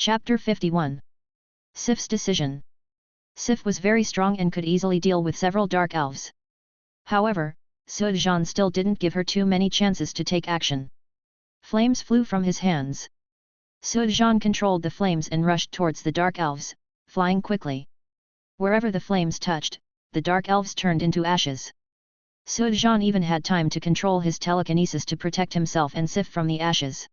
Chapter 51. Sif's decision. Sif was very strong and could easily deal with several dark elves. However, Suojian still didn't give her too many chances to take action. Flames flew from his hands. Suojian controlled the flames and rushed towards the dark elves, flying quickly. Wherever the flames touched, the dark elves turned into ashes. Suojian even had time to control his telekinesis to protect himself and Sif from the ashes.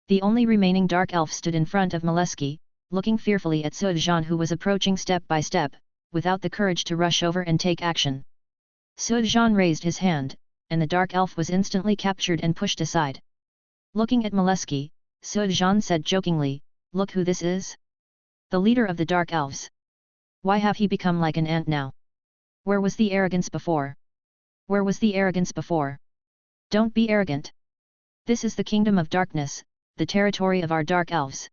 The only remaining dark elf stood in front of Molesky, looking fearfully at Suojian, who was approaching step by step, without the courage to rush over and take action. Suojian raised his hand, and the dark elf was instantly captured and pushed aside. Looking at Molesky, Suojian said jokingly, "Look who this is? The leader of the dark elves. Why have he become like an ant now? Where was the arrogance before? Where was the arrogance before? Don't be arrogant. This is the kingdom of darkness, the territory of our dark elves.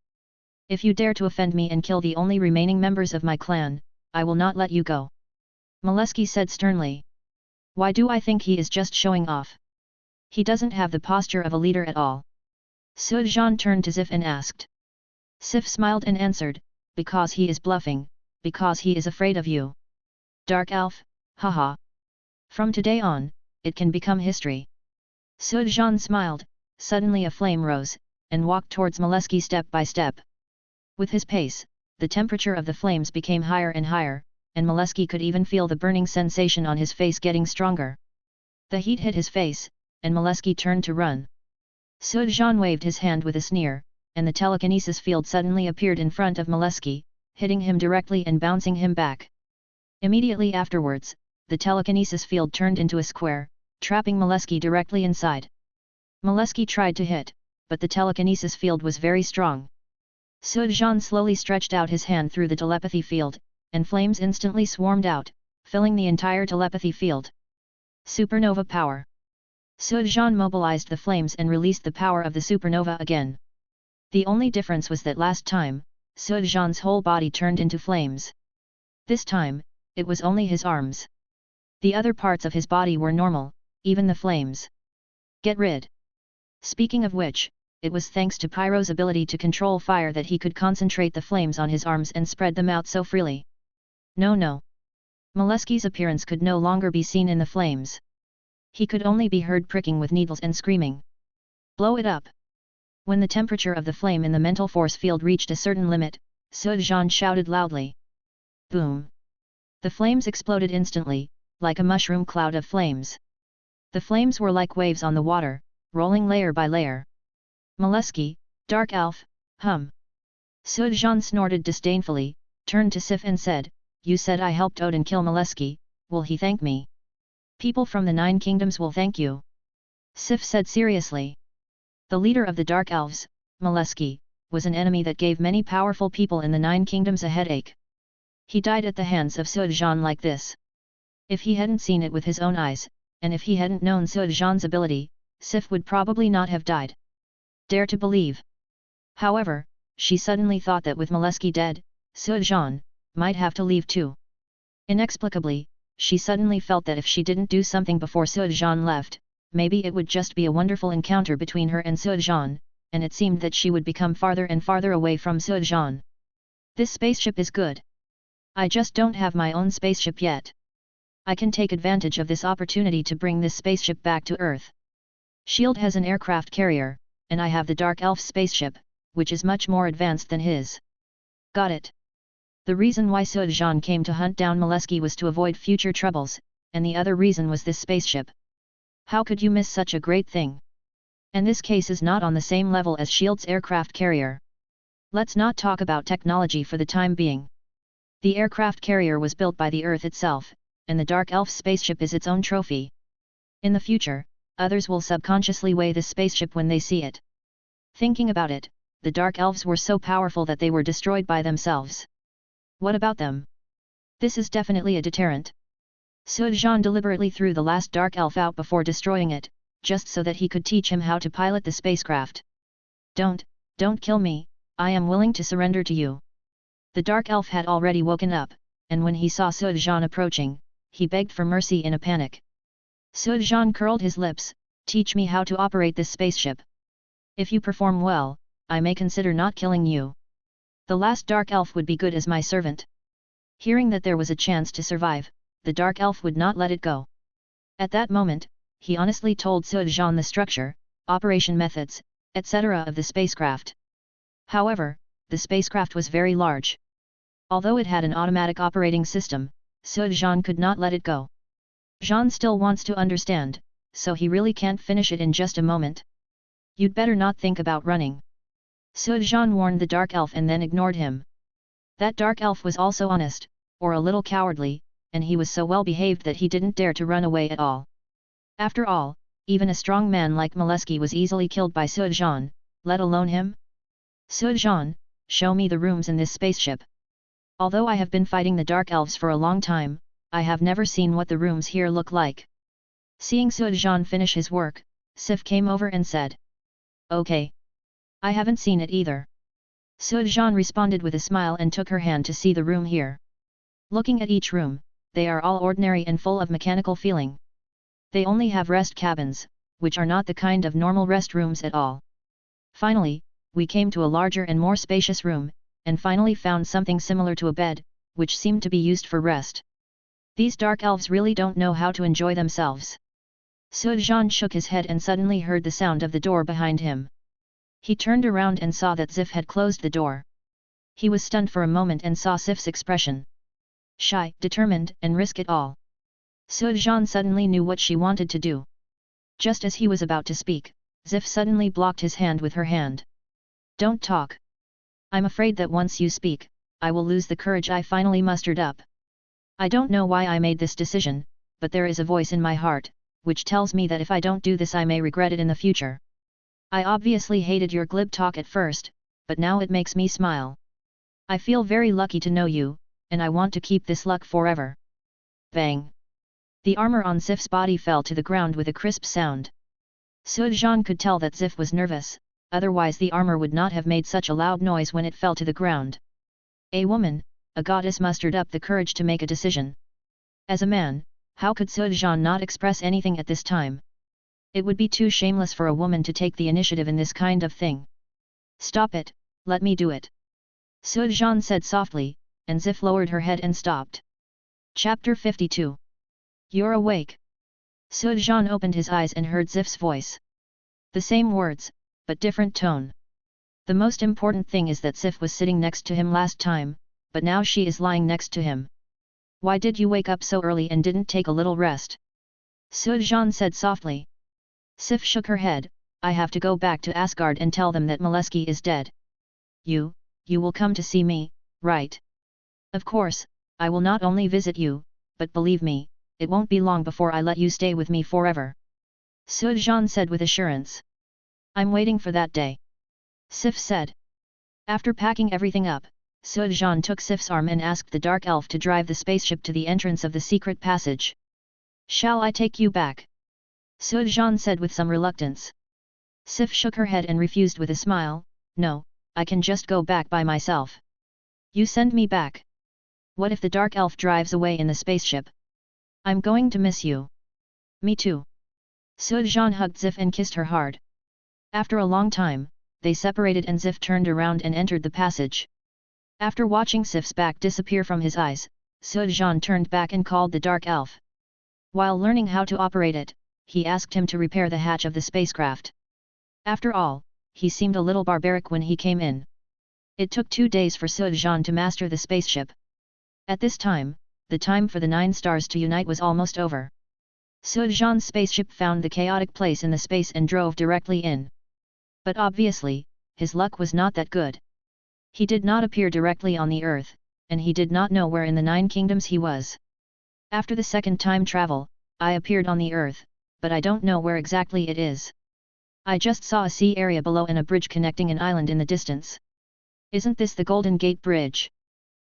If you dare to offend me and kill the only remaining members of my clan, I will not let you go," Molesky said sternly. "Why do I think he is just showing off? He doesn't have the posture of a leader at all." Suojian turned to Sif and asked. Sif smiled and answered, "Because he is bluffing, because he is afraid of you. Dark elf, haha. From today on, it can become history." Suojian smiled, suddenly a flame rose, and walked towards Molesky step by step. With his pace, the temperature of the flames became higher and higher, and Molesky could even feel the burning sensation on his face getting stronger. The heat hit his face, and Molesky turned to run. Suojian waved his hand with a sneer, and the telekinesis field suddenly appeared in front of Molesky, hitting him directly and bouncing him back. Immediately afterwards, the telekinesis field turned into a square, trapping Molesky directly inside. Molesky tried to hit, but the telekinesis field was very strong. Suojian slowly stretched out his hand through the telepathy field, and flames instantly swarmed out, filling the entire telepathy field. Supernova power. Suojian mobilized the flames and released the power of the supernova again. The only difference was that last time, Suojian's whole body turned into flames. This time, it was only his arms. The other parts of his body were normal, even the flames. Get rid. Speaking of which, it was thanks to Pyro's ability to control fire that he could concentrate the flames on his arms and spread them out so freely. No. Molesky's appearance could no longer be seen in the flames. He could only be heard pricking with needles and screaming. "Blow it up!" When the temperature of the flame in the mental force field reached a certain limit, Suojian shouted loudly. Boom! The flames exploded instantly, like a mushroom cloud of flames. The flames were like waves on the water, rolling layer by layer. "Molesky, dark elf, hum!" Suojian snorted disdainfully, turned to Sif and said, "You said I helped Odin kill Molesky, will he thank me?" "People from the 9 kingdoms will thank you," Sif said seriously. The leader of the dark elves, Molesky, was an enemy that gave many powerful people in the 9 kingdoms a headache. He died at the hands of Suojian like this. If he hadn't seen it with his own eyes, and if he hadn't known Suojian's ability, Sif would probably not have died. Dare to believe. However, she suddenly thought that with Molesky dead, Suojian might have to leave too. Inexplicably, she suddenly felt that if she didn't do something before Suojian left, maybe it would just be a wonderful encounter between her and Suojian, and it seemed that she would become farther and farther away from Suojian. This spaceship is good. I just don't have my own spaceship yet. I can take advantage of this opportunity to bring this spaceship back to Earth. Shield has an aircraft carrier, and I have the Dark Elf spaceship, which is much more advanced than his. Got it. The reason why Suojian came to hunt down Molesky was to avoid future troubles, and the other reason was this spaceship. How could you miss such a great thing? And this case is not on the same level as Shield's aircraft carrier. Let's not talk about technology for the time being. The aircraft carrier was built by the Earth itself, and the Dark Elf spaceship is its own trophy. In the future, others will subconsciously weigh this spaceship when they see it. Thinking about it, the Dark Elves were so powerful that they were destroyed by themselves. What about them? This is definitely a deterrent. Suojian deliberately threw the last Dark Elf out before destroying it, just so that he could teach him how to pilot the spacecraft. Don't kill me, I am willing to surrender to you. The Dark Elf had already woken up, and when he saw Suojian approaching, he begged for mercy in a panic. Suojian curled his lips, "Teach me how to operate this spaceship. If you perform well, I may consider not killing you." The last dark elf would be good as my servant. Hearing that there was a chance to survive, the dark elf would not let it go. At that moment, he honestly told Sujan the structure, operation methods, etc. of the spacecraft. However, the spacecraft was very large. Although it had an automatic operating system, Sujan could not let it go. Jean still wants to understand, so he really can't finish it in just a moment. You'd better not think about running. Sujan warned the dark elf and then ignored him. That dark elf was also honest, or a little cowardly, and he was so well behaved that he didn't dare to run away at all. After all, even a strong man like Molesky was easily killed by Sujan, let alone him. Sujan, show me the rooms in this spaceship. Although I have been fighting the dark elves for a long time, I have never seen what the rooms here look like. Seeing Sujan finish his work, Sif came over and said. Okay. I haven't seen it either. Sujan responded with a smile and took her hand to see the room here. Looking at each room, they are all ordinary and full of mechanical feeling. They only have rest cabins, which are not the kind of normal rest rooms at all. Finally, we came to a larger and more spacious room, and finally found something similar to a bed, which seemed to be used for rest. These dark elves really don't know how to enjoy themselves. Sujan shook his head and suddenly heard the sound of the door behind him. He turned around and saw that Sif had closed the door. He was stunned for a moment and saw Sif's expression. Shy, determined, and risk it all. Sujan suddenly knew what she wanted to do. Just as he was about to speak, Sif suddenly blocked his hand with her hand. Don't talk. I'm afraid that once you speak, I will lose the courage I finally mustered up. I don't know why I made this decision, but there is a voice in my heart, which tells me that if I don't do this I may regret it in the future. I obviously hated your glib talk at first, but now it makes me smile. I feel very lucky to know you, and I want to keep this luck forever. Bang! The armor on Sif's body fell to the ground with a crisp sound. Sujan could tell that Sif was nervous, otherwise the armor would not have made such a loud noise when it fell to the ground. A woman, a goddess, mustered up the courage to make a decision. As a man, how could Sujan not express anything at this time? It would be too shameless for a woman to take the initiative in this kind of thing. Stop it, let me do it. Sujan said softly, and Sif lowered her head and stopped. Chapter 52. You're awake. Sujan opened his eyes and heard Sif's voice. The same words, but different tone. The most important thing is that Sif was sitting next to him last time, but now she is lying next to him. Why did you wake up so early and didn't take a little rest? Sujan said softly. Sif shook her head. I have to go back to Asgard and tell them that Molesky is dead. You will come to see me, right? Of course, I will not only visit you, but believe me, it won't be long before I let you stay with me forever. Sujan said with assurance. I'm waiting for that day. Sif said. After packing everything up, Sujan took Sif's arm and asked the dark elf to drive the spaceship to the entrance of the secret passage. Shall I take you back? Sujan said with some reluctance. Sif shook her head and refused with a smile. No, I can just go back by myself. You send me back. What if the dark elf drives away in the spaceship? I'm going to miss you. Me too. Sujan hugged Sif and kissed her hard. After a long time, they separated and Sif turned around and entered the passage. After watching Sif's back disappear from his eyes, Sujan turned back and called the dark elf. While learning how to operate it, he asked him to repair the hatch of the spacecraft. After all, he seemed a little barbaric when he came in. It took 2 days for Sujan to master the spaceship. At this time, the time for the 9 stars to unite was almost over. Sujan's spaceship found the chaotic place in the space and drove directly in. But obviously, his luck was not that good. He did not appear directly on the Earth, and he did not know where in the 9 kingdoms he was. After the second time travel, I appeared on the Earth, but I don't know where exactly it is. I just saw a sea area below and a bridge connecting an island in the distance. Isn't this the Golden Gate Bridge?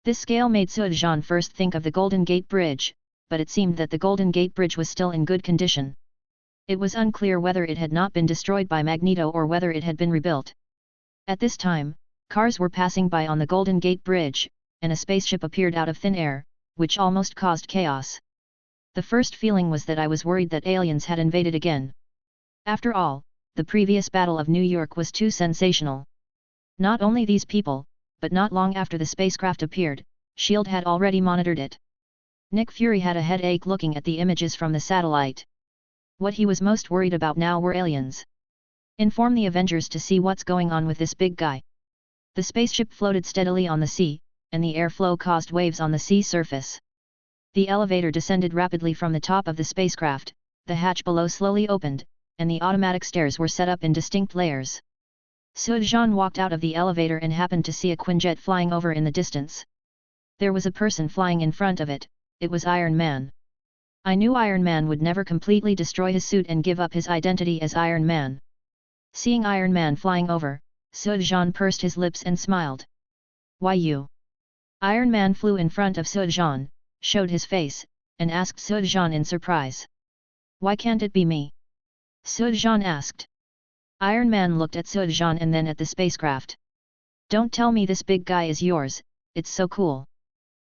This scale made Sujan first think of the Golden Gate Bridge, but it seemed that the Golden Gate Bridge was still in good condition. It was unclear whether it had not been destroyed by Magneto or whether it had been rebuilt. At this time, cars were passing by on the Golden Gate Bridge, and a spaceship appeared out of thin air, which almost caused chaos. The first feeling was that I was worried that aliens had invaded again. After all, the previous Battle of New York was too sensational. Not only these people, but not long after the spacecraft appeared, S.H.I.E.L.D. had already monitored it. Nick Fury had a headache looking at the images from the satellite. What he was most worried about now were aliens. Inform the Avengers to see what's going on with this big guy. The spaceship floated steadily on the sea, and the airflow caused waves on the sea surface. The elevator descended rapidly from the top of the spacecraft, the hatch below slowly opened, and the automatic stairs were set up in distinct layers. Sujan walked out of the elevator and happened to see a Quinjet flying over in the distance. There was a person flying in front of it. It was Iron Man. I knew Iron Man would never completely destroy his suit and give up his identity as Iron Man. Seeing Iron Man flying over, Sujan pursed his lips and smiled. Why you? Iron Man flew in front of Sujan, showed his face, and asked Sujan in surprise. Why can't it be me? Sujan asked. Iron Man looked at Sujan and then at the spacecraft. Don't tell me this big guy is yours, it's so cool.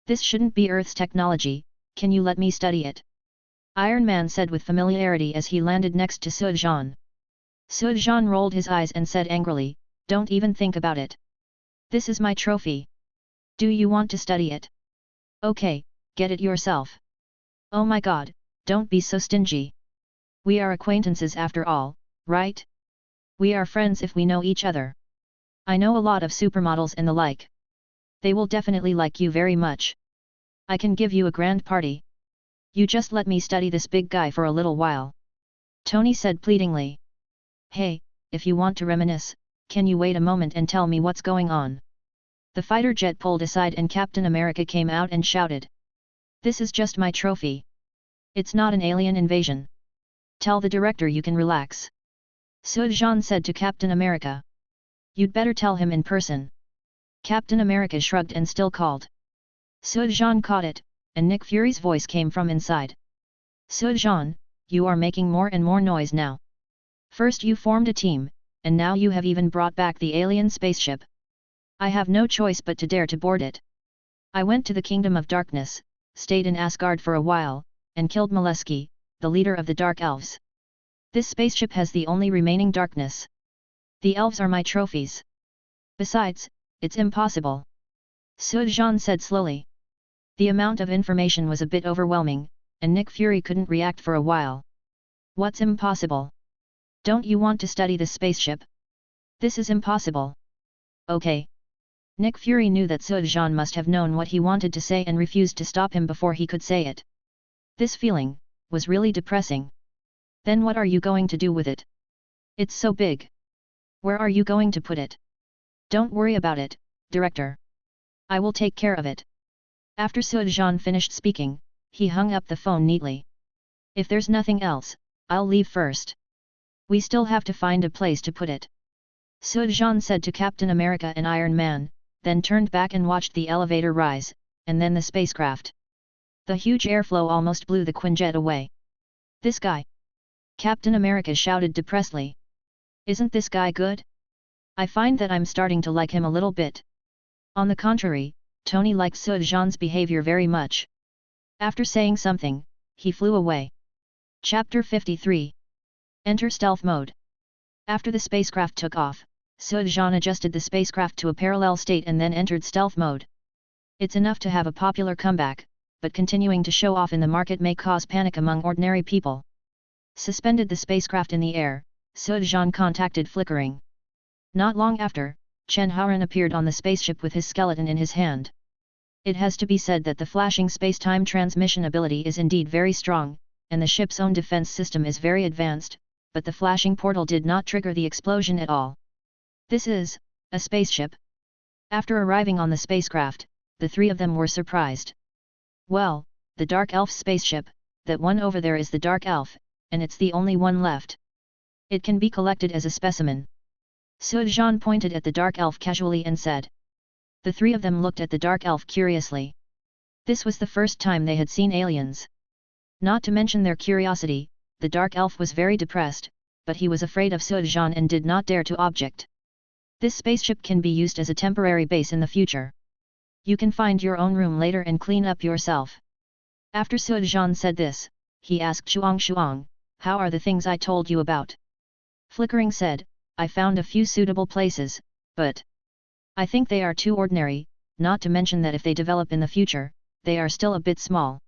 This shouldn't be Earth's technology, can you let me study it? Iron Man said with familiarity as he landed next to Sujan. Sujan rolled his eyes and said angrily, don't even think about it. This is my trophy. Do you want to study it? Okay, get it yourself. Oh my god, don't be so stingy. We are acquaintances after all, right? We are friends if we know each other. I know a lot of supermodels and the like. They will definitely like you very much. I can give you a grand party. You just let me study this big guy for a little while. Tony said pleadingly. Hey, if you want to reminisce, can you wait a moment and tell me what's going on? The fighter jet pulled aside and Captain America came out and shouted. This is just my trophy. It's not an alien invasion. Tell the director you can relax. Sujan said to Captain America. You'd better tell him in person. Captain America shrugged and still called. Sujan caught it, and Nick Fury's voice came from inside. Sujan, you are making more and more noise now. First you formed a team, and now you have even brought back the alien spaceship. I have no choice but to dare to board it. I went to the Kingdom of Darkness, stayed in Asgard for a while, and killed Maleski, the leader of the Dark Elves. This spaceship has the only remaining darkness. The elves are my trophies. Besides, it's impossible. Sujan said slowly. The amount of information was a bit overwhelming, and Nick Fury couldn't react for a while. What's impossible? Don't you want to study this spaceship? This is impossible. Okay. Nick Fury knew that Sujan must have known what he wanted to say and refused to stop him before he could say it. This feeling was really depressing. Then what are you going to do with it? It's so big. Where are you going to put it? Don't worry about it, director. I will take care of it. After Sujan finished speaking, he hung up the phone neatly. If there's nothing else, I'll leave first. We still have to find a place to put it. Sujan said to Captain America and Iron Man, then turned back and watched the elevator rise, and then the spacecraft. The huge airflow almost blew the Quinjet away. This guy! Captain America shouted depressedly. Isn't this guy good? I find that I'm starting to like him a little bit. On the contrary, Tony liked Sujan's behavior very much. After saying something, he flew away. Chapter 53. Enter Stealth Mode. After the spacecraft took off, Sujan adjusted the spacecraft to a parallel state and then entered stealth mode. It's enough to have a popular comeback, but continuing to show off in the market may cause panic among ordinary people. Suspended the spacecraft in the air, Sujan contacted Flickering. Not long after, Chen Haoran appeared on the spaceship with his skeleton in his hand. It has to be said that the flashing space-time transmission ability is indeed very strong, and the ship's own defense system is very advanced, but the flashing portal did not trigger the explosion at all. This is a spaceship. After arriving on the spacecraft, the three of them were surprised. Well, the Dark Elf spaceship, that one over there is the Dark Elf, and it's the only one left. It can be collected as a specimen. Sujan pointed at the Dark Elf casually and said. The three of them looked at the Dark Elf curiously. This was the first time they had seen aliens. Not to mention their curiosity, the Dark Elf was very depressed, but he was afraid of Sujan and did not dare to object. This spaceship can be used as a temporary base in the future. You can find your own room later and clean up yourself. After Sujan said this, he asked Shuang, how are the things I told you about? Flickering said, I found a few suitable places, but I think they are too ordinary, not to mention that if they develop in the future, they are still a bit small.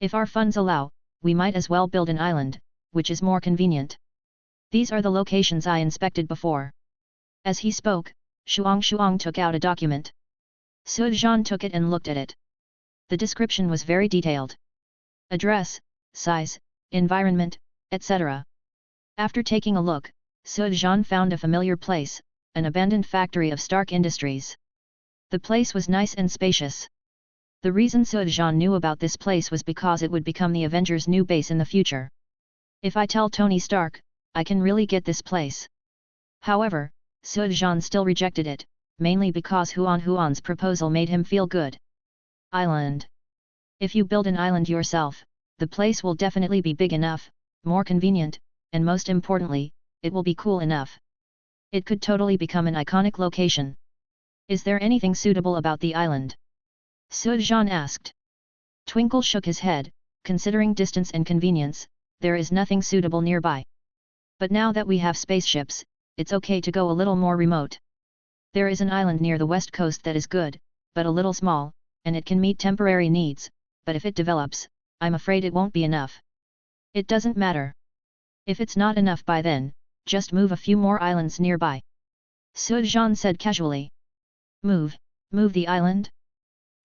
If our funds allow, we might as well build an island, which is more convenient. These are the locations I inspected before. As he spoke, Shuang took out a document. Suozhan took it and looked at it. The description was very detailed. Address, size, environment, etc. After taking a look, Suozhan found a familiar place, an abandoned factory of Stark Industries. The place was nice and spacious. The reason Suozhan knew about this place was because it would become the Avengers' new base in the future. If I tell Tony Stark, I can really get this place. However, Suozhan still rejected it, mainly because Huan's proposal made him feel good. Island. If you build an island yourself, the place will definitely be big enough, more convenient, and most importantly, it will be cool enough. It could totally become an iconic location. Is there anything suitable about the island? Suozhan asked. Twinkle shook his head, considering distance and convenience, there is nothing suitable nearby. But now that we have spaceships, it's okay to go a little more remote. There is an island near the west coast that is good, but a little small, and it can meet temporary needs, but if it develops, I'm afraid it won't be enough. It doesn't matter. If it's not enough by then, just move a few more islands nearby. Suozhan said casually. Move the island?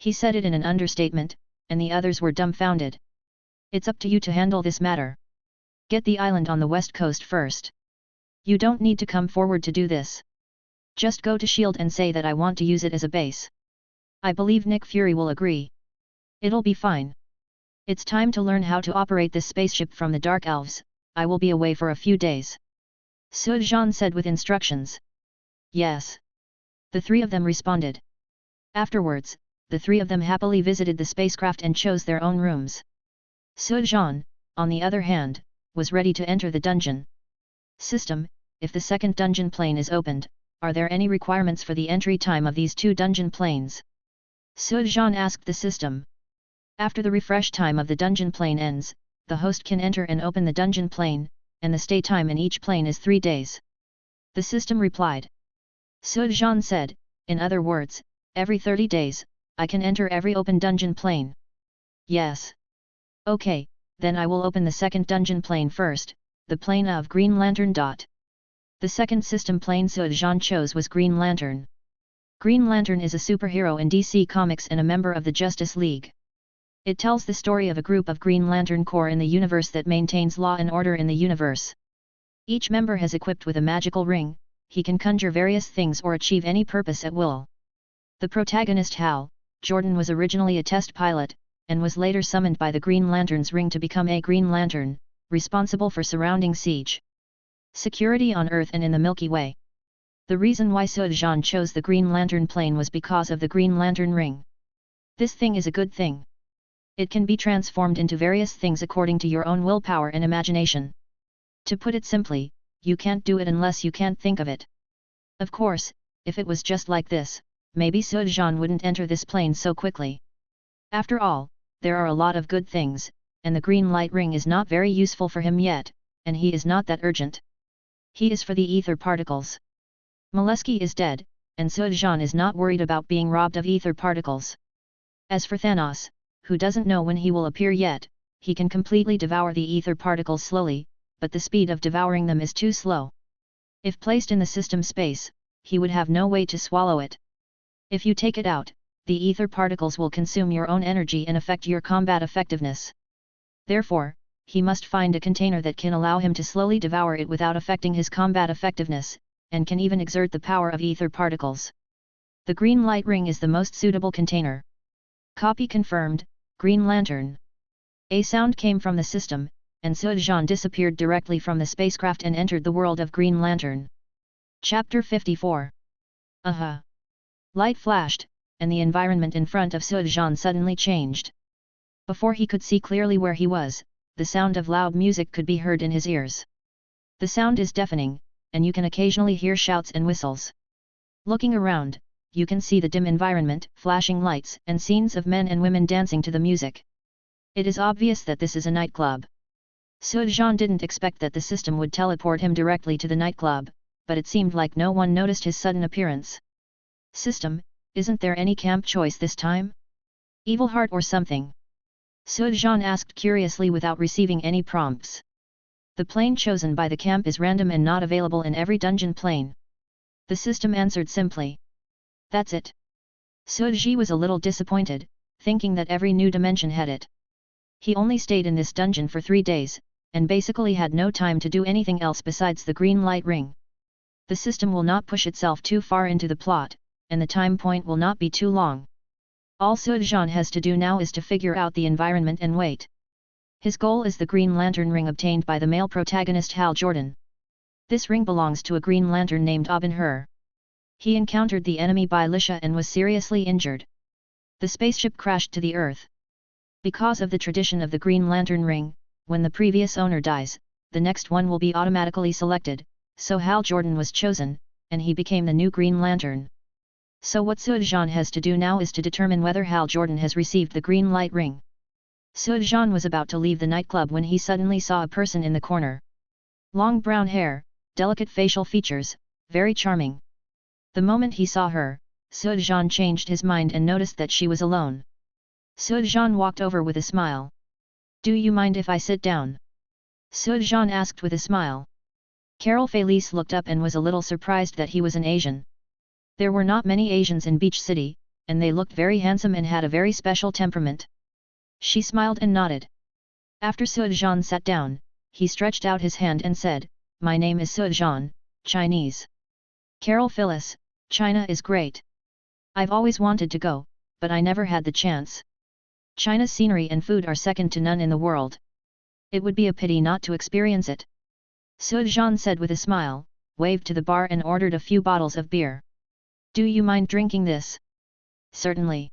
He said it in an understatement, and the others were dumbfounded. It's up to you to handle this matter. Get the island on the west coast first. You don't need to come forward to do this. Just go to S.H.I.E.L.D. and say that I want to use it as a base. I believe Nick Fury will agree. It'll be fine. It's time to learn how to operate this spaceship from the Dark Elves. I will be away for a few days. Suozhan said with instructions. Yes. The three of them responded. Afterwards, the three of them happily visited the spacecraft and chose their own rooms. Suozhan, on the other hand, was ready to enter the dungeon. System, if the second dungeon plane is opened, are there any requirements for the entry time of these two dungeon planes? Suozhan asked the system. After the refresh time of the dungeon plane ends, the host can enter and open the dungeon plane, and the stay time in each plane is 3 days. The system replied. Suozhan said, in other words, every 30 days, I can enter every open dungeon plane. Yes. Okay, then I will open the second dungeon plane first, the plane of Green Lantern. The second system plane Suozhan chose was Green Lantern. Green Lantern is a superhero in DC Comics and a member of the Justice League. It tells the story of a group of Green Lantern Corps in the universe that maintains law and order in the universe. Each member has equipped with a magical ring, he can conjure various things or achieve any purpose at will. The protagonist Hal Jordan was originally a test pilot, and was later summoned by the Green Lantern's ring to become a Green Lantern, responsible for surrounding siege security on Earth and in the Milky Way. The reason why Suozhan chose the Green Lantern plane was because of the Green Lantern ring. This thing is a good thing. It can be transformed into various things according to your own willpower and imagination. To put it simply, you can't do it unless you can't think of it. Of course, if it was just like this, maybe Suozhan wouldn't enter this plane so quickly. After all, there are a lot of good things, and the green light ring is not very useful for him yet, and he is not that urgent. He is for the ether particles. Molesky is dead, and Suozhan is not worried about being robbed of ether particles. As for Thanos, who doesn't know when he will appear yet, he can completely devour the ether particles slowly, but the speed of devouring them is too slow. If placed in the system space, he would have no way to swallow it. If you take it out, the ether particles will consume your own energy and affect your combat effectiveness. Therefore, he must find a container that can allow him to slowly devour it without affecting his combat effectiveness, and can even exert the power of ether particles. The green light ring is the most suitable container. Copy confirmed, Green Lantern. A sound came from the system, and Suozhan disappeared directly from the spacecraft and entered the world of Green Lantern. Chapter 54. Aha! Light flashed, and the environment in front of Suozhan suddenly changed. Before he could see clearly where he was, the sound of loud music could be heard in his ears. The sound is deafening, and you can occasionally hear shouts and whistles. Looking around, you can see the dim environment, flashing lights, and scenes of men and women dancing to the music. It is obvious that this is a nightclub. Suozhan didn't expect that the system would teleport him directly to the nightclub, but it seemed like no one noticed his sudden appearance. System, isn't there any camp choice this time? Evil heart or something? Sujan asked curiously without receiving any prompts. The plane chosen by the camp is random and not available in every dungeon plane. The system answered simply. That's it. Suji was a little disappointed, thinking that every new dimension had it. He only stayed in this dungeon for 3 days, and basically had no time to do anything else besides the green light ring. The system will not push itself too far into the plot, and the time point will not be too long. All Sujan has to do now is to figure out the environment and wait. His goal is the Green Lantern ring obtained by the male protagonist Hal Jordan. This ring belongs to a Green Lantern named Ben-Hur. He encountered the enemy Bylisha and was seriously injured. The spaceship crashed to the Earth. Because of the tradition of the Green Lantern ring, when the previous owner dies, the next one will be automatically selected, so Hal Jordan was chosen, and he became the new Green Lantern. So what Sujan has to do now is to determine whether Hal Jordan has received the green light ring. Sujan was about to leave the nightclub when he suddenly saw a person in the corner. Long brown hair, delicate facial features, very charming. The moment he saw her, Sujan changed his mind and noticed that she was alone. Sujan walked over with a smile. Do you mind if I sit down? Sujan asked with a smile. Carol Felice looked up and was a little surprised that he was an Asian. There were not many Asians in Beach City, and they looked very handsome and had a very special temperament. She smiled and nodded. After Sujan sat down, he stretched out his hand and said, My name is Sujan, Chinese. Carol Phyllis, China is great. I've always wanted to go, but I never had the chance. China's scenery and food are second to none in the world. It would be a pity not to experience it. Sujan said with a smile, waved to the bar and ordered a few bottles of beer. Do you mind drinking this? Certainly.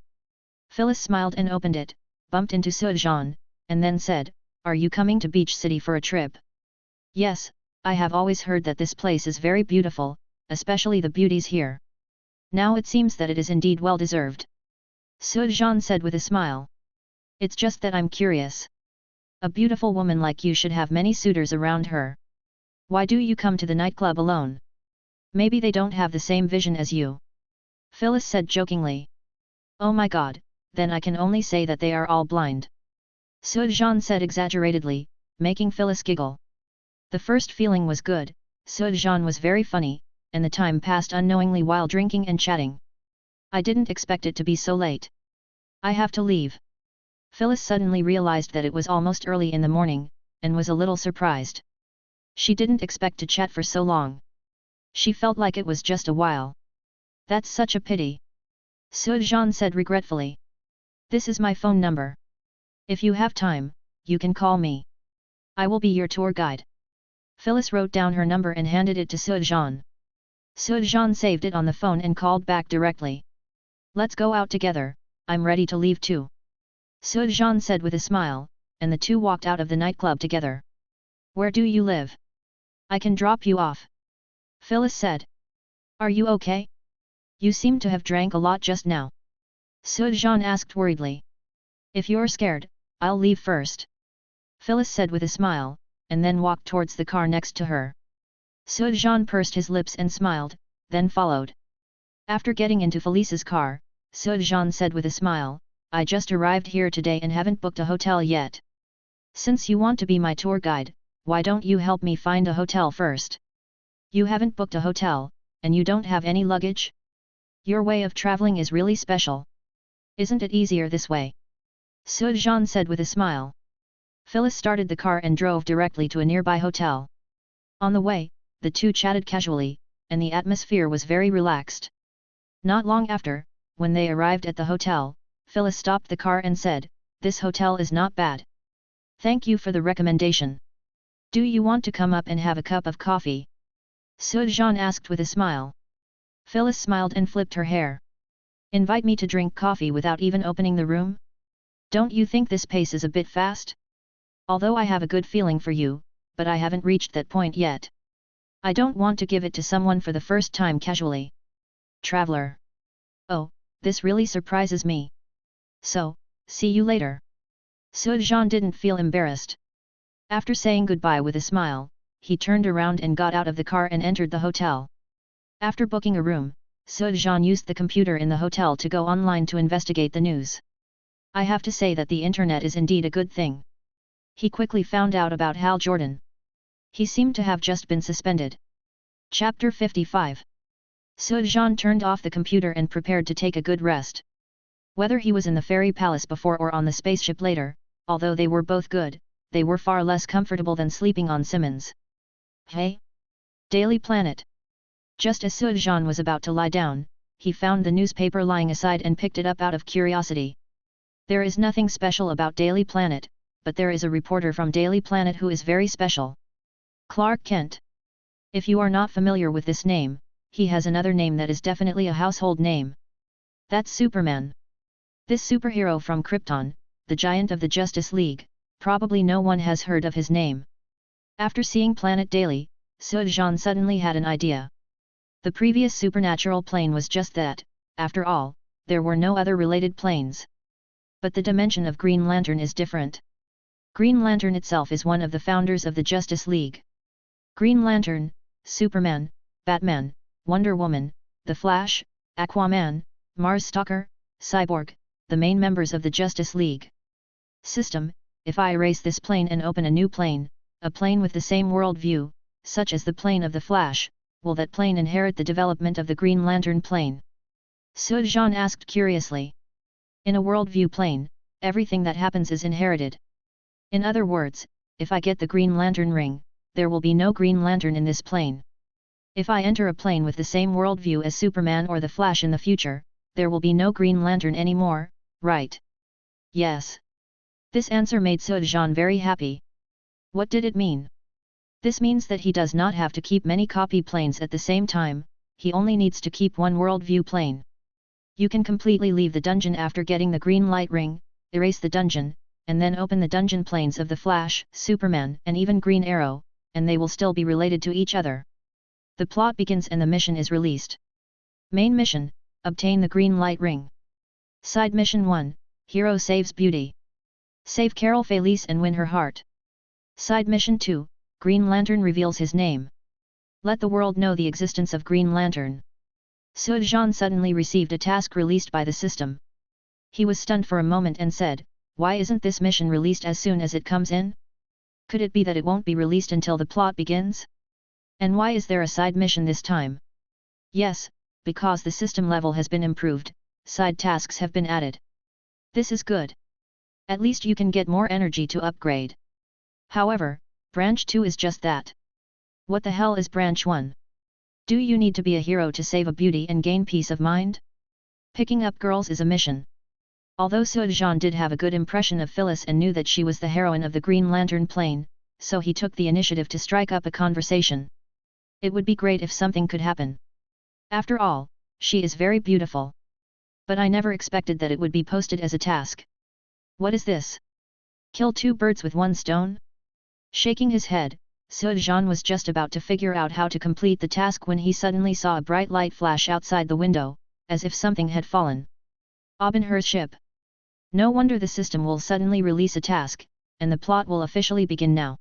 Phyllis smiled and opened it, bumped into Sujan, and then said, Are you coming to Beach City for a trip? Yes, I have always heard that this place is very beautiful, especially the beauties here. Now it seems that it is indeed well deserved. Sujan said with a smile. It's just that I'm curious. A beautiful woman like you should have many suitors around her. Why do you come to the nightclub alone? Maybe they don't have the same vision as you. Phyllis said jokingly. Oh my god, then I can only say that they are all blind. Sujan said exaggeratedly, making Phyllis giggle. The first feeling was good, Sujan was very funny, and the time passed unknowingly while drinking and chatting. I didn't expect it to be so late. I have to leave. Phyllis suddenly realized that it was almost early in the morning, and was a little surprised. She didn't expect to chat for so long. She felt like it was just a while. That's such a pity. Sujan said regretfully. This is my phone number. If you have time, you can call me. I will be your tour guide. Phyllis wrote down her number and handed it to Sujan. Sujan saved it on the phone and called back directly. Let's go out together, I'm ready to leave too. Sujan said with a smile, and the two walked out of the nightclub together. Where do you live? I can drop you off. Phyllis said. Are you okay? You seem to have drank a lot just now. Sujan asked worriedly. If you're scared, I'll leave first. Phyllis said with a smile, and then walked towards the car next to her. Sujan pursed his lips and smiled, then followed. After getting into Felice's car, Sujan said with a smile, I just arrived here today and haven't booked a hotel yet. Since you want to be my tour guide, why don't you help me find a hotel first? You haven't booked a hotel, and you don't have any luggage? Your way of traveling is really special. Isn't it easier this way? Sujan said with a smile. Phyllis started the car and drove directly to a nearby hotel. On the way, the two chatted casually, and the atmosphere was very relaxed. Not long after, when they arrived at the hotel, Phyllis stopped the car and said, This hotel is not bad. Thank you for the recommendation. Do you want to come up and have a cup of coffee? Sujan asked with a smile. Phyllis smiled and flipped her hair. Invite me to drink coffee without even opening the room? Don't you think this pace is a bit fast? Although I have a good feeling for you, but I haven't reached that point yet. I don't want to give it to someone for the first time casually. Traveler. Oh, this really surprises me. So, see you later. Sujan didn't feel embarrassed. After saying goodbye with a smile, he turned around and got out of the car and entered the hotel. After booking a room, Sujan used the computer in the hotel to go online to investigate the news. I have to say that the internet is indeed a good thing. He quickly found out about Hal Jordan. He seemed to have just been suspended. Chapter 55. Sujan turned off the computer and prepared to take a good rest. Whether he was in the fairy palace before or on the spaceship later, although they were both good, they were far less comfortable than sleeping on Simmons. Hey! Daily Planet. Just as Sujan was about to lie down, he found the newspaper lying aside and picked it up out of curiosity. There is nothing special about Daily Planet, but there is a reporter from Daily Planet who is very special. Clark Kent. If you are not familiar with this name, he has another name that is definitely a household name. That's Superman. This superhero from Krypton, the giant of the Justice League, probably no one has heard of his name. After seeing Planet Daily, Sujan suddenly had an idea. The previous supernatural plane was just that, after all, there were no other related planes. But the dimension of Green Lantern is different. Green Lantern itself is one of the founders of the Justice League. Green Lantern, Superman, Batman, Wonder Woman, The Flash, Aquaman, Mars Stalker, Cyborg, the main members of the Justice League. System: if I erase this plane and open a new plane, a plane with the same world view, such as the plane of the Flash, will that plane inherit the development of the Green Lantern plane? Sujan asked curiously. In a worldview plane, everything that happens is inherited. In other words, if I get the Green Lantern ring, there will be no Green Lantern in this plane. If I enter a plane with the same worldview as Superman or the Flash in the future, there will be no Green Lantern anymore, right? Yes. This answer made Sujan very happy. What did it mean? This means that he does not have to keep many copy planes at the same time, he only needs to keep one worldview plane. You can completely leave the dungeon after getting the green light ring, erase the dungeon, and then open the dungeon planes of the Flash, Superman, and even Green Arrow, and they will still be related to each other. The plot begins and the mission is released. Main mission: obtain the green light ring. Side mission 1: Hero saves Beauty. Save Carol Felice and win her heart. Side mission 2: Green Lantern reveals his name. Let the world know the existence of Green Lantern. Sujan suddenly received a task released by the system. He was stunned for a moment and said, "Why isn't this mission released as soon as it comes in? Could it be that it won't be released until the plot begins? And why is there a side mission this time?" Yes, because the system level has been improved, side tasks have been added. This is good. At least you can get more energy to upgrade. However, Branch 2 is just that. What the hell is Branch 1? Do you need to be a hero to save a beauty and gain peace of mind? Picking up girls is a mission. Although Sujan did have a good impression of Phyllis and knew that she was the heroine of the Green Lantern plane, so he took the initiative to strike up a conversation. It would be great if something could happen. After all, she is very beautiful. But I never expected that it would be posted as a task. What is this? Kill 2 birds with 1 stone? Shaking his head, Sujan was just about to figure out how to complete the task when he suddenly saw a bright light flash outside the window, as if something had fallen. Aubin-Her's ship. No wonder the system will suddenly release a task, and the plot will officially begin now.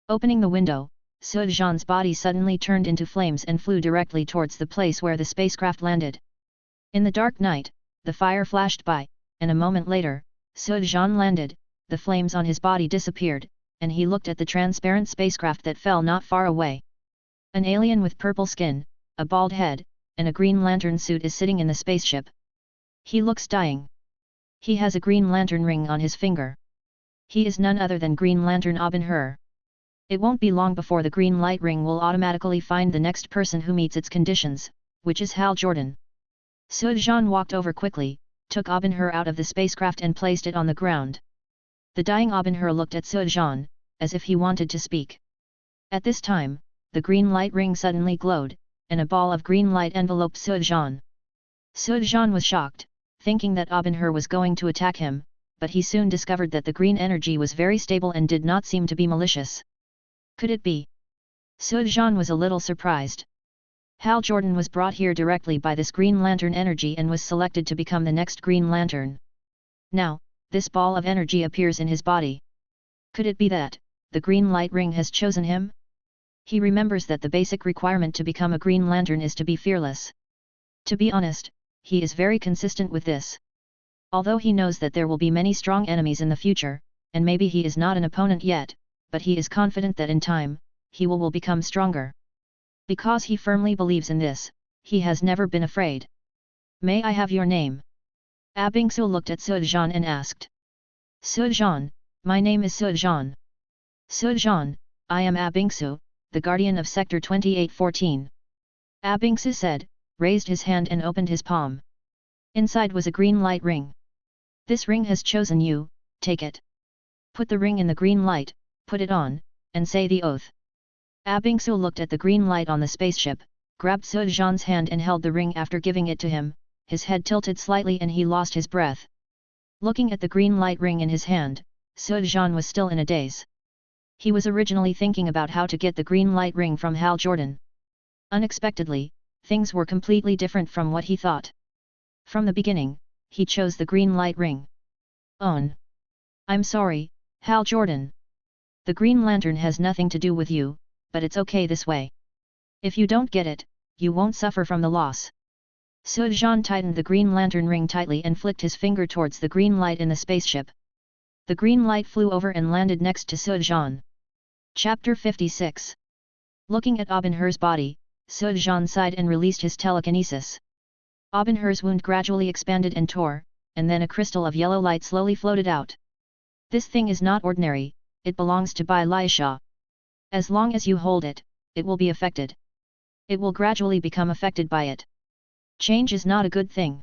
Opening the window, Sujan's body suddenly turned into flames and flew directly towards the place where the spacecraft landed. In the dark night, the fire flashed by, and a moment later, Sujan landed, the flames on his body disappeared, and he looked at the transparent spacecraft that fell not far away. An alien with purple skin, a bald head, and a Green Lantern suit is sitting in the spaceship. He looks dying. He has a Green Lantern ring on his finger. He is none other than Green Lantern Aubin-Her. It won't be long before the green light ring will automatically find the next person who meets its conditions, which is Hal Jordan. Sujan walked over quickly, took Aubin-Her out of the spacecraft and placed it on the ground. The dying Aubin-Her looked at Sujan, as if he wanted to speak. At this time, the green light ring suddenly glowed, and a ball of green light enveloped Sujan. Sujan was shocked, thinking that Aubin-Her was going to attack him, but he soon discovered that the green energy was very stable and did not seem to be malicious. Could it be? Sujan was a little surprised. Hal Jordan was brought here directly by this Green Lantern energy and was selected to become the next Green Lantern. Now, this ball of energy appears in his body. Could it be that the green light ring has chosen him? He remembers that the basic requirement to become a Green Lantern is to be fearless. To be honest, he is very consistent with this. Although he knows that there will be many strong enemies in the future, and maybe he is not an opponent yet, but he is confident that in time, he will become stronger. Because he firmly believes in this, he has never been afraid. May I have your name? Abingsu looked at Sujan and asked. Sujan, my name is Sujan. Sujan, I am Abingsu, the guardian of Sector 2814. Abingsu said, raised his hand and opened his palm. Inside was a green light ring. This ring has chosen you, take it. Put the ring in the green light, put it on, and say the oath. Abingsu looked at the green light on the spaceship, grabbed Sujan's hand and held the ring. After giving it to him, his head tilted slightly and he lost his breath. Looking at the green light ring in his hand, Sujan was still in a daze. He was originally thinking about how to get the green light ring from Hal Jordan. Unexpectedly, things were completely different from what he thought. From the beginning, he chose the green light ring. I'm sorry, Hal Jordan. The Green Lantern has nothing to do with you, but it's okay this way. If you don't get it, you won't suffer from the loss. Sujan tightened the Green Lantern ring tightly and flicked his finger towards the green light in the spaceship. The green light flew over and landed next to Sujan. Chapter 56. Looking at Aubin-Her's body, Sujan sighed and released his telekinesis. Aubin-Her's wound gradually expanded and tore, and then a crystal of yellow light slowly floated out. This thing is not ordinary, it belongs to Bai Laisha. As long as you hold it, it will be affected. It will gradually become affected by it. Change is not a good thing.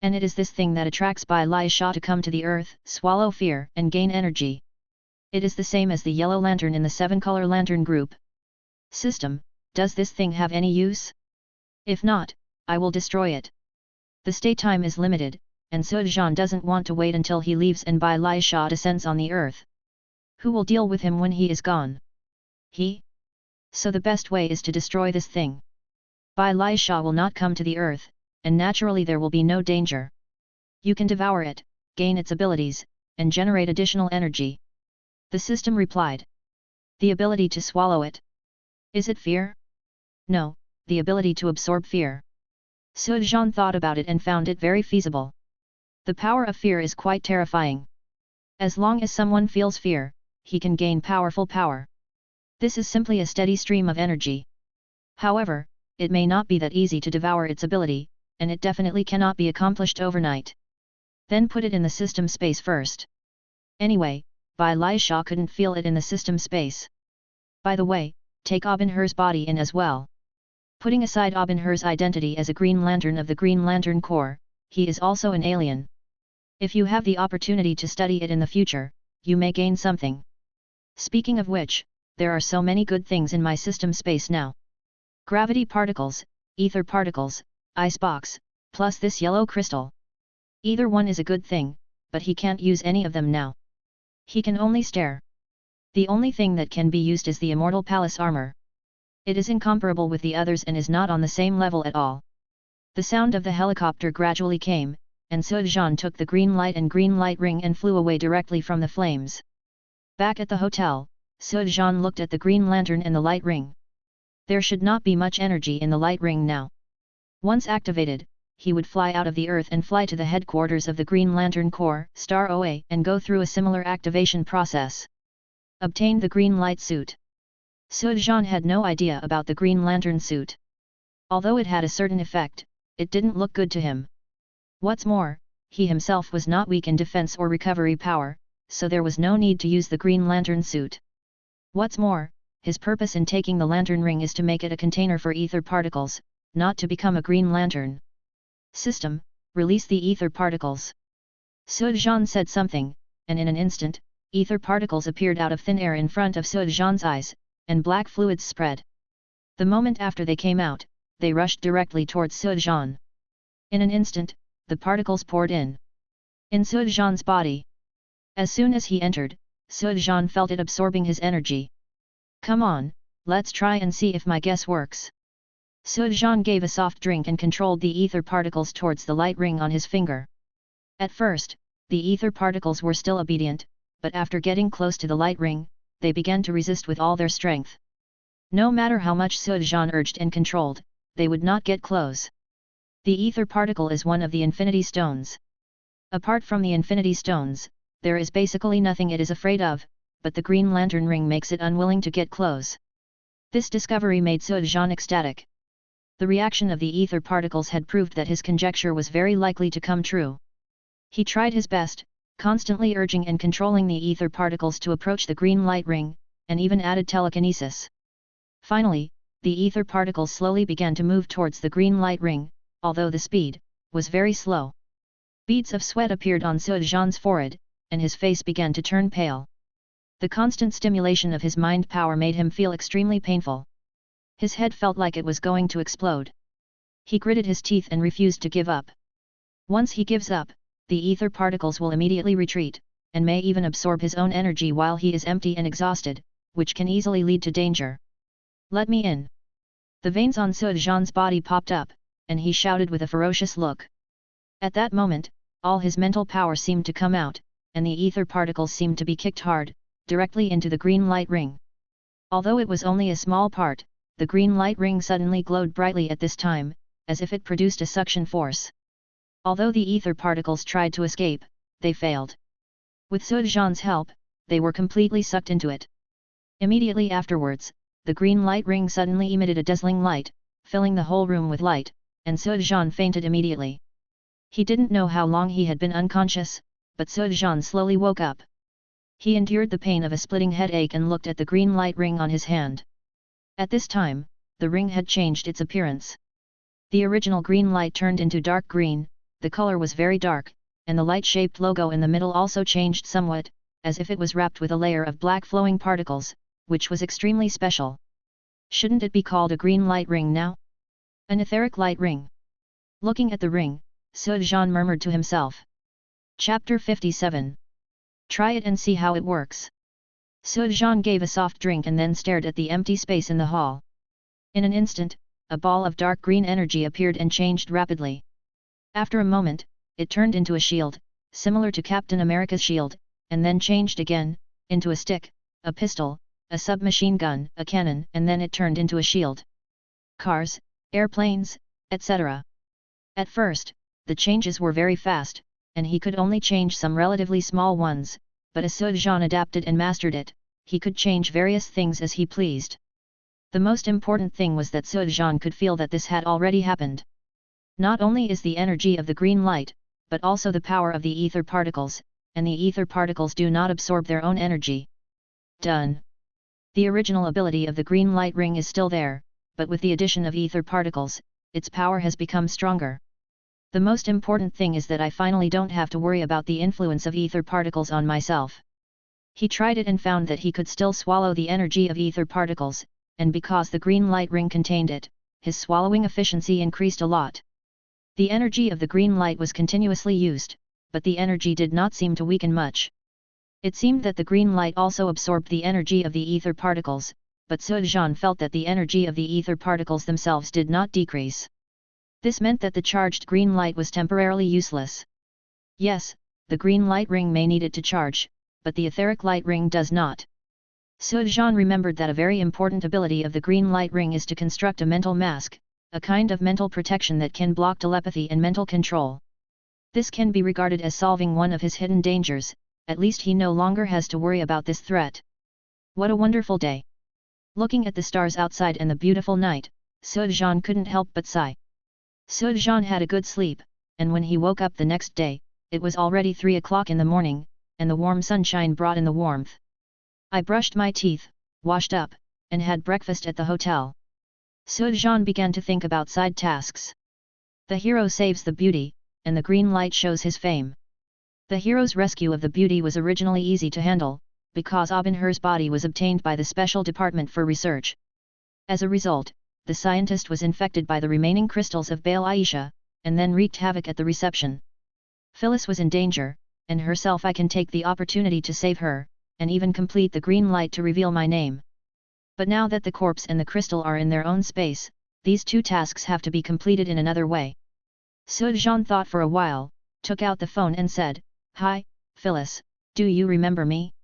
And it is this thing that attracts Bai Laisha to come to the earth, swallow fear and gain energy. It is the same as the yellow lantern in the 7-color lantern group. System, does this thing have any use? If not, I will destroy it. The stay time is limited, and Sujan doesn't want to wait until he leaves and Bai Laisha descends on the earth. Who will deal with him when he is gone? He? So the best way is to destroy this thing. Bai Laisha will not come to the earth, and naturally there will be no danger. You can devour it, gain its abilities, and generate additional energy. The system replied. The ability to swallow it. Is it fear? No, the ability to absorb fear. Sujan thought about it and found it very feasible. The power of fear is quite terrifying. As long as someone feels fear, he can gain powerful power. This is simply a steady stream of energy. However, it may not be that easy to devour its ability, and it definitely cannot be accomplished overnight. Then put it in the system space first. Anyway, Bai Laisha couldn't feel it in the system space. By the way, take Aubin-Her's body in as well. Putting aside Aubin-Her's identity as a Green Lantern of the Green Lantern Corps, he is also an alien. If you have the opportunity to study it in the future, you may gain something. Speaking of which, there are so many good things in my system space now. Gravity particles, ether particles, icebox, plus this yellow crystal. Either one is a good thing, but he can't use any of them now. He can only stare. The only thing that can be used is the Immortal Palace armor. It is incomparable with the others and is not on the same level at all. The sound of the helicopter gradually came, and Sujan took the green light and green light ring and flew away directly from the flames. Back at the hotel, Sujan looked at the green lantern and the light ring. There should not be much energy in the light ring now. Once activated, he would fly out of the Earth and fly to the headquarters of the Green Lantern Corps, Star OA, and go through a similar activation process. Obtain the green light suit. Sujan had no idea about the Green Lantern suit. Although it had a certain effect, it didn't look good to him. What's more, he himself was not weak in defense or recovery power, so there was no need to use the Green Lantern suit. What's more, his purpose in taking the lantern ring is to make it a container for ether particles, not to become a Green Lantern. System, release the ether particles. Sujan said something, and in an instant, ether particles appeared out of thin air in front of Sujan's eyes, and black fluids spread. The moment after they came out, they rushed directly towards Sujan. In an instant, the particles poured in Sujan's body. As soon as he entered, Sujan felt it absorbing his energy. Come on, let's try and see if my guess works. Sujan gave a soft drink and controlled the ether particles towards the light ring on his finger. At first, the ether particles were still obedient, but after getting close to the light ring, they began to resist with all their strength. No matter how much Sujan urged and controlled, they would not get close. The ether particle is one of the infinity stones. Apart from the infinity stones, there is basically nothing it is afraid of, but the green lantern ring makes it unwilling to get close. This discovery made Sujan ecstatic. The reaction of the ether particles had proved that his conjecture was very likely to come true. He tried his best, constantly urging and controlling the ether particles to approach the green light ring, and even added telekinesis. Finally, the ether particles slowly began to move towards the green light ring, although the speed was very slow. Beads of sweat appeared on Sujan's forehead, and his face began to turn pale. The constant stimulation of his mind power made him feel extremely painful. His head felt like it was going to explode. He gritted his teeth and refused to give up. Once he gives up, the ether particles will immediately retreat, and may even absorb his own energy while he is empty and exhausted, which can easily lead to danger. Let me in. The veins on Sujan's body popped up, and he shouted with a ferocious look. At that moment, all his mental power seemed to come out, and the ether particles seemed to be kicked hard, directly into the green light ring. Although it was only a small part, the green light ring suddenly glowed brightly at this time, as if it produced a suction force. Although the ether particles tried to escape, they failed. With Sujan's help, they were completely sucked into it. Immediately afterwards, the green light ring suddenly emitted a dazzling light, filling the whole room with light, and Sujan fainted immediately. He didn't know how long he had been unconscious, but Sujan slowly woke up. He endured the pain of a splitting headache and looked at the green light ring on his hand. At this time, the ring had changed its appearance. The original green light turned into dark green, the color was very dark, and the light-shaped logo in the middle also changed somewhat, as if it was wrapped with a layer of black flowing particles, which was extremely special. Shouldn't it be called a green light ring now? An etheric light ring. Looking at the ring, Sujan murmured to himself. Chapter 57. Try it and see how it works. Sujan gave a soft drink and then stared at the empty space in the hall. In an instant, a ball of dark green energy appeared and changed rapidly. After a moment, it turned into a shield, similar to Captain America's shield, and then changed again, into a stick, a pistol, a submachine gun, a cannon, and then it turned into a shield. Cars, airplanes, etc. At first, the changes were very fast, and he could only change some relatively small ones, but as Sujan adapted and mastered it, he could change various things as he pleased. The most important thing was that Sujan could feel that this had already happened. Not only is the energy of the green light, but also the power of the ether particles, and the ether particles do not absorb their own energy. Done. The original ability of the green light ring is still there, but with the addition of ether particles, its power has become stronger. The most important thing is that I finally don't have to worry about the influence of ether particles on myself. He tried it and found that he could still swallow the energy of ether particles, and because the green light ring contained it, his swallowing efficiency increased a lot. The energy of the green light was continuously used, but the energy did not seem to weaken much. It seemed that the green light also absorbed the energy of the ether particles, but Sujan felt that the energy of the ether particles themselves did not decrease. This meant that the charged green light was temporarily useless. Yes, the green light ring may need it to charge, but the etheric light ring does not. Sujan remembered that a very important ability of the green light ring is to construct a mental mask, a kind of mental protection that can block telepathy and mental control. This can be regarded as solving one of his hidden dangers, at least he no longer has to worry about this threat. What a wonderful day! Looking at the stars outside and the beautiful night, Sujan couldn't help but sigh. Sujan had a good sleep, and when he woke up the next day, it was already 3 o'clock in the morning, and the warm sunshine brought in the warmth. I brushed my teeth, washed up, and had breakfast at the hotel. Sujan began to think about side tasks. The hero saves the beauty, and the green light shows his fame. The hero's rescue of the beauty was originally easy to handle, because Abenher's body was obtained by the Special Department for Research. As a result, the scientist was infected by the remaining crystals of Baal Aisha, and then wreaked havoc at the reception. Phyllis was in danger, and herself I can take the opportunity to save her, and even complete the green light to reveal my name. But now that the corpse and the crystal are in their own space, these two tasks have to be completed in another way. Sujan thought for a while, took out the phone and said, "Hi, Phyllis, do you remember me?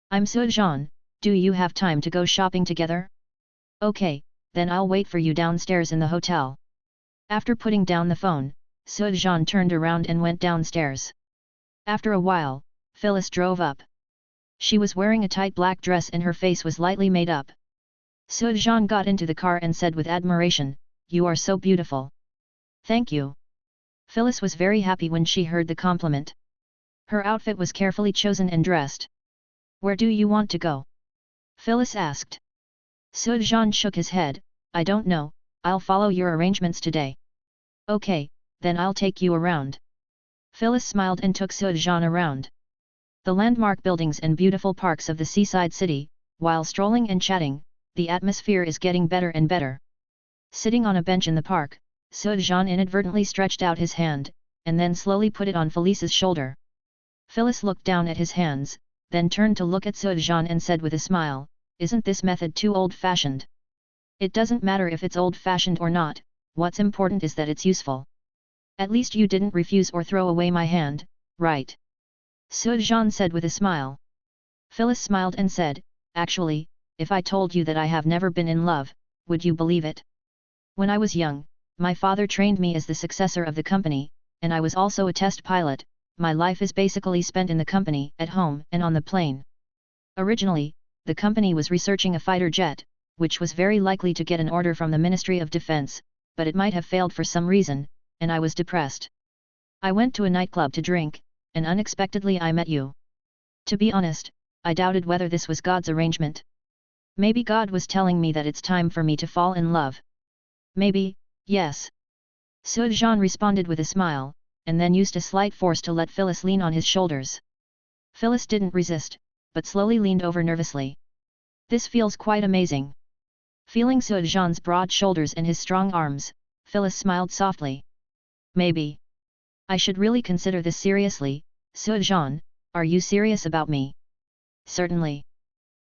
I'm Sujan, do you have time to go shopping together? Okay, then I'll wait for you downstairs in the hotel." After putting down the phone, Sujan turned around and went downstairs. After a while, Phyllis drove up. She was wearing a tight black dress and her face was lightly made up. Sujan got into the car and said with admiration, "You are so beautiful." "Thank you." Phyllis was very happy when she heard the compliment. Her outfit was carefully chosen and dressed. "Where do you want to go?" Phyllis asked. Sujan shook his head, "I don't know, I'll follow your arrangements today." "Okay, then I'll take you around." Phyllis smiled and took Sujan around the landmark buildings and beautiful parks of the seaside city. While strolling and chatting, the atmosphere is getting better and better. Sitting on a bench in the park, Sujan inadvertently stretched out his hand, and then slowly put it on Phyllis's shoulder. Phyllis looked down at his hands, then turned to look at Sujan and said with a smile, "Isn't this method too old-fashioned?" "It doesn't matter if it's old-fashioned or not, what's important is that it's useful. At least you didn't refuse or throw away my hand, right?" Sujan said with a smile. Phyllis smiled and said, "Actually, if I told you that I have never been in love, would you believe it? When I was young, my father trained me as the successor of the company, and I was also a test pilot. My life is basically spent in the company, at home and on the plane. Originally, the company was researching a fighter jet, which was very likely to get an order from the Ministry of Defense, but it might have failed for some reason, and I was depressed. I went to a nightclub to drink, and unexpectedly I met you. To be honest, I doubted whether this was God's arrangement. Maybe God was telling me that it's time for me to fall in love. Maybe, yes." Sujan responded with a smile, and then used a slight force to let Phyllis lean on his shoulders. Phyllis didn't resist, but slowly leaned over nervously. "This feels quite amazing." Feeling Sujan's broad shoulders and his strong arms, Phyllis smiled softly. "Maybe. I should really consider this seriously. Sujan, are you serious about me?" "Certainly."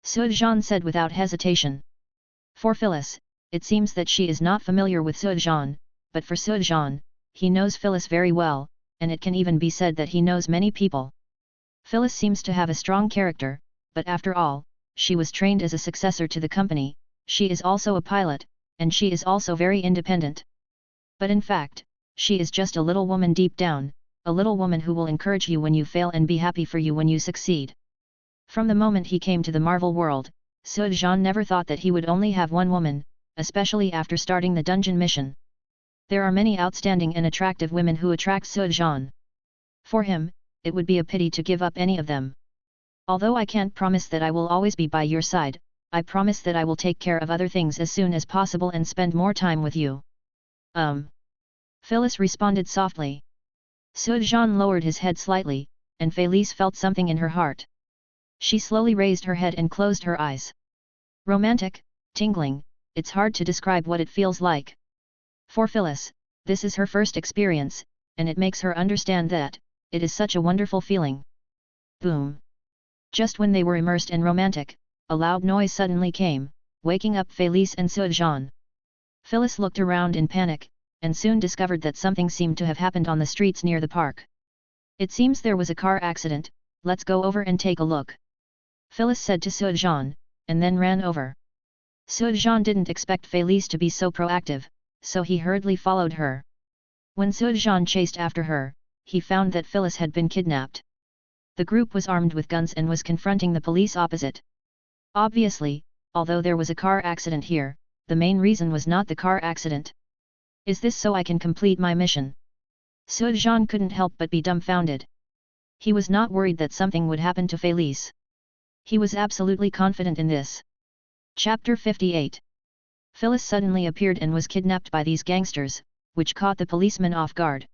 Sujan said without hesitation. For Phyllis, it seems that she is not familiar with Sujan, but for Sujan, he knows Phyllis very well, and it can even be said that he knows many people. Phyllis seems to have a strong character, but after all, she was trained as a successor to the company, she is also a pilot, and she is also very independent. But in fact, she is just a little woman deep down, a little woman who will encourage you when you fail and be happy for you when you succeed. From the moment he came to the Marvel world, Sujan never thought that he would only have one woman, especially after starting the dungeon mission. There are many outstanding and attractive women who attract Sujan. For him, it would be a pity to give up any of them. "Although I can't promise that I will always be by your side, I promise that I will take care of other things as soon as possible and spend more time with you." Phyllis responded softly. Sujan lowered his head slightly, and Felice felt something in her heart. She slowly raised her head and closed her eyes. Romantic, tingling, it's hard to describe what it feels like. For Phyllis, this is her first experience, and it makes her understand that it is such a wonderful feeling. Boom! Just when they were immersed and romantic, a loud noise suddenly came, waking up Felice and Sujan. Phyllis looked around in panic, and soon discovered that something seemed to have happened on the streets near the park. "It seems there was a car accident, let's go over and take a look," Phyllis said to Sujan, and then ran over. Sujan didn't expect Felice to be so proactive, so he hurriedly followed her. When Sujan chased after her, he found that Phyllis had been kidnapped. The group was armed with guns and was confronting the police opposite. Obviously, although there was a car accident here, the main reason was not the car accident. "Is this so I can complete my mission?" Sujan couldn't help but be dumbfounded. He was not worried that something would happen to Felice. He was absolutely confident in this. Chapter 58. Phyllis suddenly appeared and was kidnapped by these gangsters, which caught the policemen off guard.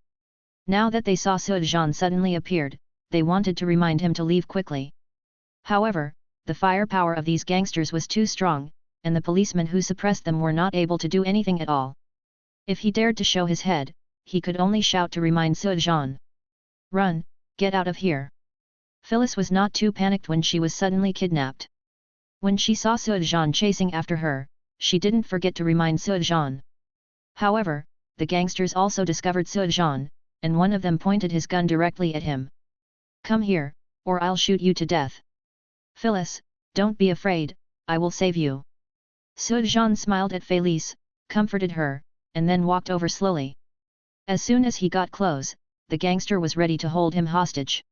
Now that they saw Sujan suddenly appeared, they wanted to remind him to leave quickly. However, the firepower of these gangsters was too strong, and the policemen who suppressed them were not able to do anything at all. If he dared to show his head, he could only shout to remind Sujan. "Run, get out of here." Phyllis was not too panicked when she was suddenly kidnapped. When she saw Sujan chasing after her, she didn't forget to remind Sujan. However, the gangsters also discovered Sujan, and one of them pointed his gun directly at him. "Come here, or I'll shoot you to death." "Phyllis, don't be afraid, I will save you." Sujan smiled at Felice, comforted her, and then walked over slowly. As soon as he got close, the gangster was ready to hold him hostage.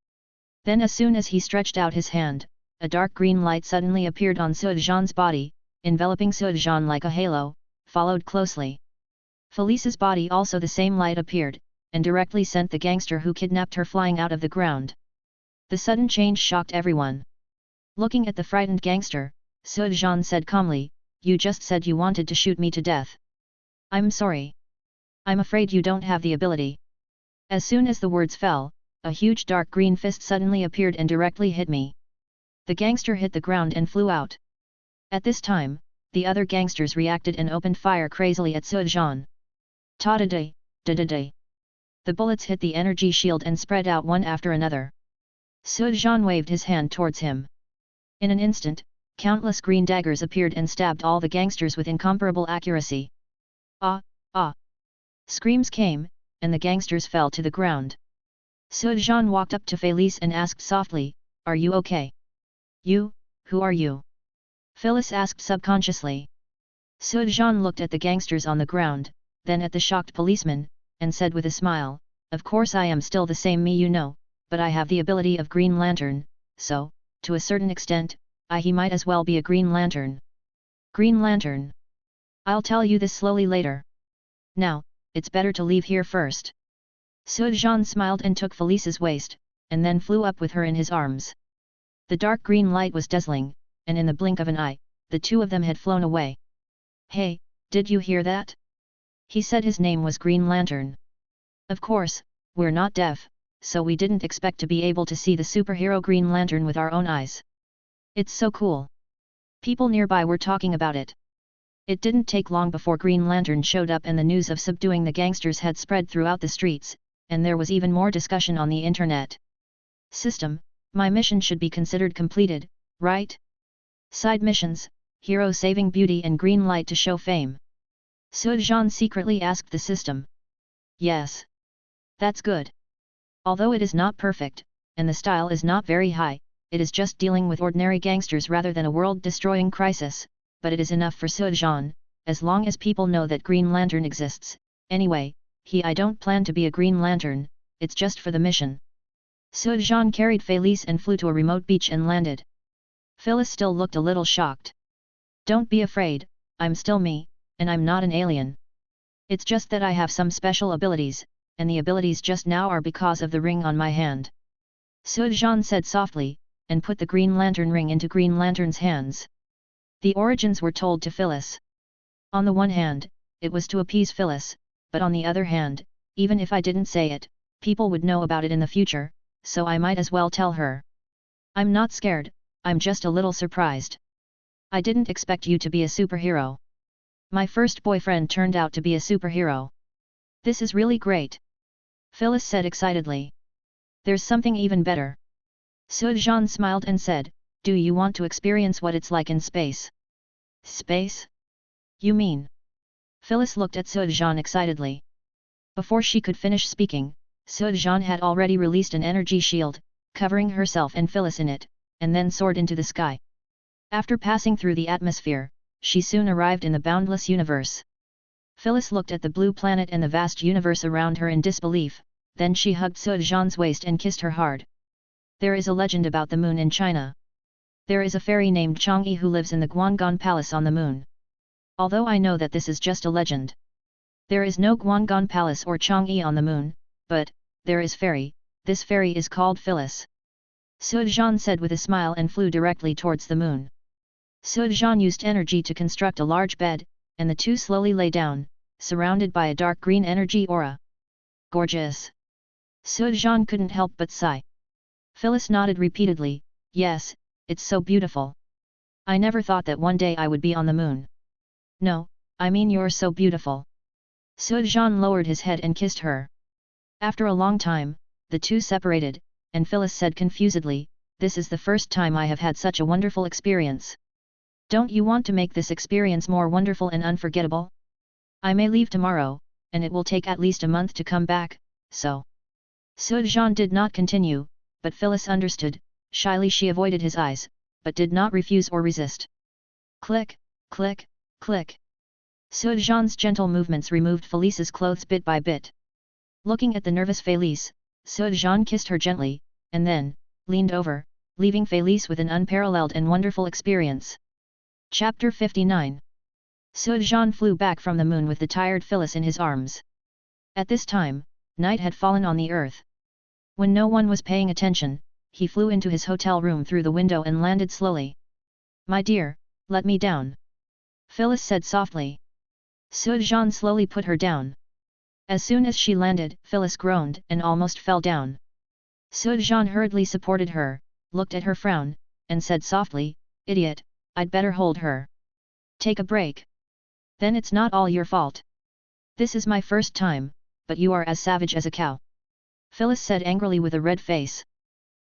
Then as soon as he stretched out his hand, a dark green light suddenly appeared on Suojan's body, enveloping Suojan like a halo, followed closely. Felice's body also the same light appeared, and directly sent the gangster who kidnapped her flying out of the ground. The sudden change shocked everyone. Looking at the frightened gangster, Suojan said calmly, "You just said you wanted to shoot me to death. I'm sorry. I'm afraid you don't have the ability." As soon as the words fell, a huge dark green fist suddenly appeared and directly hit me. The gangster hit the ground and flew out. At this time, the other gangsters reacted and opened fire crazily at Suojan. Ta-da-day, da-da-day. The bullets hit the energy shield and spread out one after another. Suojan waved his hand towards him. In an instant, countless green daggers appeared and stabbed all the gangsters with incomparable accuracy. Ah, ah! Screams came, and the gangsters fell to the ground. Suojan walked up to Felice and asked softly, "Are you okay?" "You, who are you?" Phyllis asked subconsciously. Suojan looked at the gangsters on the ground, then at the shocked policeman, and said with a smile, "Of course I am still the same me you know, but I have the ability of Green Lantern, so, to a certain extent, he might as well be a Green Lantern." "Green Lantern? I'll tell you this slowly later. Now, it's better to leave here first." Suojan smiled and took Felice's waist, and then flew up with her in his arms. The dark green light was dazzling, and in the blink of an eye, the two of them had flown away. "Hey, did you hear that?" He said his name was Green Lantern. "Of course, we're not deaf, so we didn't expect to be able to see the superhero Green Lantern with our own eyes. It's so cool." People nearby were talking about it. It didn't take long before Green Lantern showed up and the news of subduing the gangsters had spread throughout the streets, and there was even more discussion on the internet. "System, my mission should be considered completed, right? Side missions, hero saving beauty and green light to show fame." Suojan secretly asked the system. "Yes. That's good. Although it is not perfect, and the style is not very high, it is just dealing with ordinary gangsters rather than a world-destroying crisis, but it is enough for Suojan, as long as people know that Green Lantern exists. Anyway, I don't plan to be a Green Lantern, it's just for the mission." Suojan carried Felice and flew to a remote beach and landed. Phyllis still looked a little shocked. "Don't be afraid, I'm still me, and I'm not an alien. It's just that I have some special abilities, and the abilities just now are because of the ring on my hand." Suojan said softly, and put the Green Lantern ring into Green Lantern's hands. The origins were told to Phyllis. On the one hand, it was to appease Phyllis, but on the other hand, even if I didn't say it, people would know about it in the future, so I might as well tell her. "I'm not scared, I'm just a little surprised. I didn't expect you to be a superhero. My first boyfriend turned out to be a superhero. This is really great," Phyllis said excitedly. "There's something even better." Suojan smiled and said, "Do you want to experience what it's like in space?" "Space? You mean?" Phyllis looked at Suojan excitedly. Before she could finish speaking, Suojan had already released an energy shield, covering herself and Phyllis in it, and then soared into the sky. After passing through the atmosphere, she soon arrived in the boundless universe. Phyllis looked at the blue planet and the vast universe around her in disbelief, then she hugged Suojan's waist and kissed her hard. There is a legend about the moon in China. There is a fairy named Chang'e who lives in the Guanggan Palace on the moon. Although I know that this is just a legend. There is no Guanggan Palace or Chang'e on the moon, but, there is fairy, this fairy is called Phyllis." Suojan said with a smile and flew directly towards the moon. Suojan used energy to construct a large bed, and the two slowly lay down, surrounded by a dark green energy aura. "Gorgeous!" Suojan couldn't help but sigh. Phyllis nodded repeatedly, "Yes, it's so beautiful. I never thought that one day I would be on the moon." "No, I mean you're so beautiful." Suojan lowered his head and kissed her. After a long time, the two separated, and Phyllis said confusedly, "This is the first time I have had such a wonderful experience. Don't you want to make this experience more wonderful and unforgettable? I may leave tomorrow, and it will take at least a month to come back, so." Suojan did not continue, but Phyllis understood. Shyly she avoided his eyes, but did not refuse or resist. Click, click, click. Sujan's gentle movements removed Felice's clothes bit by bit. Looking at the nervous Felice, Sujan kissed her gently, and then, leaned over, leaving Felice with an unparalleled and wonderful experience. Chapter 59. Sujan flew back from the moon with the tired Phyllis in his arms. At this time, night had fallen on the earth. When no one was paying attention, he flew into his hotel room through the window and landed slowly. "My dear, let me down," Phyllis said softly. Sujan slowly put her down. As soon as she landed, Phyllis groaned and almost fell down. Sujan hurriedly supported her, looked at her frown, and said softly, "Idiot, I'd better hold her. Take a break. Then it's not all your fault. This is my first time, but you are as savage as a cow," Phyllis said angrily with a red face.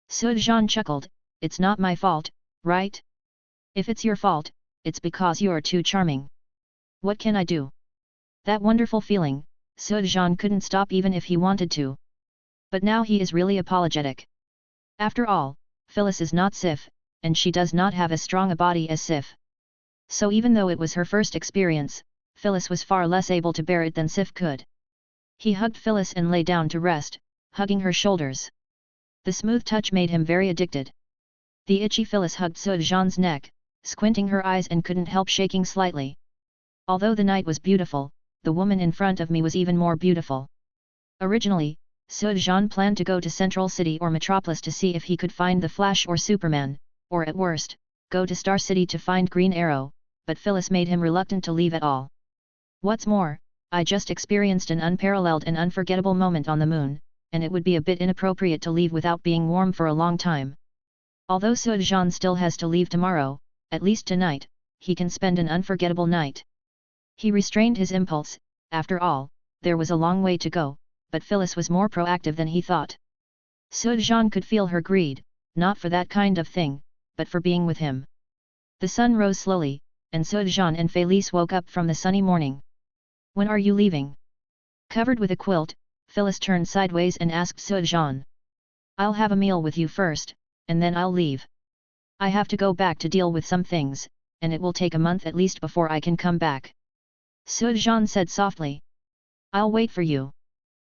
Sujan chuckled, "It's not my fault, right? If it's your fault, it's because you're too charming. What can I do?" That wonderful feeling, Sujan couldn't stop even if he wanted to. But now he is really apologetic. After all, Phyllis is not Sif, and she does not have as strong a body as Sif. So even though it was her first experience, Phyllis was far less able to bear it than Sif could. He hugged Phyllis and lay down to rest, hugging her shoulders. The smooth touch made him very addicted. The itchy Phyllis hugged Sujan's neck, squinting her eyes and couldn't help shaking slightly. "Although the night was beautiful, the woman in front of me was even more beautiful." Originally, Sujan planned to go to Central City or Metropolis to see if he could find the Flash or Superman, or at worst, go to Star City to find Green Arrow, but Phyllis made him reluctant to leave at all. "What's more, I just experienced an unparalleled and unforgettable moment on the moon, and it would be a bit inappropriate to leave without being warm for a long time. Although Sujan still has to leave tomorrow, at least tonight, he can spend an unforgettable night." He restrained his impulse. After all, there was a long way to go, but Phyllis was more proactive than he thought. Sujan could feel her greed, not for that kind of thing, but for being with him. The sun rose slowly, and Sujan and Felice woke up from the sunny morning. "When are you leaving?" Covered with a quilt, Phyllis turned sideways and asked Sujan. "I'll have a meal with you first, and then I'll leave. I have to go back to deal with some things, and it will take a month at least before I can come back," Sujan said softly. "I'll wait for you."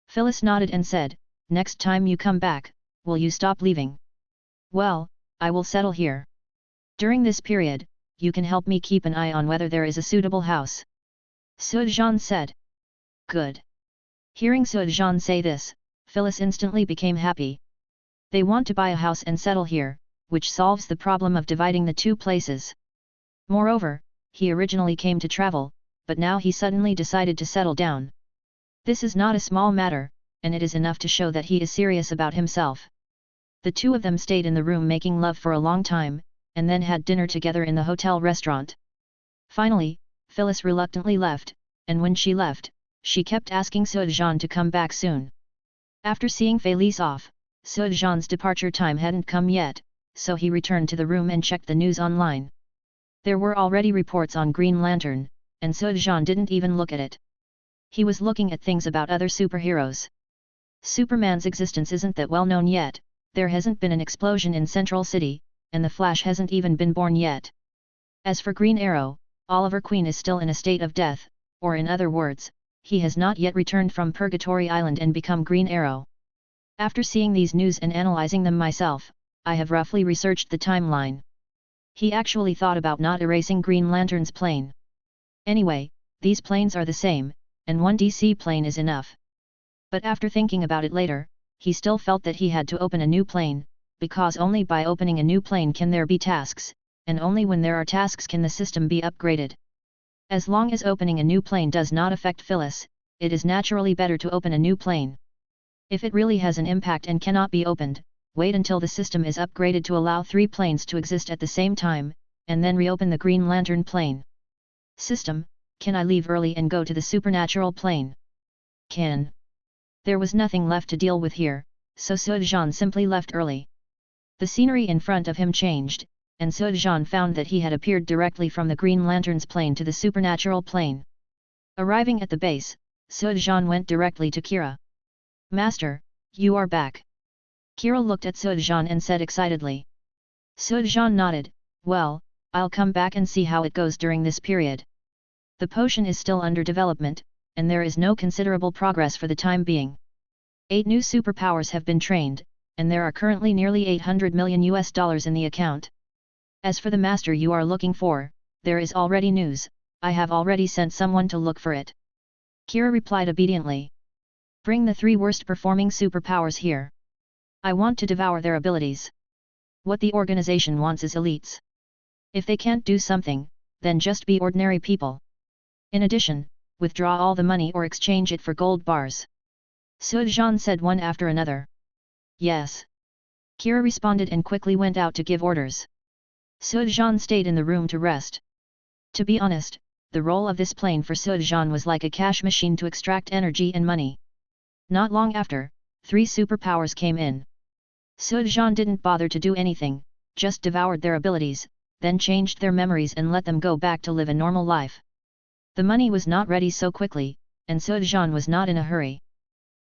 Phyllis nodded and said, "Next time you come back, will you stop leaving?" "Well, I will settle here. During this period, you can help me keep an eye on whether there is a suitable house," Sujan said. "Good." Hearing Sujan say this, Phyllis instantly became happy. They want to buy a house and settle here, which solves the problem of dividing the two places. Moreover, he originally came to travel, but now he suddenly decided to settle down. This is not a small matter, and it is enough to show that he is serious about himself. The two of them stayed in the room making love for a long time, and then had dinner together in the hotel restaurant. Finally, Phyllis reluctantly left, and when she left, she kept asking Sujan to come back soon. After seeing Felice off, Sujan's departure time hadn't come yet, so he returned to the room and checked the news online. There were already reports on Green Lantern, and Sujan didn't even look at it. He was looking at things about other superheroes. Superman's existence isn't that well known yet, there hasn't been an explosion in Central City, and the Flash hasn't even been born yet. As for Green Arrow, Oliver Queen is still in a state of death, or in other words, he has not yet returned from Purgatory Island and become Green Arrow. After seeing these news and analyzing them myself, I have roughly researched the timeline. He actually thought about not erasing Green Lantern's plane. Anyway, these planes are the same, and one DC plane is enough. But after thinking about it later, he still felt that he had to open a new plane, because only by opening a new plane can there be tasks, and only when there are tasks can the system be upgraded. As long as opening a new plane does not affect Phyllis, it is naturally better to open a new plane. If it really has an impact and cannot be opened, wait until the system is upgraded to allow 3 planes to exist at the same time, and then reopen the Green Lantern plane. System, can I leave early and go to the supernatural plane? Can. There was nothing left to deal with here, so Sujan simply left early. The scenery in front of him changed, and Sujan found that he had appeared directly from the Green Lantern's plane to the supernatural plane. Arriving at the base, Sujan went directly to Kira. "Master, you are back." Kira looked at Sujan and said excitedly. Sujan nodded, "Well, I'll come back and see how it goes during this period." The potion is still under development, and there is no considerable progress for the time being. 8 new superpowers have been trained, and there are currently nearly $800 million in the account. As for the master you are looking for, there is already news, I have already sent someone to look for it. Kira replied obediently. Bring the 3 worst performing superpowers here. I want to devour their abilities. What the organization wants is elites. If they can't do something, then just be ordinary people. In addition, withdraw all the money or exchange it for gold bars. Sujan said one after another. Yes. Kira responded and quickly went out to give orders. Sujan stayed in the room to rest. To be honest, the role of this plane for Sujan was like a cash machine to extract energy and money. Not long after, 3 superpowers came in. Sujan didn't bother to do anything, just devoured their abilities, then changed their memories and let them go back to live a normal life. The money was not ready so quickly, and Sujan was not in a hurry.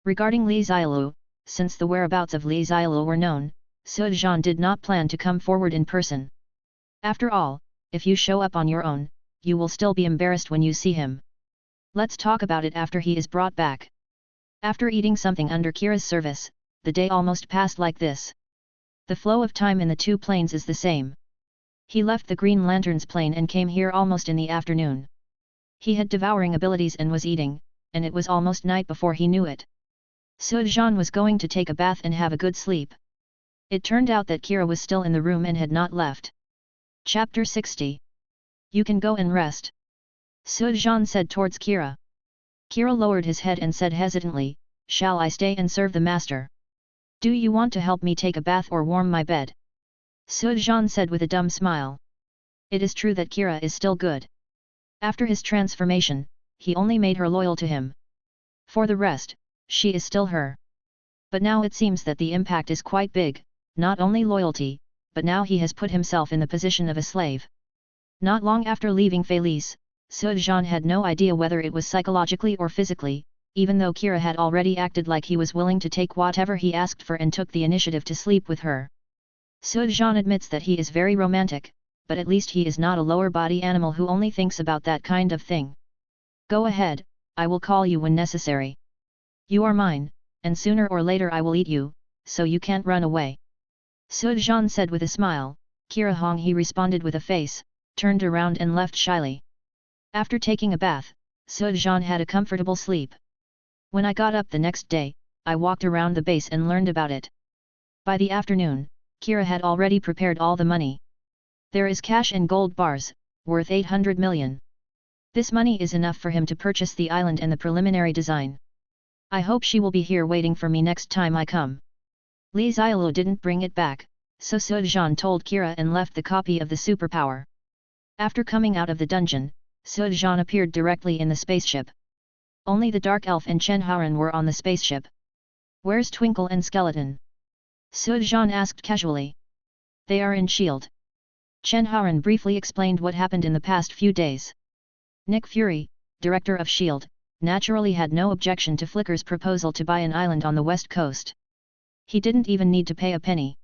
Regarding Li Xiaolu, since the whereabouts of Li Xiaolu were known, Sujan did not plan to come forward in person. After all, if you show up on your own, you will still be embarrassed when you see him. Let's talk about it after he is brought back. After eating something under Kira's service, the day almost passed like this. The flow of time in the 2 planes is the same. He left the Green Lantern's plane and came here almost in the afternoon. He had devouring abilities and was eating, and it was almost night before he knew it. Sujan was going to take a bath and have a good sleep. It turned out that Kira was still in the room and had not left. Chapter 60. You can go and rest. Sujan said towards Kira. Kira lowered his head and said hesitantly, shall I stay and serve the master? Do you want to help me take a bath or warm my bed? Sujan said with a dumb smile. It is true that Kira is still good. After his transformation, he only made her loyal to him. For the rest, she is still her. But now it seems that the impact is quite big, not only loyalty, but now he has put himself in the position of a slave. Not long after leaving Felice, Sujan had no idea whether it was psychologically or physically, even though Kira had already acted like he was willing to take whatever he asked for and took the initiative to sleep with her. Sujan admits that he is very romantic, but at least he is not a lower body animal who only thinks about that kind of thing. Go ahead, I will call you when necessary. You are mine, and sooner or later I will eat you, so you can't run away. Sujan said with a smile. Kira Hong he responded with a face, turned around and left shyly. After taking a bath, Sujan had a comfortable sleep. When I got up the next day, I walked around the base and learned about it. By the afternoon, Kira had already prepared all the money. There is cash and gold bars, worth 800 million. This money is enough for him to purchase the island and the preliminary design. I hope she will be here waiting for me next time I come. Li Xiaolu didn't bring it back, so Sujan told Kira and left the copy of the superpower. After coming out of the dungeon, Sujan appeared directly in the spaceship. Only the Dark Elf and Chen Haoran were on the spaceship. Where's Twinkle and Skeleton? Sujan asked casually. They are in S.H.I.E.L.D. Chen Haoran briefly explained what happened in the past few days. Nick Fury, director of S.H.I.E.L.D., naturally had no objection to Flicker's proposal to buy an island on the west coast. He didn't even need to pay a penny.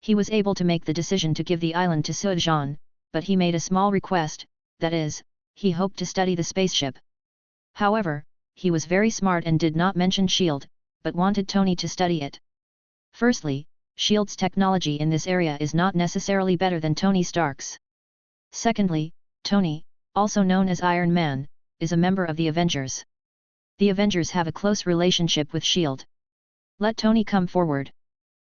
He was able to make the decision to give the island to Sujan, but he made a small request, that is, he hoped to study the spaceship. However, he was very smart and did not mention S.H.I.E.L.D., but wanted Tony to study it. Firstly, S.H.I.E.L.D.'s technology in this area is not necessarily better than Tony Stark's. Secondly, Tony, also known as Iron Man, is a member of the Avengers. The Avengers have a close relationship with S.H.I.E.L.D. Let Tony come forward.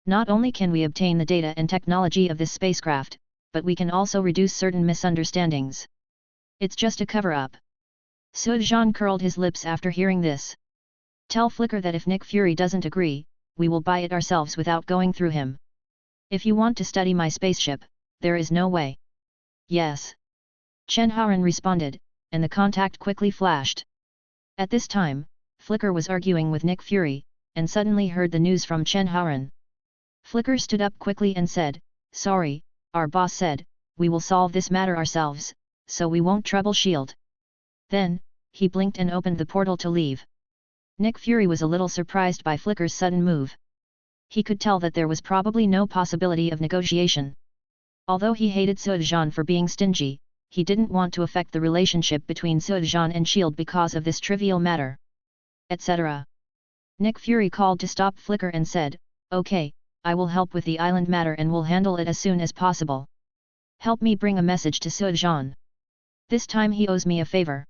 Not only can we obtain the data and technology of this spacecraft, but we can also reduce certain misunderstandings. It's just a cover-up. Sujan curled his lips after hearing this. Tell Flicker that if Nick Fury doesn't agree, we will buy it ourselves without going through him. If you want to study my spaceship, there is no way. Yes. Chen Haoran responded, and the contact quickly flashed. At this time, Flicker was arguing with Nick Fury, and suddenly heard the news from Chen Haoran. Flicker stood up quickly and said, sorry, our boss said, we will solve this matter ourselves, so we won't trouble S.H.I.E.L.D. Then, he blinked and opened the portal to leave. Nick Fury was a little surprised by Flicker's sudden move. He could tell that there was probably no possibility of negotiation. Although he hated Sujan for being stingy, he didn't want to affect the relationship between Sujan and S.H.I.E.L.D. because of this trivial matter. Etc. Nick Fury called to stop Flicker and said, "Okay, I will help with the island matter and will handle it as soon as possible. Help me bring a message to Sujan. This time he owes me a favor.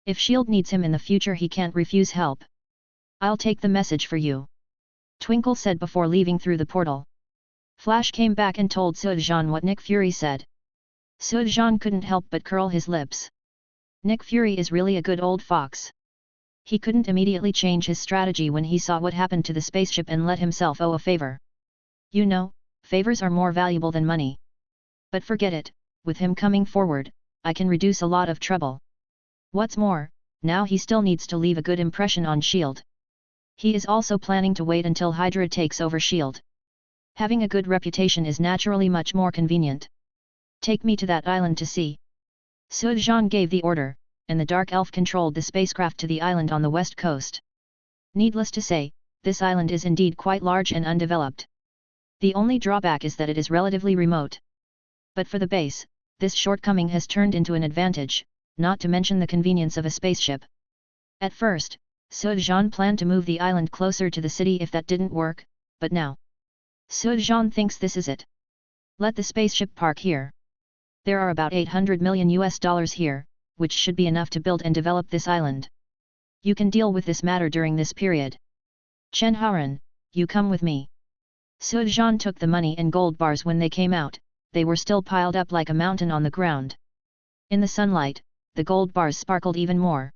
If S.H.I.E.L.D. needs him in the future he can't refuse help. I'll take the message for you," Twinkle said before leaving through the portal. Flash came back and told Sujan what Nick Fury said. Sujan couldn't help but curl his lips. Nick Fury is really a good old fox. He couldn't immediately change his strategy when he saw what happened to the spaceship and let himself owe a favor. You know, favors are more valuable than money. But forget it, with him coming forward, I can reduce a lot of trouble. What's more, now he still needs to leave a good impression on S.H.I.E.L.D. He is also planning to wait until Hydra takes over S.H.I.E.L.D. Having a good reputation is naturally much more convenient. Take me to that island to see. Sujan gave the order, and the Dark Elf controlled the spacecraft to the island on the west coast. Needless to say, this island is indeed quite large and undeveloped. The only drawback is that it is relatively remote. But for the base, this shortcoming has turned into an advantage, not to mention the convenience of a spaceship. At first, Sujan planned to move the island closer to the city if that didn't work, but now Sujan thinks this is it. Let the spaceship park here. There are about $800 million here, which should be enough to build and develop this island. You can deal with this matter during this period. Chen Haoran, you come with me. Sujan took the money and gold bars when they came out, they were still piled up like a mountain on the ground. In the sunlight, the gold bars sparkled even more.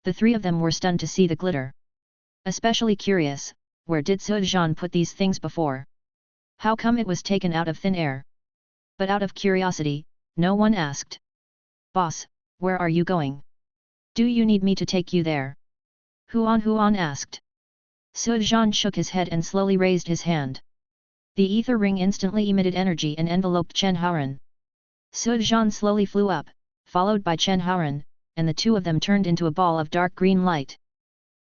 The three of them were stunned to see the glitter. Especially curious, where did Sujan put these things before? How come it was taken out of thin air? But out of curiosity, no one asked. Boss, where are you going? Do you need me to take you there? Huan asked. Sujan shook his head and slowly raised his hand. The ether ring instantly emitted energy and enveloped Chen Haoran. Sujan slowly flew up, followed by Chen Haoran, and the two of them turned into a ball of dark green light.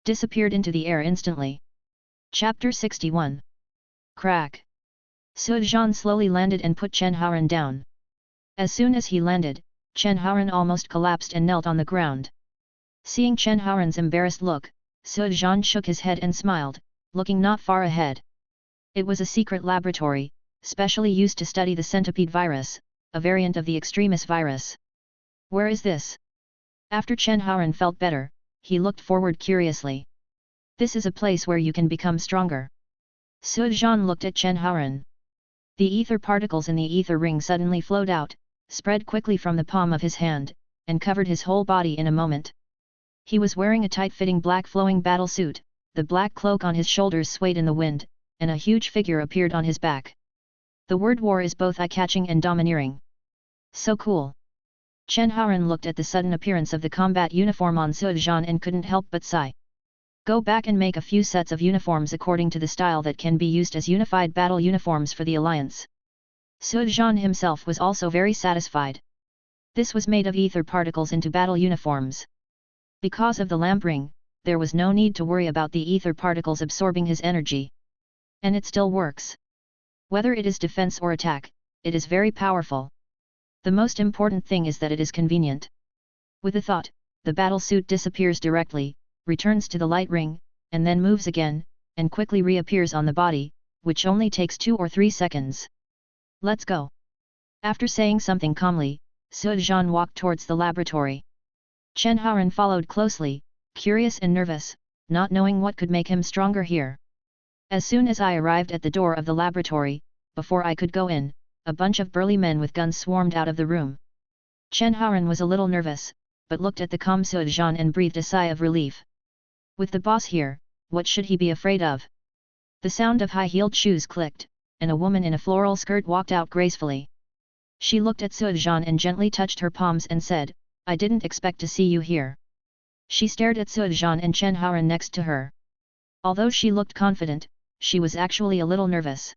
Disappeared into the air instantly. Chapter 61. Crack. Sujan slowly landed and put Chen Haoran down. As soon as he landed, Chen Haoran almost collapsed and knelt on the ground. Seeing Chen Haoran's embarrassed look, Sujan shook his head and smiled, looking not far ahead. It was a secret laboratory, specially used to study the centipede virus, a variant of the extremis virus. Where is this? After Chen Haoran felt better, he looked forward curiously. This is a place where you can become stronger. Sujan looked at Chen Haoran. The ether particles in the ether ring suddenly flowed out, spread quickly from the palm of his hand, and covered his whole body in a moment. He was wearing a tight-fitting black flowing battle suit, the black cloak on his shoulders swayed in the wind, and a huge figure appeared on his back. The word war is both eye-catching and domineering. So cool. Chen Haoran looked at the sudden appearance of the combat uniform on Sujan and couldn't help but sigh. Go back and make a few sets of uniforms according to the style that can be used as unified battle uniforms for the Alliance. Sujan himself was also very satisfied. This was made of ether particles into battle uniforms. Because of the lamp ring, there was no need to worry about the ether particles absorbing his energy. And it still works. Whether it is defense or attack, it is very powerful. The most important thing is that it is convenient. With a thought, the battle suit disappears directly, returns to the light ring, and then moves again, and quickly reappears on the body, which only takes 2 or 3 seconds. Let's go. After saying something calmly, Sujan walked towards the laboratory. Chen Haoran followed closely, curious and nervous, not knowing what could make him stronger here. As soon as I arrived at the door of the laboratory, before I could go in, a bunch of burly men with guns swarmed out of the room. Chen Haoran was a little nervous, but looked at the calm Sujan and breathed a sigh of relief. With the boss here, what should he be afraid of? The sound of high-heeled shoes clicked, and a woman in a floral skirt walked out gracefully. She looked at Sujan and gently touched her palms and said, I didn't expect to see you here. She stared at Sujan and Chen Haoran next to her. Although she looked confident, she was actually a little nervous.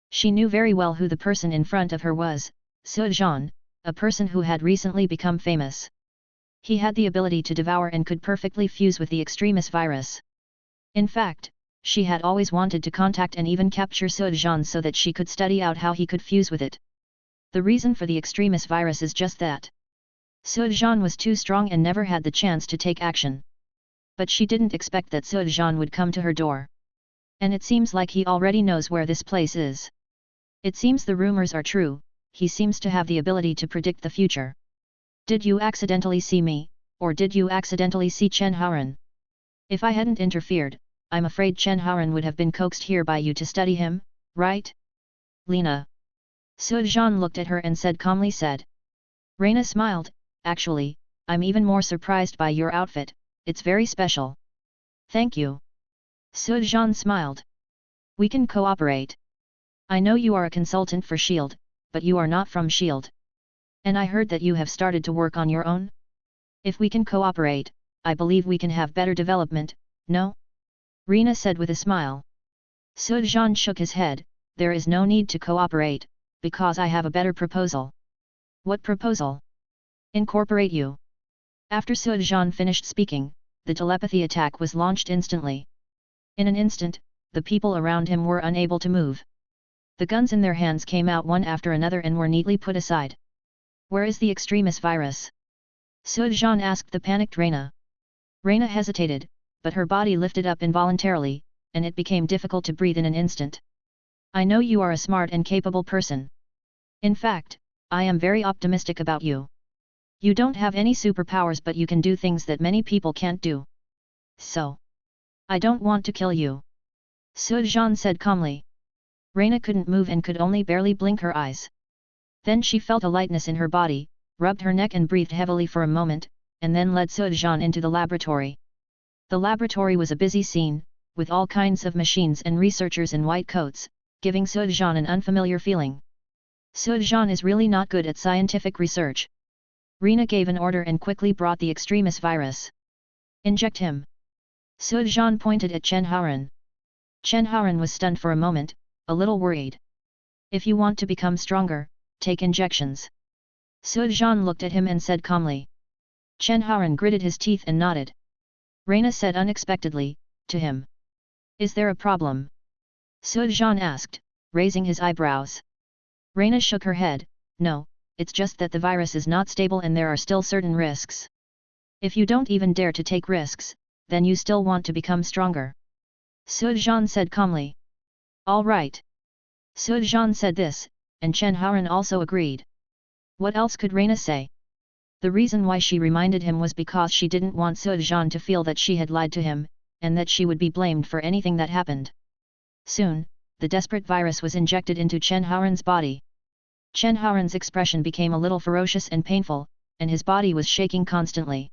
She knew very well who the person in front of her was, Sujan, a person who had recently become famous. He had the ability to devour and could perfectly fuse with the extremis virus. In fact, she had always wanted to contact and even capture Sujan so that she could study out how he could fuse with it. The reason for the extremis virus is just that. Sujan was too strong and never had the chance to take action. But she didn't expect that Sujan would come to her door. And it seems like he already knows where this place is. It seems the rumors are true, he seems to have the ability to predict the future. Did you accidentally see me, or did you accidentally see Chen Haoran? If I hadn't interfered, I'm afraid Chen Haoran would have been coaxed here by you to study him, right? Lena. Sujan looked at her and calmly said. Reina smiled, actually, I'm even more surprised by your outfit, it's very special. Thank you. Sujan smiled. We can cooperate. I know you are a consultant for S.H.I.E.L.D., but you are not from S.H.I.E.L.D. And I heard that you have started to work on your own? If we can cooperate, I believe we can have better development, no? Reina said with a smile. Sujan shook his head, there is no need to cooperate, because I have a better proposal. What proposal? Incorporate you. After Sujan finished speaking, the telepathy attack was launched instantly. In an instant, the people around him were unable to move. The guns in their hands came out one after another and were neatly put aside. Where is the extremis virus? Sujan asked the panicked Reina. Reina hesitated, but her body lifted up involuntarily, and it became difficult to breathe in an instant. I know you are a smart and capable person. In fact, I am very optimistic about you. You don't have any superpowers but you can do things that many people can't do. So. I don't want to kill you. Sujan said calmly. Reina couldn't move and could only barely blink her eyes. Then she felt a lightness in her body, rubbed her neck and breathed heavily for a moment, and then led Sujan into the laboratory. The laboratory was a busy scene, with all kinds of machines and researchers in white coats, giving Sujan an unfamiliar feeling. Sujan is really not good at scientific research. Reina gave an order and quickly brought the extremis virus. Inject him. Sujan pointed at Chen Haoran. Chen Haoran was stunned for a moment, a little worried. If you want to become stronger, take injections. Sujan looked at him and said calmly. Chen Haoran gritted his teeth and nodded. Reina said unexpectedly, to him. Is there a problem? Sujan asked, raising his eyebrows. Reina shook her head, no, it's just that the virus is not stable and there are still certain risks. If you don't even dare to take risks, then you still want to become stronger. Sujan said calmly. All right. Sujan said this, and Chen Haoran also agreed. What else could Reina say? The reason why she reminded him was because she didn't want Sujan to feel that she had lied to him, and that she would be blamed for anything that happened. Soon, the desperate virus was injected into Chen Haoran's body. Chen Haoran's expression became a little ferocious and painful, and his body was shaking constantly.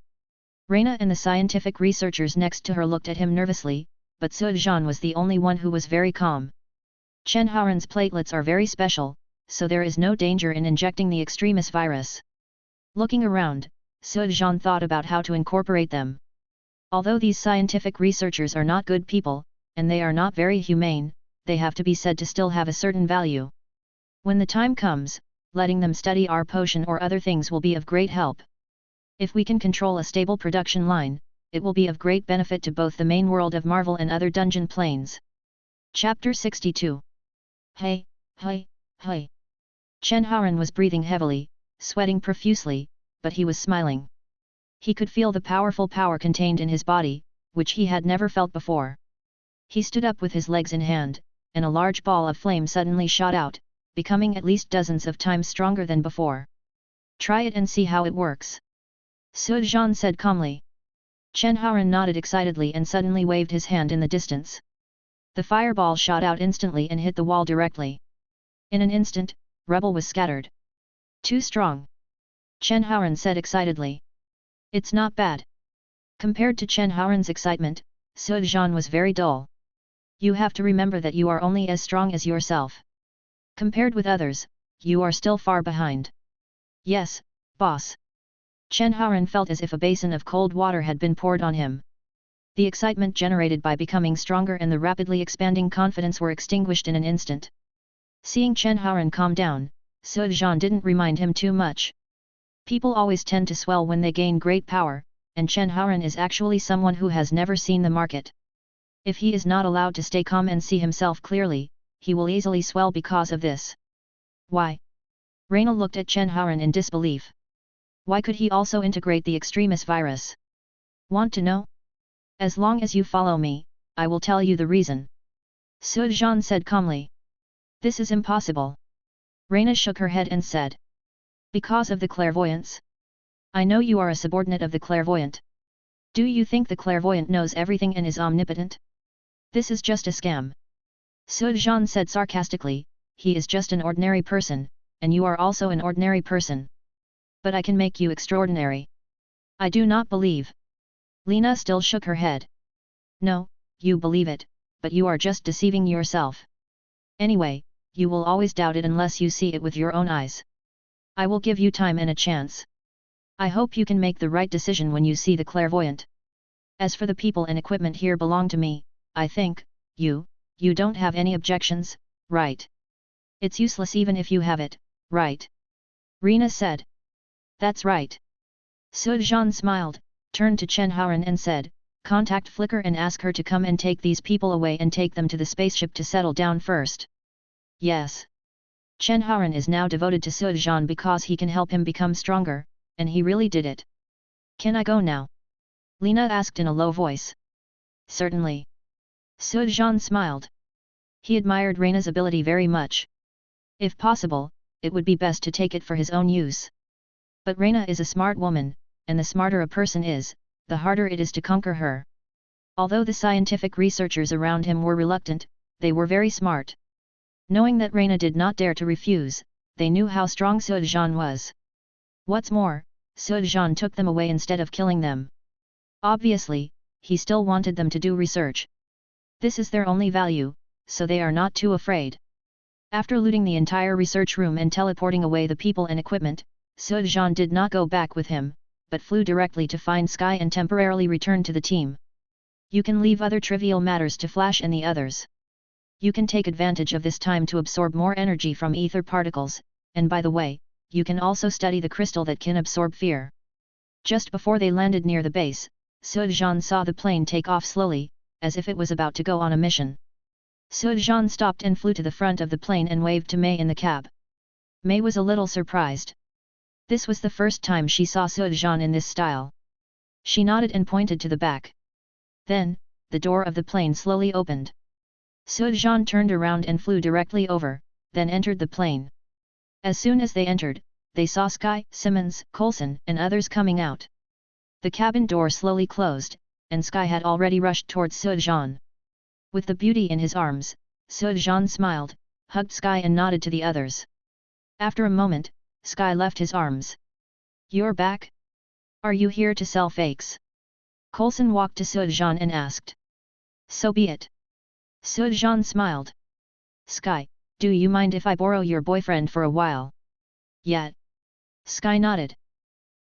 Reina and the scientific researchers next to her looked at him nervously, but Sujan was the only one who was very calm. Chen Haoran's platelets are very special, so there is no danger in injecting the extremis virus. Looking around, Sujan thought about how to incorporate them. Although these scientific researchers are not good people, and they are not very humane, they have to be said to still have a certain value. When the time comes, letting them study our potion or other things will be of great help. If we can control a stable production line, it will be of great benefit to both the main world of Marvel and other dungeon planes. Chapter 62. Hey, hey, hey. Chen Haoran was breathing heavily, sweating profusely, but he was smiling. He could feel the powerful power contained in his body, which he had never felt before. He stood up with his legs in hand, and a large ball of flame suddenly shot out, becoming at least dozens of times stronger than before. Try it and see how it works. Sujan said calmly. Chen Haoran nodded excitedly and suddenly waved his hand in the distance. The fireball shot out instantly and hit the wall directly. In an instant, rubble was scattered. Too strong. Chen Haoran said excitedly. It's not bad. Compared to Chen Haoran's excitement, Sujan was very dull. You have to remember that you are only as strong as yourself. Compared with others, you are still far behind. Yes, boss. Chen Haoran felt as if a basin of cold water had been poured on him. The excitement generated by becoming stronger and the rapidly expanding confidence were extinguished in an instant. Seeing Chen Haoran calm down, Sujan didn't remind him too much. People always tend to swell when they gain great power, and Chen Haoran is actually someone who has never seen the market. If he is not allowed to stay calm and see himself clearly, he will easily swell because of this. Why? Reina looked at Chen Haoran in disbelief. Why could he also integrate the extremis virus? Want to know? As long as you follow me, I will tell you the reason. Sujan said calmly. This is impossible. Reina shook her head and said. Because of the clairvoyance? I know you are a subordinate of the clairvoyant. Do you think the clairvoyant knows everything and is omnipotent? This is just a scam. Sujan said sarcastically, he is just an ordinary person, and you are also an ordinary person. But I can make you extraordinary. I do not believe. Lena still shook her head. No, you believe it, but you are just deceiving yourself. Anyway, you will always doubt it unless you see it with your own eyes. I will give you time and a chance. I hope you can make the right decision when you see the clairvoyant. As for the people and equipment here belong to me, I think, you don't have any objections, right? It's useless even if you have it, right? Rena said. That's right. Sujan smiled, turned to Chen Haoran and said, contact Flicker and ask her to come and take these people away and take them to the spaceship to settle down first. Yes. Chen Haoran is now devoted to Sujan because he can help him become stronger, and he really did it. Can I go now? Lena asked in a low voice. Certainly. Sujan smiled. He admired Reina's ability very much. If possible, it would be best to take it for his own use. But Reina is a smart woman, and the smarter a person is, the harder it is to conquer her. Although the scientific researchers around him were reluctant, they were very smart. Knowing that Reina did not dare to refuse, they knew how strong Sujan was. What's more, Sujan took them away instead of killing them. Obviously, he still wanted them to do research. This is their only value, so they are not too afraid. After looting the entire research room and teleporting away the people and equipment, Sujan did not go back with him, but flew directly to find Sky and temporarily returned to the team. You can leave other trivial matters to Flash and the others. You can take advantage of this time to absorb more energy from ether particles, and by the way, you can also study the crystal that can absorb fear. Just before they landed near the base, Sujan saw the plane take off slowly, as if it was about to go on a mission. Sujan stopped and flew to the front of the plane and waved to Mei in the cab. Mei was a little surprised. This was the first time she saw Sujan in this style. She nodded and pointed to the back. Then, the door of the plane slowly opened. Sujan turned around and flew directly over, then entered the plane. As soon as they entered, they saw Sky, Simmons, Coulson and others coming out. The cabin door slowly closed, and Sky had already rushed towards Sujan. With the beauty in his arms, Sujan smiled, hugged Sky and nodded to the others. After a moment, Sky left his arms. You're back? Are you here to sell fakes? Coulson walked to Sujan and asked. So be it. Sujan smiled. Sky, do you mind if I borrow your boyfriend for a while? Yet. Sky nodded.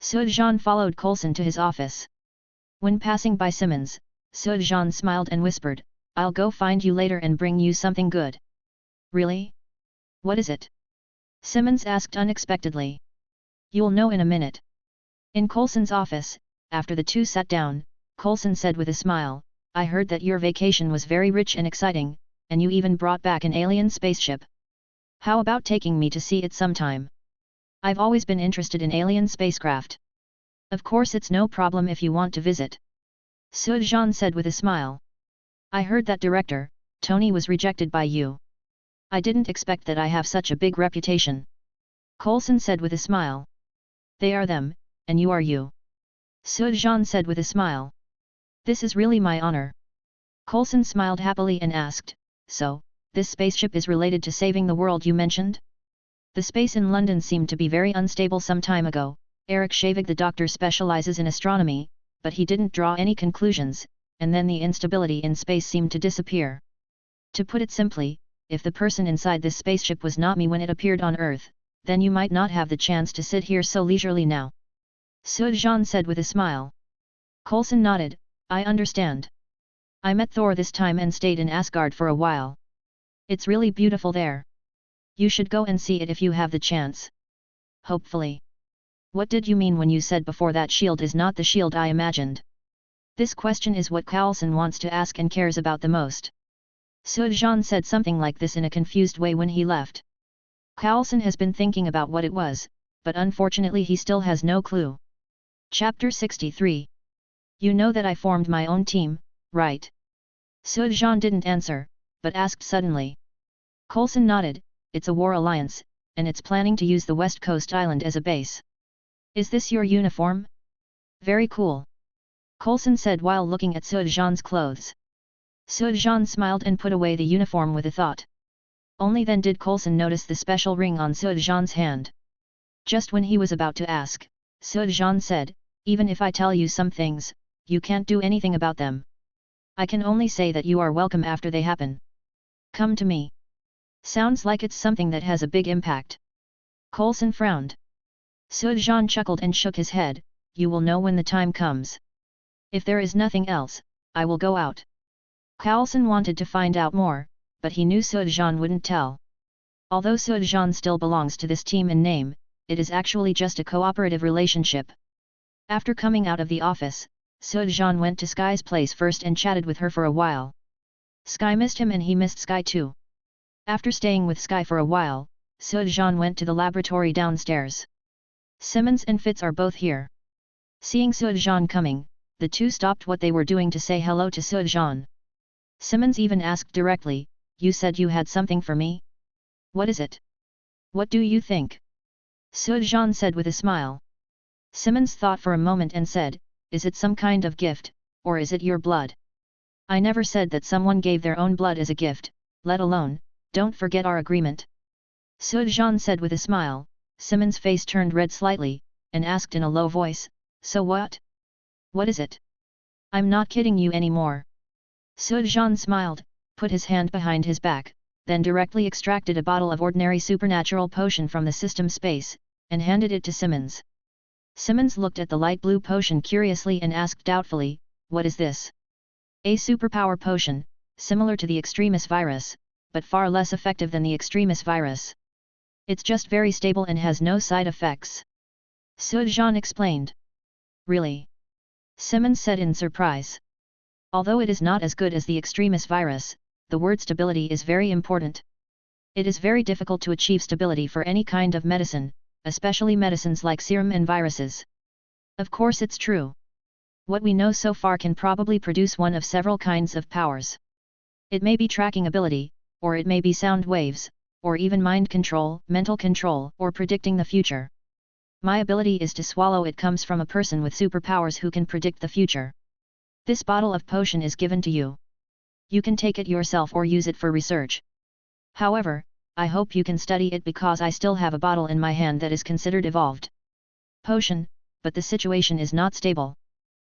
Sujan followed Coulson to his office. When passing by Simmons, Sujan smiled and whispered, I'll go find you later and bring you something good. Really? What is it? Simmons asked unexpectedly. You'll know in a minute. In Coulson's office, after the two sat down, Coulson said with a smile, I heard that your vacation was very rich and exciting, and you even brought back an alien spaceship. How about taking me to see it sometime? I've always been interested in alien spacecraft. Of course it's no problem if you want to visit. Sujan said with a smile. I heard that director, Tony was rejected by you. I didn't expect that I have such a big reputation. Coulson said with a smile. They are them, and you are you. Sujan said with a smile. This is really my honor. Coulson smiled happily and asked, so, this spaceship is related to saving the world you mentioned? The space in London seemed to be very unstable some time ago. Eric Shavig the doctor specializes in astronomy, but he didn't draw any conclusions, and then the instability in space seemed to disappear. To put it simply, if the person inside this spaceship was not me when it appeared on Earth, then you might not have the chance to sit here so leisurely now. Sujan said with a smile. Coulson nodded, I understand. I met Thor this time and stayed in Asgard for a while. It's really beautiful there. You should go and see it if you have the chance. Hopefully. What did you mean when you said before that shield is not the shield I imagined? This question is what Coulson wants to ask and cares about the most. Sujan said something like this in a confused way when he left. Coulson has been thinking about what it was, but unfortunately he still has no clue. Chapter 63. You know that I formed my own team, right? Sujan didn't answer, but asked suddenly. Coulson nodded. It's a war alliance, and it's planning to use the West Coast Island as a base. Is this your uniform? Very cool. Coulson said while looking at Sujan's clothes. Sujan smiled and put away the uniform with a thought. Only then did Coulson notice the special ring on Sujan's hand. Just when he was about to ask, Sujan said, even if I tell you some things, you can't do anything about them. I can only say that you are welcome after they happen. Come to me. Sounds like it's something that has a big impact. Coulson frowned. Sujan chuckled and shook his head, you will know when the time comes. If there is nothing else, I will go out. Coulson wanted to find out more, but he knew Sujan wouldn't tell. Although Sujan still belongs to this team in name, it is actually just a cooperative relationship. After coming out of the office, Sujan went to Sky's place first and chatted with her for a while. Sky missed him and he missed Sky too. After staying with Sky for a while, Sujan went to the laboratory downstairs. Simmons and Fitz are both here. Seeing Sujan coming, the two stopped what they were doing to say hello to Sujan. Simmons even asked directly, you said you had something for me? What is it? What do you think? Sujan said with a smile. Simmons thought for a moment and said, is it some kind of gift, or is it your blood? I never said that someone gave their own blood as a gift, let alone, don't forget our agreement. Sujan said with a smile. Simmons' face turned red slightly, and asked in a low voice, so what? What is it? I'm not kidding you anymore. Sujan smiled, put his hand behind his back, then directly extracted a bottle of ordinary supernatural potion from the system space, and handed it to Simmons. Simmons looked at the light blue potion curiously and asked doubtfully, what is this? A superpower potion, similar to the Extremis virus, but far less effective than the Extremis virus. It's just very stable and has no side effects. Sujan explained. Really? Simmons said in surprise. Although it is not as good as the Extremis virus, the word stability is very important. It is very difficult to achieve stability for any kind of medicine, especially medicines like serum and viruses. Of course it's true. What we know so far can probably produce one of several kinds of powers. It may be tracking ability, or it may be sound waves, or even mind control, mental control, or predicting the future. My ability is to swallow. It comes from a person with superpowers who can predict the future. This bottle of potion is given to you. You can take it yourself or use it for research. However, I hope you can study it because I still have a bottle in my hand that is considered evolved potion, but the situation is not stable.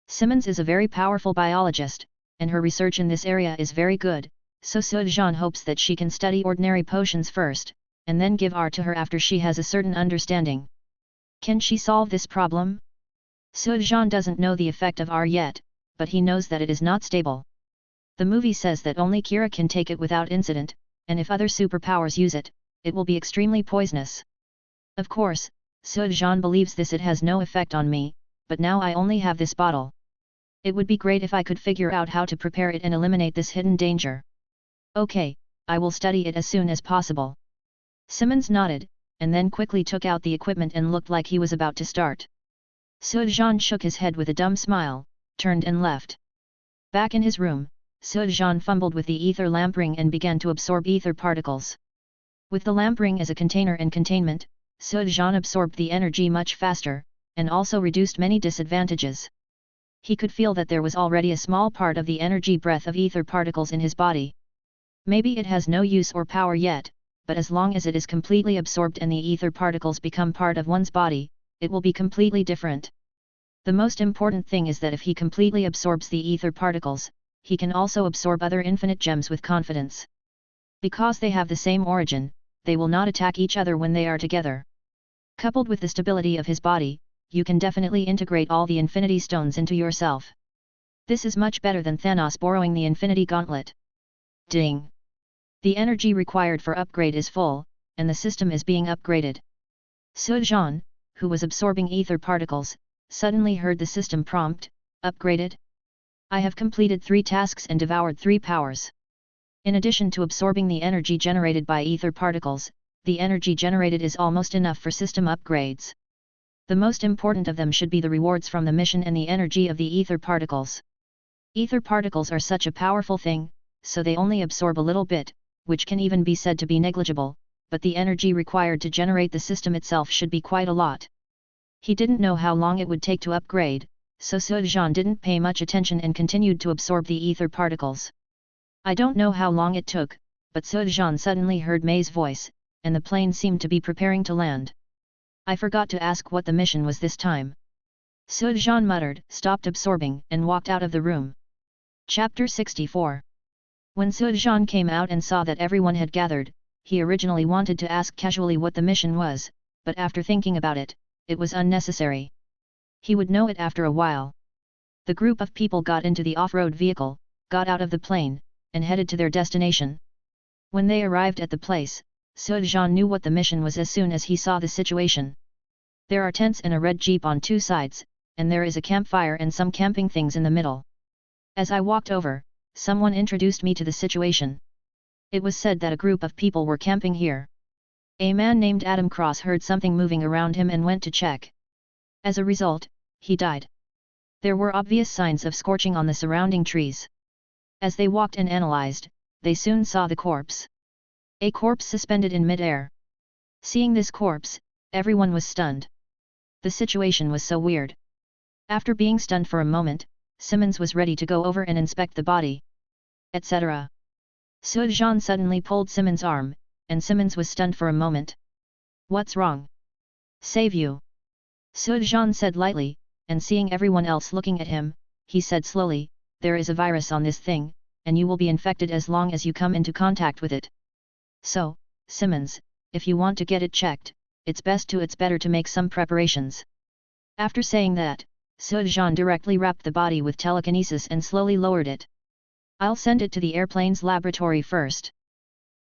Simmons is a very powerful biologist, and her research in this area is very good, so Sujan hopes that she can study ordinary potions first, and then give R to her after she has a certain understanding. Can she solve this problem? Sujan doesn't know the effect of R yet, but he knows that it is not stable. The movie says that only Kira can take it without incident, and if other superpowers use it, it will be extremely poisonous. Of course, Sujan believes this. It has no effect on me, but now I only have this bottle. It would be great if I could figure out how to prepare it and eliminate this hidden danger. Okay, I will study it as soon as possible. Simmons nodded, and then quickly took out the equipment and looked like he was about to start. Sujan shook his head with a dumb smile, turned and left. Back in his room, Sujan fumbled with the ether lamp ring and began to absorb ether particles. With the lamp ring as a container and containment, Sujan absorbed the energy much faster, and also reduced many disadvantages. He could feel that there was already a small part of the energy breath of ether particles in his body. Maybe it has no use or power yet, but as long as it is completely absorbed and the ether particles become part of one's body, it will be completely different. The most important thing is that if he completely absorbs the ether particles, he can also absorb other infinite gems with confidence. Because they have the same origin, they will not attack each other when they are together. Coupled with the stability of his body, you can definitely integrate all the infinity stones into yourself. This is much better than Thanos borrowing the infinity gauntlet. Ding! The energy required for upgrade is full, and the system is being upgraded. Sujan, who was absorbing ether particles, suddenly heard the system prompt, upgraded? I have completed 3 tasks and devoured 3 powers. In addition to absorbing the energy generated by ether particles, the energy generated is almost enough for system upgrades. The most important of them should be the rewards from the mission and the energy of the ether particles. Ether particles are such a powerful thing, so they only absorb a little bit, which can even be said to be negligible, but the energy required to generate the system itself should be quite a lot. He didn't know how long it would take to upgrade, so Sujan didn't pay much attention and continued to absorb the ether particles. I don't know how long it took, but Sujan suddenly heard May's voice, and the plane seemed to be preparing to land. I forgot to ask what the mission was this time. Sujan muttered, stopped absorbing, and walked out of the room. Chapter 64. When Sujan came out and saw that everyone had gathered, he originally wanted to ask casually what the mission was, but after thinking about it, it was unnecessary. He would know it after a while. The group of people got into the off-road vehicle, got out of the plane, and headed to their destination. When they arrived at the place, Sujan knew what the mission was as soon as he saw the situation. There are tents and a red jeep on two sides, and there is a campfire and some camping things in the middle. As I walked over, someone introduced me to the situation. It was said that a group of people were camping here. A man named Adam Cross heard something moving around him and went to check. As a result, he died. There were obvious signs of scorching on the surrounding trees. As they walked and analyzed, they soon saw the corpse. A corpse suspended in mid-air. Seeing this corpse, everyone was stunned. The situation was so weird. After being stunned for a moment, Simmons was ready to go over and inspect the body, etc. Sujan suddenly pulled Simmons' arm, and Simmons was stunned for a moment. "What's wrong?" "Save you," Sujan said lightly, and seeing everyone else looking at him, he said slowly, "There is a virus on this thing, and you will be infected as long as you come into contact with it. So, Simmons, if you want to get it checked, it's better to make some preparations." After saying that, Sujan directly wrapped the body with telekinesis and slowly lowered it. "I'll send it to the airplane's laboratory first."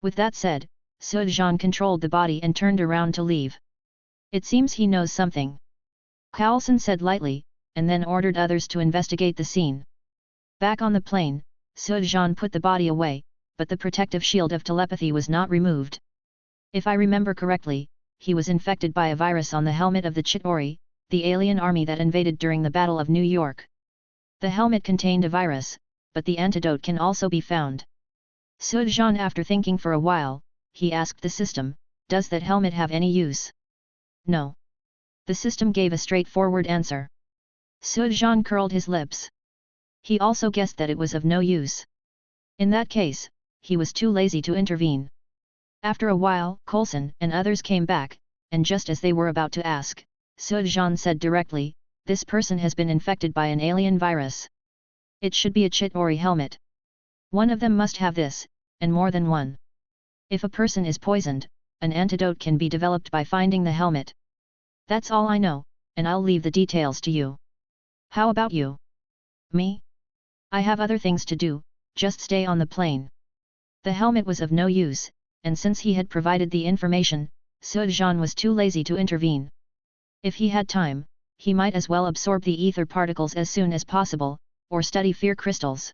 With that said, Sujan controlled the body and turned around to leave. "It seems he knows something," Carlson said lightly, and then ordered others to investigate the scene. Back on the plane, Sujan put the body away, but the protective shield of telepathy was not removed. If I remember correctly, he was infected by a virus on the helmet of the Chitauri, the alien army that invaded during the Battle of New York. The helmet contained a virus, but the antidote can also be found. Sujan, after thinking for a while, he asked the system, "Does that helmet have any use?" "No." The system gave a straightforward answer. Sujan curled his lips. He also guessed that it was of no use. In that case, he was too lazy to intervene. After a while, Coulson and others came back, and just as they were about to ask, Sujan said directly, "This person has been infected by an alien virus. It should be a Chitauri helmet. One of them must have this, and more than one. If a person is poisoned, an antidote can be developed by finding the helmet. That's all I know, and I'll leave the details to you. How about you?" "Me? I have other things to do, just stay on the plane." The helmet was of no use, and since he had provided the information, Sujan was too lazy to intervene. If he had time, he might as well absorb the ether particles as soon as possible, or study fear crystals.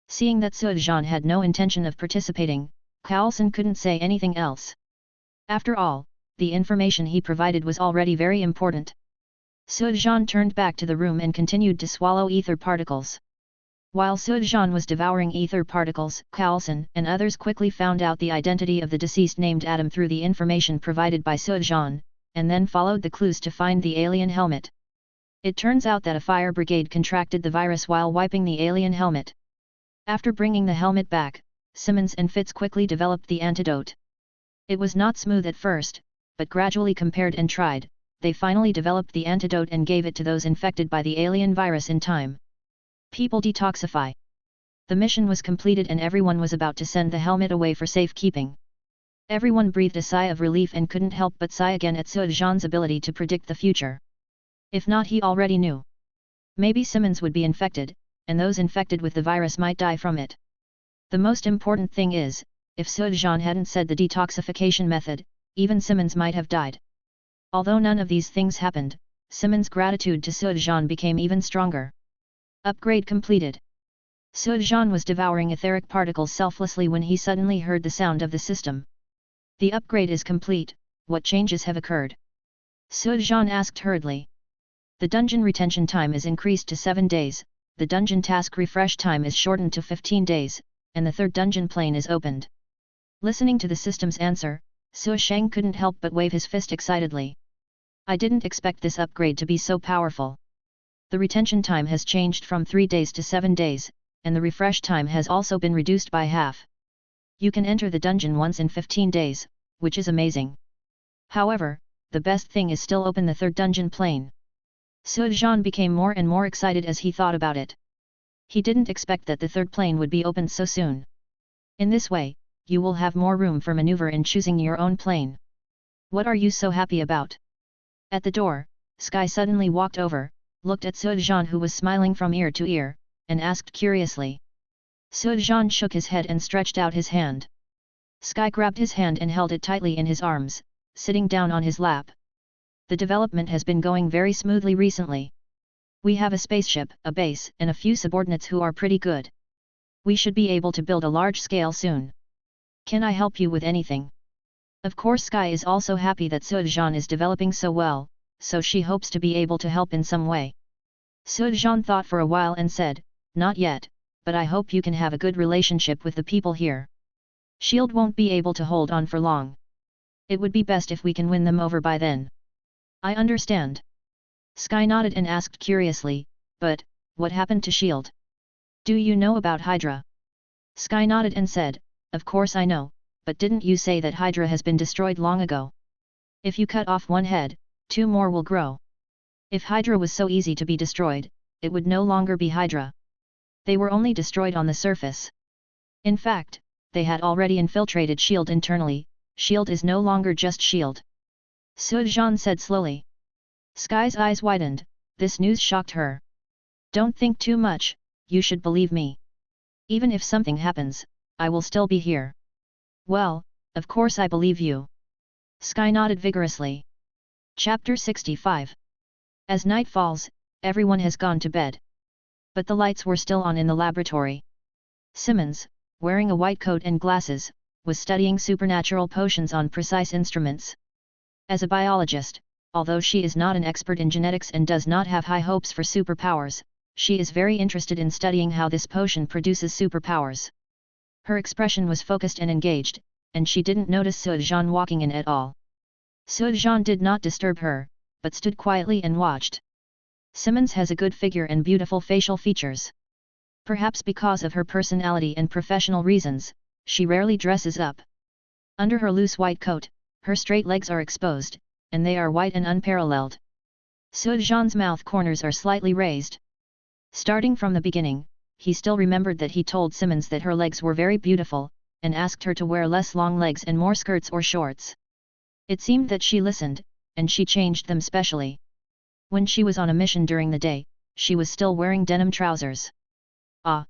Seeing that Sujan had no intention of participating, Carlson couldn't say anything else. After all, the information he provided was already very important. Sujan turned back to the room and continued to swallow ether particles. While Sujan was devouring ether particles, Carlson and others quickly found out the identity of the deceased named Adam through the information provided by Sujan, and then followed the clues to find the alien helmet. It turns out that a fire brigade contracted the virus while wiping the alien helmet. After bringing the helmet back, Simmons and Fitz quickly developed the antidote. It was not smooth at first, but gradually compared and tried, they finally developed the antidote and gave it to those infected by the alien virus in time. People detoxify. The mission was completed and everyone was about to send the helmet away for safekeeping. Everyone breathed a sigh of relief and couldn't help but sigh again at Sujan's ability to predict the future. If not, he already knew. Maybe Simmons would be infected, and those infected with the virus might die from it. The most important thing is, if Sujan hadn't said the detoxification method, even Simmons might have died. Although none of these things happened, Simmons' gratitude to Sujan became even stronger. Upgrade completed. Sujan was devouring etheric particles selflessly when he suddenly heard the sound of the system. The upgrade is complete, what changes have occurred? Sujan asked hurriedly. The dungeon retention time is increased to 7 days, the dungeon task refresh time is shortened to 15 days, and the third dungeon plane is opened. Listening to the system's answer, Su Sheng couldn't help but wave his fist excitedly. I didn't expect this upgrade to be so powerful. The retention time has changed from 3 days to 7 days, and the refresh time has also been reduced by half. You can enter the dungeon once in 15 days, which is amazing. However, the best thing is still open the third dungeon plane. Su Zhan became more and more excited as he thought about it. He didn't expect that the third plane would be opened so soon. In this way, you will have more room for maneuver in choosing your own plane. What are you so happy about? At the door, Sky suddenly walked over, looked at Su Zhan who was smiling from ear to ear, and asked curiously. Su Zhan shook his head and stretched out his hand. Sky grabbed his hand and held it tightly in his arms, sitting down on his lap. The development has been going very smoothly recently. We have a spaceship, a base, and a few subordinates who are pretty good. We should be able to build a large scale soon. Can I help you with anything? Of course, Sky is also happy that Su Zhan is developing so well, so she hopes to be able to help in some way. Su Zhan thought for a while and said, not yet, but I hope you can have a good relationship with the people here. Shield won't be able to hold on for long. It would be best if we can win them over by then. I understand. Sky nodded and asked curiously, but, what happened to Shield? Do you know about Hydra? Sky nodded and said, of course I know, but didn't you say that Hydra has been destroyed long ago? If you cut off one head, 2 more will grow. If Hydra was so easy to be destroyed, it would no longer be Hydra. They were only destroyed on the surface. In fact, they had already infiltrated Shield internally. Shield is no longer just Shield. Su Zhan said slowly. Sky's eyes widened, this news shocked her. Don't think too much, you should believe me. Even if something happens, I will still be here. Well, of course I believe you. Sky nodded vigorously. Chapter 65. As night falls, everyone has gone to bed. But the lights were still on in the laboratory. Simmons, wearing a white coat and glasses, was studying supernatural potions on precise instruments. As a biologist, although she is not an expert in genetics and does not have high hopes for superpowers, she is very interested in studying how this potion produces superpowers. Her expression was focused and engaged, and she didn't notice Su Zhan walking in at all. Su Zhan did not disturb her, but stood quietly and watched. Simmons has a good figure and beautiful facial features. Perhaps because of her personality and professional reasons, she rarely dresses up. Under her loose white coat, her straight legs are exposed, and they are white and unparalleled. Su Zhan's mouth corners are slightly raised. Starting from the beginning, he still remembered that he told Simmons that her legs were very beautiful, and asked her to wear less long legs and more skirts or shorts. It seemed that she listened, and she changed them specially. When she was on a mission during the day, she was still wearing denim trousers. Ah!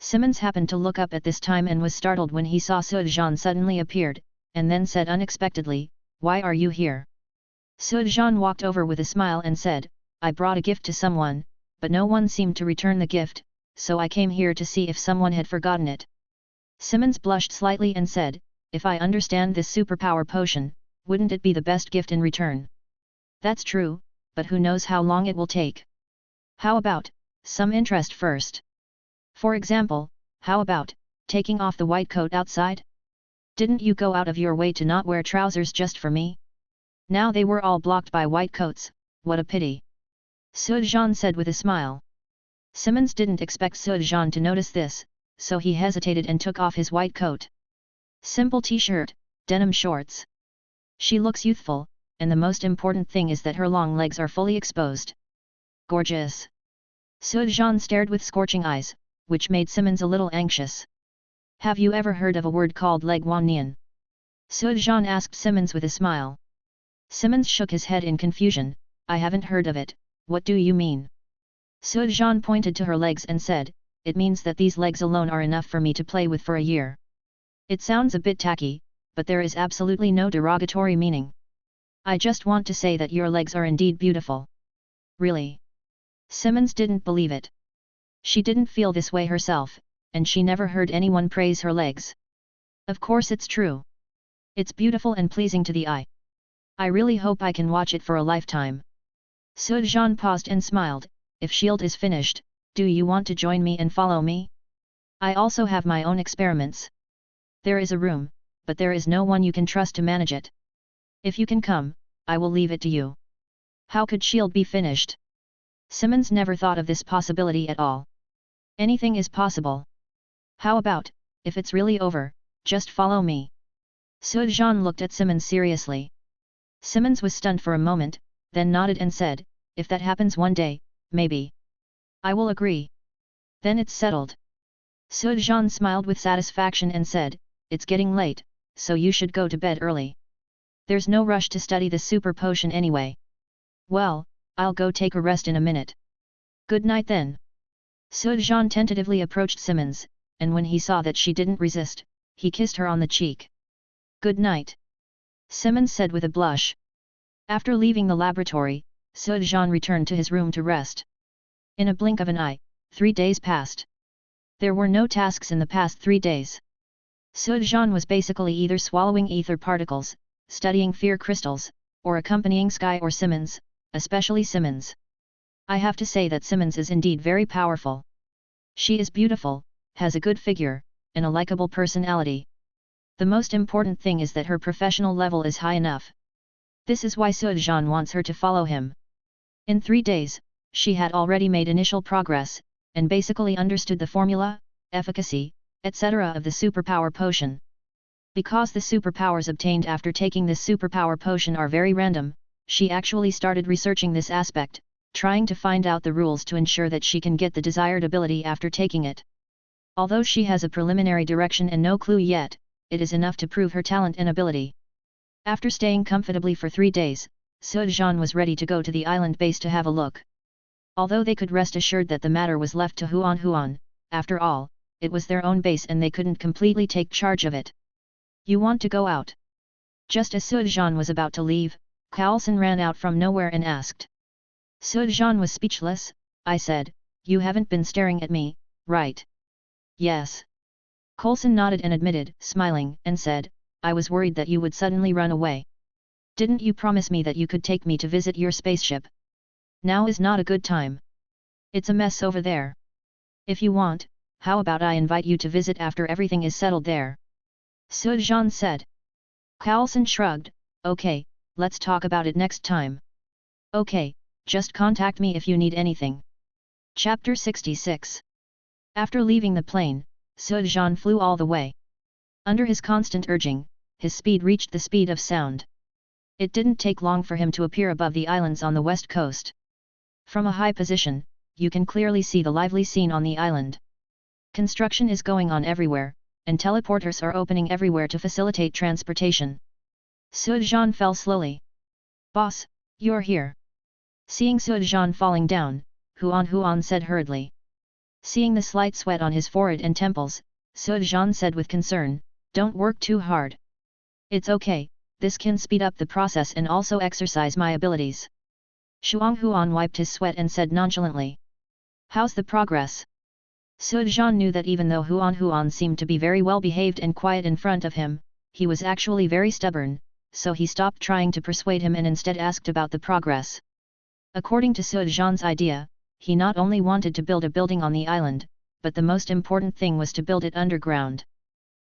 Simmons happened to look up at this time and was startled when he saw Su Zhan suddenly appeared, and then said unexpectedly, why are you here? Su Zhan walked over with a smile and said, I brought a gift to someone, but no one seemed to return the gift, so I came here to see if someone had forgotten it. Simmons blushed slightly and said, if I understand this superpower potion, wouldn't it be the best gift in return? That's true, but who knows how long it will take. How about some interest first? For example, how about taking off the white coat outside? Didn't you go out of your way to not wear trousers just for me? Now they were all blocked by white coats, what a pity. Su Zhan said with a smile. Simmons didn't expect Su Zhan to notice this, so he hesitated and took off his white coat. Simple t-shirt, denim shorts. She looks youthful, and the most important thing is that her long legs are fully exposed. Gorgeous. Su Zhan stared with scorching eyes, which made Simmons a little anxious. Have you ever heard of a word called leg wannian? Su Zhan asked Simmons with a smile. Simmons shook his head in confusion, I haven't heard of it, what do you mean? Su Zhan pointed to her legs and said, it means that these legs alone are enough for me to play with for a year. It sounds a bit tacky, but there is absolutely no derogatory meaning. I just want to say that your legs are indeed beautiful. Really? Simmons didn't believe it. She didn't feel this way herself, and she never heard anyone praise her legs. Of course it's true. It's beautiful and pleasing to the eye. I really hope I can watch it for a lifetime. Sujan paused and smiled. If shield is finished, do you want to join me and follow me? I also have my own experiments. There is a room, but there is no one you can trust to manage it. If you can come, I will leave it to you. How could shield be finished? Simmons never thought of this possibility at all. Anything is possible. How about, if it's really over, just follow me. Sujan looked at Simmons seriously. Simmons was stunned for a moment, then nodded and said, if that happens one day, maybe. I will agree. Then it's settled. Sujan smiled with satisfaction and said, it's getting late, so you should go to bed early. There's no rush to study the super potion anyway. Well, I'll go take a rest in a minute. Good night then. Sujan tentatively approached Simmons, and when he saw that she didn't resist, he kissed her on the cheek. Good night. Simmons said with a blush. After leaving the laboratory, Sujan returned to his room to rest. In a blink of an eye, 3 days passed. There were no tasks in the past 3 days. Sujan was basically either swallowing ether particles, studying fear crystals, or accompanying Sky or Simmons, especially Simmons. I have to say that Simmons is indeed very powerful. She is beautiful, has a good figure, and a likable personality. The most important thing is that her professional level is high enough. This is why Sujan wants her to follow him. In 3 days, she had already made initial progress, and basically understood the formula, efficacy, etc. of the superpower potion. Because the superpowers obtained after taking this superpower potion are very random, she actually started researching this aspect, trying to find out the rules to ensure that she can get the desired ability after taking it. Although she has a preliminary direction and no clue yet, it is enough to prove her talent and ability. After staying comfortably for 3 days, Sujan was ready to go to the island base to have a look. Although they could rest assured that the matter was left to Huan, after all, it was their own base and they couldn't completely take charge of it. You want to go out? Just as Sujan was about to leave, Coulson ran out from nowhere and asked. Sujan was speechless. I said, you haven't been staring at me, right? Yes. Coulson nodded and admitted, smiling, and said, I was worried that you would suddenly run away. Didn't you promise me that you could take me to visit your spaceship? Now is not a good time. It's a mess over there. If you want, how about I invite you to visit after everything is settled there? Sujan said. Coulson shrugged, okay, let's talk about it next time. Okay, just contact me if you need anything. Chapter 66. After leaving the plane, Sujan flew all the way. Under his constant urging, his speed reached the speed of sound. It didn't take long for him to appear above the islands on the west coast. From a high position, you can clearly see the lively scene on the island. Construction is going on everywhere, and teleporters are opening everywhere to facilitate transportation. Sujan fell slowly. Boss, you're here. Seeing Sujan falling down, Huan said hurriedly. Seeing the slight sweat on his forehead and temples, Sujan said with concern, don't work too hard. It's okay, this can speed up the process and also exercise my abilities. Huan wiped his sweat and said nonchalantly. How's the progress? Sujan knew that even though Huan seemed to be very well behaved and quiet in front of him, he was actually very stubborn, so he stopped trying to persuade him and instead asked about the progress. According to Sujan's idea, he not only wanted to build a building on the island, but the most important thing was to build it underground.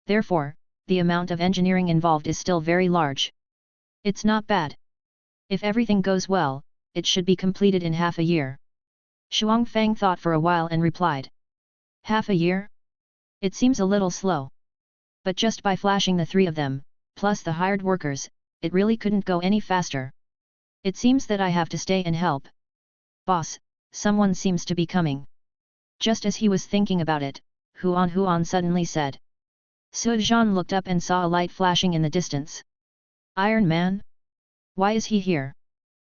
Therefore, the amount of engineering involved is still very large. It's not bad. If everything goes well, it should be completed in half a year. Shuang Fang thought for a while and replied. Half a year? It seems a little slow. But just by flashing the 3 of them, plus the hired workers, it really couldn't go any faster. It seems that I have to stay and help. Boss, someone seems to be coming. Just as he was thinking about it, Huan suddenly said. Sujan looked up and saw a light flashing in the distance. Iron Man? Why is he here?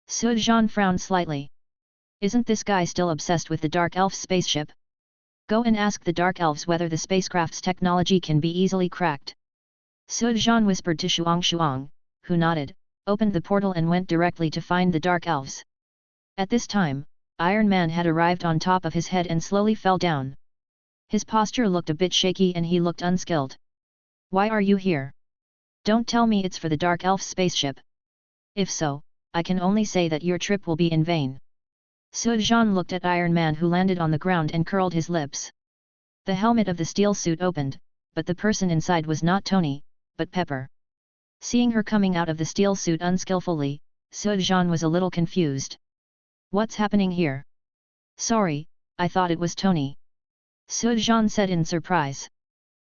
Sujan frowned slightly. Isn't this guy still obsessed with the Dark Elf spaceship? Go and ask the Dark Elves whether the spacecraft's technology can be easily cracked. Sujan whispered to Shuang, who nodded, opened the portal and went directly to find the Dark Elves. At this time, Iron Man had arrived on top of his head and slowly fell down. His posture looked a bit shaky and he looked unskilled. Why are you here? Don't tell me it's for the Dark Elf spaceship. If so, I can only say that your trip will be in vain. Sujan looked at Iron Man, who landed on the ground and curled his lips. The helmet of the steel suit opened, but the person inside was not Tony, but Pepper. Seeing her coming out of the steel suit unskillfully, Sujan was a little confused. What's happening here? Sorry, I thought it was Tony. Sujan said in surprise.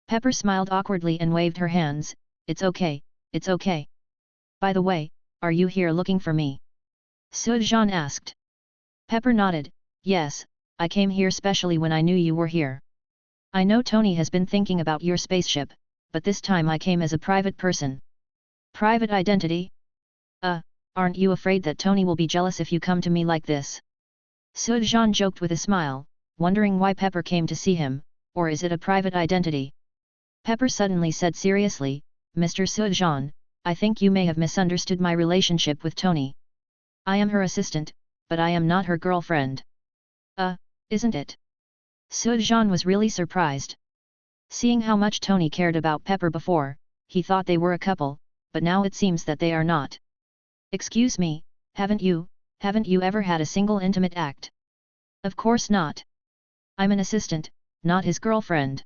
Pepper smiled awkwardly and waved her hands. It's okay, it's okay. By the way, are you here looking for me? Sujan asked. Pepper nodded. Yes, I came here specially when I knew you were here. I know Tony has been thinking about your spaceship, but this time I came as a private person. Private identity? Aren't you afraid that Tony will be jealous if you come to me like this? Sujan joked with a smile, wondering why Pepper came to see him, or is it a private identity? Pepper suddenly said seriously, Mr. Sujan, I think you may have misunderstood my relationship with Tony. I am her assistant, but I am not her girlfriend. Isn't it? Sujan was really surprised. Seeing how much Tony cared about Pepper before, he thought they were a couple, but now it seems that they are not. Excuse me, haven't you ever had a single intimate act? Of course not. I'm an assistant, not his girlfriend.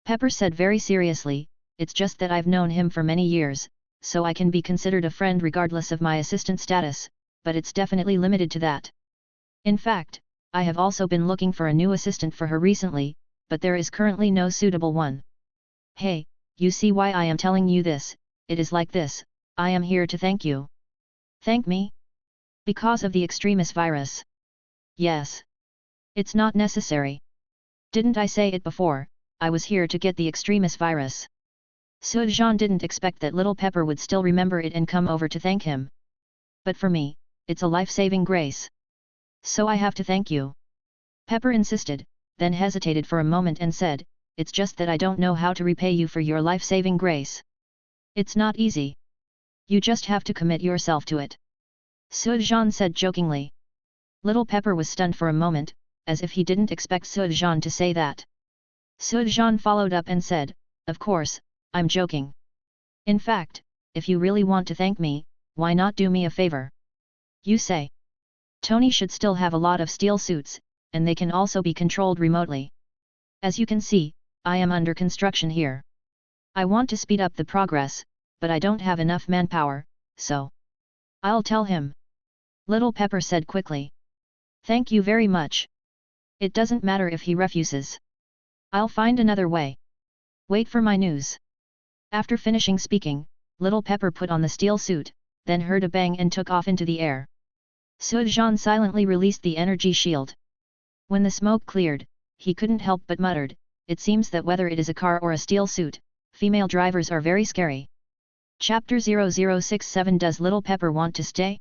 Pepper said very seriously, it's just that I've known him for many years, so I can be considered a friend regardless of my assistant status, but it's definitely limited to that. In fact, I have also been looking for a new assistant for her recently, but there is currently no suitable one. Hey, you see why I am telling you this? It is like this, I am here to thank you. Thank me? Because of the extremis virus. Yes. It's not necessary. Didn't I say it before, I was here to get the extremis virus. Sujan didn't expect that little Pepper would still remember it and come over to thank him. But for me, it's a life-saving grace. So I have to thank you. Pepper insisted, then hesitated for a moment and said, it's just that I don't know how to repay you for your life-saving grace. It's not easy. You just have to commit yourself to it. Sujan said jokingly. Little Pepper was stunned for a moment, as if he didn't expect Sujan to say that. Sujan followed up and said, of course, I'm joking. In fact, if you really want to thank me, why not do me a favor? You say. Tony should still have a lot of steel suits, and they can also be controlled remotely. As you can see, I am under construction here. I want to speed up the progress, but I don't have enough manpower, so I'll tell him. Little Pepper said quickly. Thank you very much. It doesn't matter if he refuses. I'll find another way. Wait for my news. After finishing speaking, Little Pepper put on the steel suit, then heard a bang and took off into the air. Sujan silently released the energy shield. When the smoke cleared, he couldn't help but muttered, it seems that whether it is a car or a steel suit, female drivers are very scary. Chapter 0067 Does Little Pepper want to stay?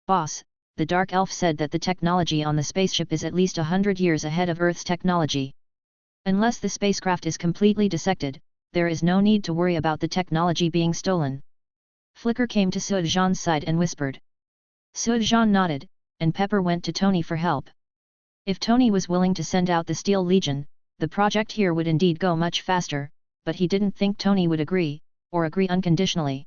Boss, the Dark Elf said that the technology on the spaceship is at least 100 years ahead of Earth's technology. Unless the spacecraft is completely dissected, there is no need to worry about the technology being stolen. Flicker came to Sujan's side and whispered. Sujan nodded, and Pepper went to Tony for help. If Tony was willing to send out the Steel Legion, the project here would indeed go much faster, but he didn't think Tony would agree, or agree unconditionally.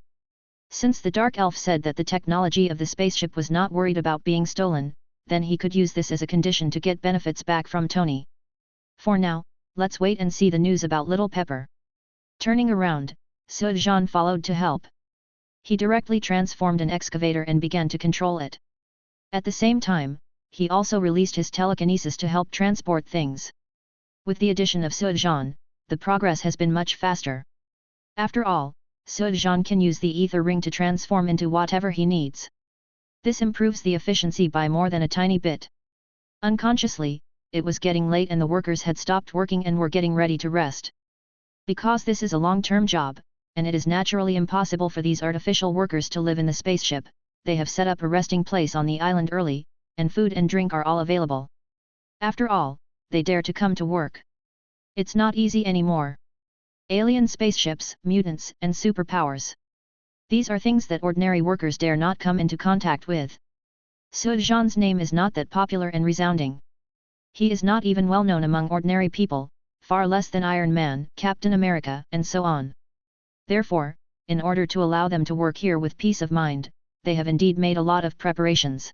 Since the Dark Elf said that the technology of the spaceship was not worried about being stolen, then he could use this as a condition to get benefits back from Tony. For now, let's wait and see the news about Little Pepper. Turning around, Sujan followed to help. He directly transformed an excavator and began to control it. At the same time, he also released his telekinesis to help transport things. With the addition of Sujan, the progress has been much faster. After all, Sujan can use the ether ring to transform into whatever he needs. This improves the efficiency by more than a tiny bit. Unconsciously, it was getting late and the workers had stopped working and were getting ready to rest. Because this is a long-term job, and it is naturally impossible for these artificial workers to live in the spaceship, they have set up a resting place on the island early, and food and drink are all available. After all, they dare to come to work. It's not easy anymore. Alien spaceships, mutants, and superpowers. These are things that ordinary workers dare not come into contact with. Sujan's name is not that popular and resounding. He is not even well known among ordinary people, far less than Iron Man, Captain America, and so on. Therefore, in order to allow them to work here with peace of mind, they have indeed made a lot of preparations.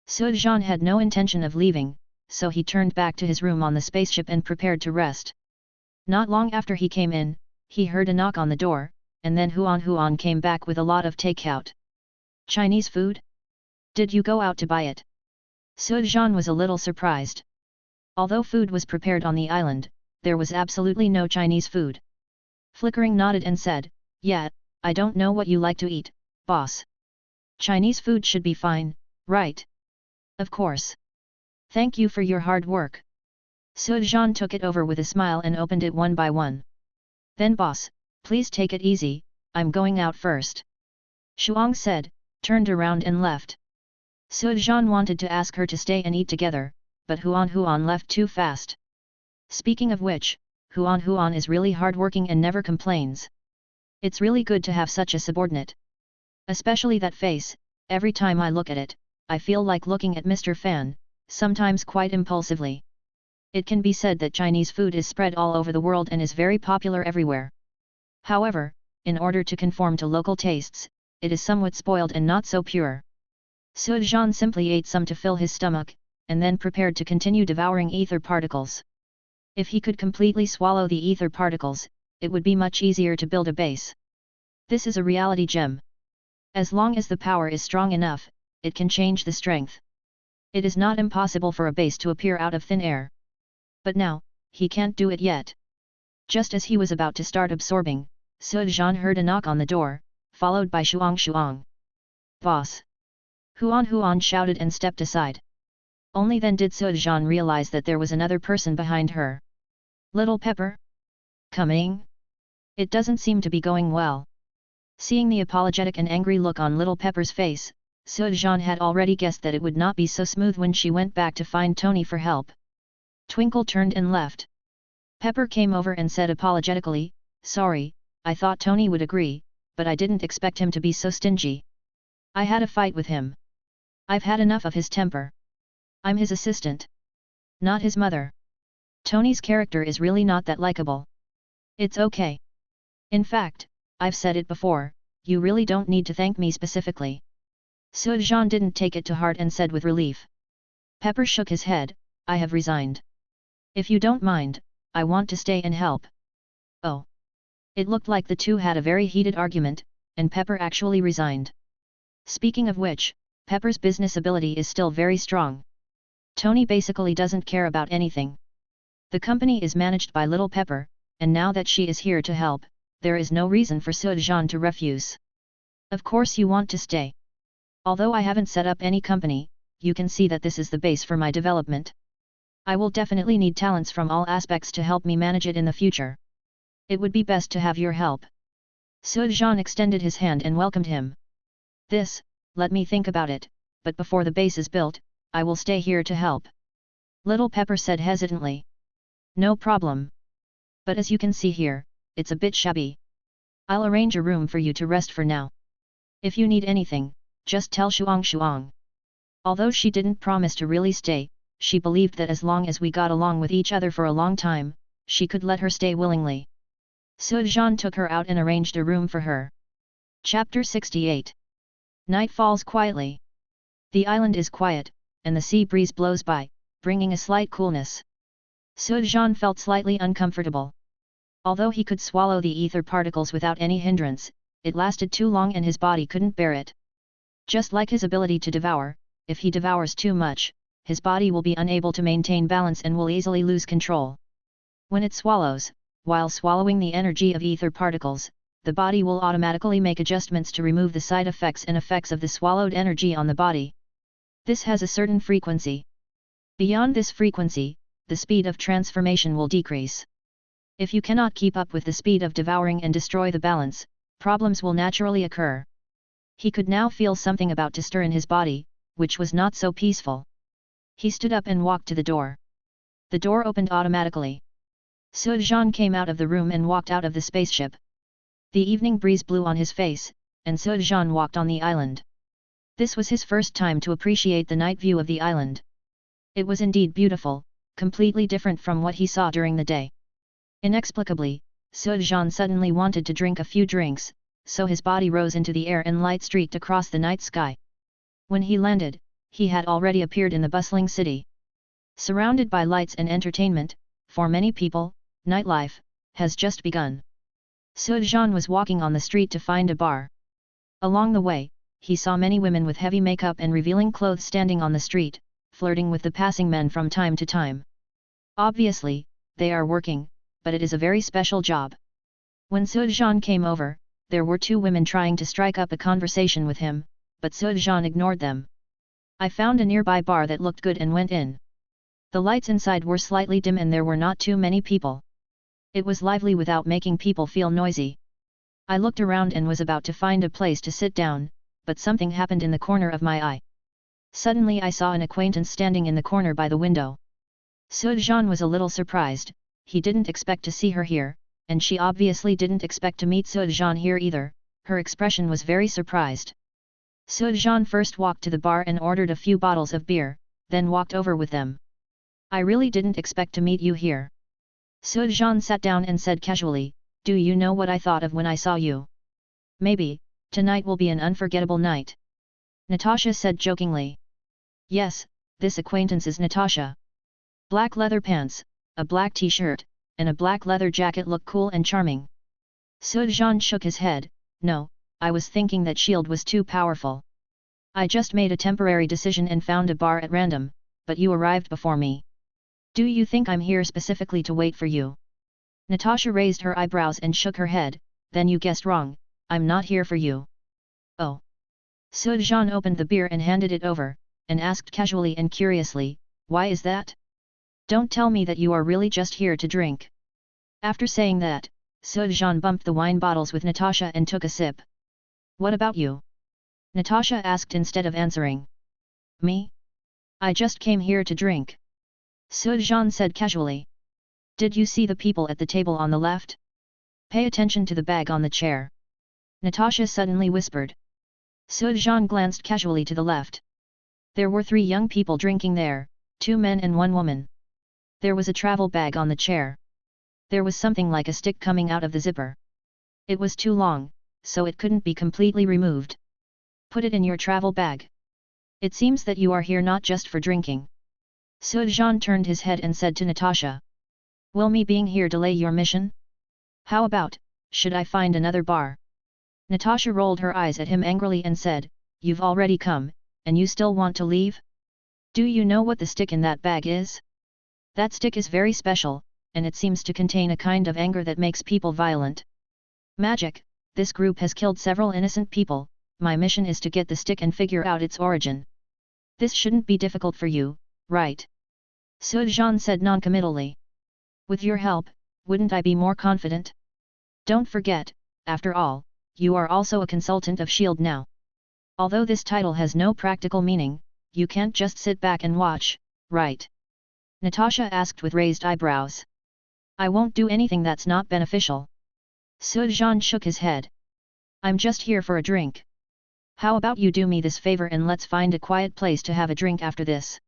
Sujan had no intention of leaving, so he turned back to his room on the spaceship and prepared to rest. Not long after he came in, he heard a knock on the door, and then Huan came back with a lot of takeout. Chinese food? Did you go out to buy it? Sujan was a little surprised. Although food was prepared on the island, there was absolutely no Chinese food. Flickering nodded and said, "Yeah, I don't know what you like to eat, boss. Chinese food should be fine, right?" "Of course. Thank you for your hard work." Sujan took it over with a smile and opened it one by one. "Then boss, please take it easy, I'm going out first." Shuang said, turned around and left. Sujan wanted to ask her to stay and eat together, but Huan left too fast. Speaking of which, Huan is really hardworking and never complains. It's really good to have such a subordinate. Especially that face, every time I look at it, I feel like looking at Mr. Fan, sometimes quite impulsively. It can be said that Chinese food is spread all over the world and is very popular everywhere. However, in order to conform to local tastes, it is somewhat spoiled and not so pure. Sujan simply ate some to fill his stomach, and then prepared to continue devouring ether particles. If he could completely swallow the ether particles, it would be much easier to build a base. This is a reality gem. As long as the power is strong enough, it can change the strength. It is not impossible for a base to appear out of thin air. But now, he can't do it yet. Just as he was about to start absorbing, Sujan heard a knock on the door, followed by Shuang. "Boss!" Huan shouted and stepped aside. Only then did Sujan realize that there was another person behind her. "Little Pepper? Coming?" "It doesn't seem to be going well." Seeing the apologetic and angry look on Little Pepper's face, Sujan had already guessed that it would not be so smooth when she went back to find Tony for help. Twinkle turned and left. Pepper came over and said apologetically, "Sorry, I thought Tony would agree, but I didn't expect him to be so stingy. I had a fight with him. I've had enough of his temper. I'm his assistant. Not his mother. Tony's character is really not that likable. It's okay. In fact, I've said it before, you really don't need to thank me specifically." Sujan didn't take it to heart and said with relief. Pepper shook his head, "I have resigned. If you don't mind, I want to stay and help." Oh. It looked like the two had a very heated argument, and Pepper actually resigned. Speaking of which, Pepper's business ability is still very strong. Tony basically doesn't care about anything. The company is managed by Little Pepper, and now that she is here to help, there is no reason for Sujan to refuse. "Of course you want to stay. Although I haven't set up any company, you can see that this is the base for my development. I will definitely need talents from all aspects to help me manage it in the future. It would be best to have your help." Sujan extended his hand and welcomed him. Let me think about it, but before the base is built, I will stay here to help." Little Pepper said hesitantly. "No problem. But as you can see here, it's a bit shabby. I'll arrange a room for you to rest for now. If you need anything, just tell Shuang." Although she didn't promise to really stay, she believed that as long as we got along with each other for a long time, she could let her stay willingly. Sujan took her out and arranged a room for her. Chapter 68. Night falls quietly. The island is quiet, and the sea breeze blows by, bringing a slight coolness. Sujan felt slightly uncomfortable. Although he could swallow the ether particles without any hindrance, it lasted too long and his body couldn't bear it. Just like his ability to devour, if he devours too much, his body will be unable to maintain balance and will easily lose control. When it swallows, while swallowing the energy of ether particles, the body will automatically make adjustments to remove the side effects and effects of the swallowed energy on the body. This has a certain frequency. Beyond this frequency, the speed of transformation will decrease. If you cannot keep up with the speed of devouring and destroy the balance, problems will naturally occur. He could now feel something about to stir in his body, which was not so peaceful. He stood up and walked to the door. The door opened automatically. Sujan came out of the room and walked out of the spaceship. The evening breeze blew on his face, and Sujan walked on the island. This was his first time to appreciate the night view of the island. It was indeed beautiful, completely different from what he saw during the day. Inexplicably, Sujan suddenly wanted to drink a few drinks, so his body rose into the air and light streaked across the night sky. When he landed, he had already appeared in the bustling city. Surrounded by lights and entertainment, for many people, nightlife has just begun. Sujan was walking on the street to find a bar. Along the way, he saw many women with heavy makeup and revealing clothes standing on the street, flirting with the passing men from time to time. Obviously, they are working, but it is a very special job. When Sujan came over, there were two women trying to strike up a conversation with him, but Sujan ignored them. I found a nearby bar that looked good and went in. The lights inside were slightly dim and there were not too many people. It was lively without making people feel noisy. I looked around and was about to find a place to sit down, but something happened in the corner of my eye. Suddenly I saw an acquaintance standing in the corner by the window. Sujan was a little surprised, he didn't expect to see her here, and she obviously didn't expect to meet Sujan here either, her expression was very surprised. Sujan first walked to the bar and ordered a few bottles of beer, then walked over with them. I really didn't expect to meet you here. Sujan sat down and said casually, do you know what I thought of when I saw you? Maybe, tonight will be an unforgettable night. Natasha said jokingly. Yes, this acquaintance is Natasha. Black leather pants, a black t-shirt, and a black leather jacket look cool and charming. Sujan shook his head, no, I was thinking that shield was too powerful. I just made a temporary decision and found a bar at random, but you arrived before me. Do you think I'm here specifically to wait for you? Natasha raised her eyebrows and shook her head, then you guessed wrong, I'm not here for you. Oh. Sujan opened the beer and handed it over, and asked casually and curiously, why is that? Don't tell me that you are really just here to drink. After saying that, Sujan bumped the wine bottles with Natasha and took a sip. What about you? Natasha asked instead of answering. Me? I just came here to drink. Sujan said casually. Did you see the people at the table on the left? Pay attention to the bag on the chair. Natasha suddenly whispered. Sujan glanced casually to the left. There were 3 young people drinking there, 2 men and 1 woman. There was a travel bag on the chair. There was something like a stick coming out of the zipper. It was too long, so it couldn't be completely removed. Put it in your travel bag. It seems that you are here not just for drinking. Sujan turned his head and said to Natasha. Will me being here delay your mission? How about, should I find another bar? Natasha rolled her eyes at him angrily and said, you've already come, and you still want to leave? Do you know what the stick in that bag is? That stick is very special, and it seems to contain a kind of anger that makes people violent. Magic, this group has killed several innocent people, my mission is to get the stick and figure out its origin. This shouldn't be difficult for you, right? Sujan said noncommittally. With your help, wouldn't I be more confident? Don't forget, after all, you are also a consultant of S.H.I.E.L.D. now. Although this title has no practical meaning, you can't just sit back and watch, right? Natasha asked with raised eyebrows. I won't do anything that's not beneficial. Sujan shook his head. I'm just here for a drink. How about you do me this favor and let's find a quiet place to have a drink after this?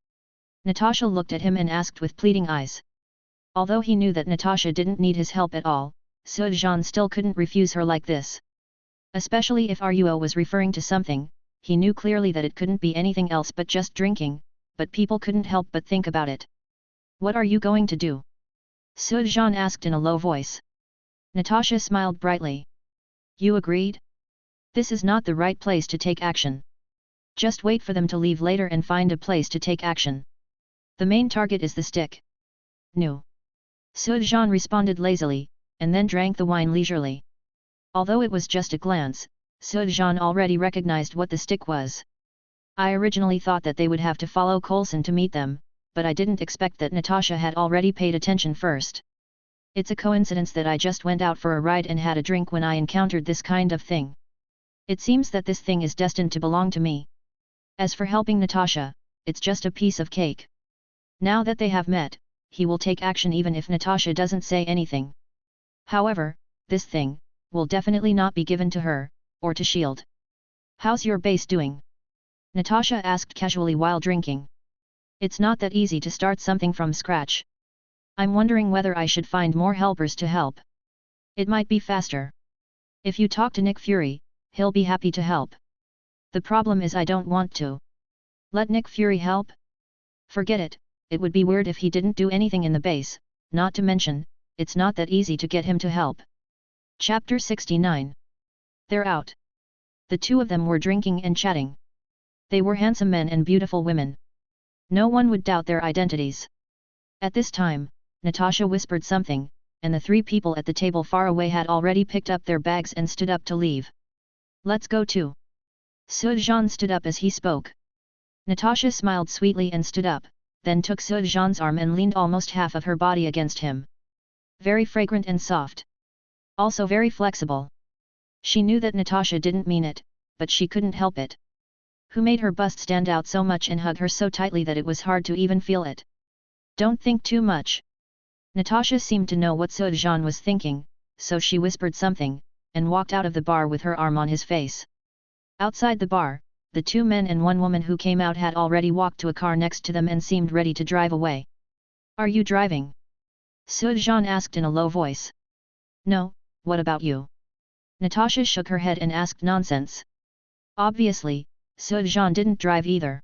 Natasha looked at him and asked with pleading eyes. Although he knew that Natasha didn't need his help at all, Sujan still couldn't refuse her like this. Especially if Ruo was referring to something, he knew clearly that it couldn't be anything else but just drinking, but people couldn't help but think about it. What are you going to do? Sujan asked in a low voice. Natasha smiled brightly. You agreed? This is not the right place to take action. Just wait for them to leave later and find a place to take action. The main target is the stick. No. Sujan responded lazily, and then drank the wine leisurely. Although it was just a glance, Sujan already recognized what the stick was. I originally thought that they would have to follow Coulson to meet them, but I didn't expect that Natasha had already paid attention first. It's a coincidence that I just went out for a ride and had a drink when I encountered this kind of thing. It seems that this thing is destined to belong to me. As for helping Natasha, it's just a piece of cake. Now that they have met, he will take action even if Natasha doesn't say anything. However, this thing will definitely not be given to her, or to S.H.I.E.L.D. How's your base doing? Natasha asked casually while drinking. It's not that easy to start something from scratch. I'm wondering whether I should find more helpers to help. It might be faster. If you talk to Nick Fury, he'll be happy to help. The problem is I don't want to. Let Nick Fury help? Forget it, it would be weird if he didn't do anything in the base, not to mention, it's not that easy to get him to help. Chapter 69. They're out. The two of them were drinking and chatting. They were handsome men and beautiful women. No one would doubt their identities. At this time, Natasha whispered something, and the three people at the table far away had already picked up their bags and stood up to leave. Let's go too. Sujan stood up as he spoke. Natasha smiled sweetly and stood up, then took Sujan's arm and leaned almost half of her body against him. Very fragrant and soft. Also very flexible. She knew that Natasha didn't mean it, but she couldn't help it. Who made her bust stand out so much and hug her so tightly that it was hard to even feel it? Don't think too much. Natasha seemed to know what Sujan was thinking, so she whispered something, and walked out of the bar with her arm on his face. Outside the bar, the two men and one woman who came out had already walked to a car next to them and seemed ready to drive away. Are you driving? Sujan asked in a low voice. No, what about you? Natasha shook her head and asked nonsense. Obviously, Sujan didn't drive either.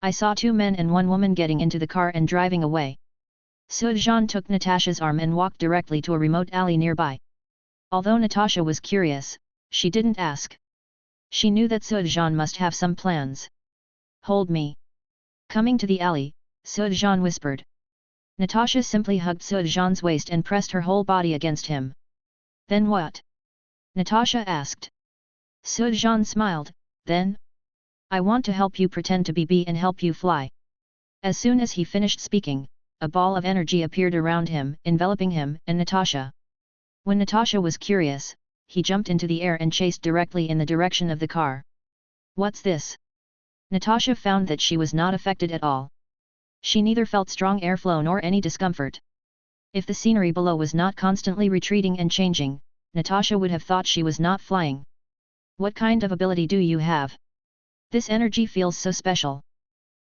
I saw two men and one woman getting into the car and driving away. Sujan took Natasha's arm and walked directly to a remote alley nearby. Although Natasha was curious, she didn't ask. She knew that Sujan must have some plans. Hold me. Coming to the alley, Sujan whispered. Natasha simply hugged Sujan's waist and pressed her whole body against him. Then what? Natasha asked. Sujan smiled, then? I want to help you pretend to be bee and help you fly. As soon as he finished speaking, a ball of energy appeared around him, enveloping him and Natasha. When Natasha was curious, he jumped into the air and chased directly in the direction of the car. What's this? Natasha found that she was not affected at all. She neither felt strong airflow nor any discomfort. If the scenery below was not constantly retreating and changing, Natasha would have thought she was not flying. What kind of ability do you have? This energy feels so special.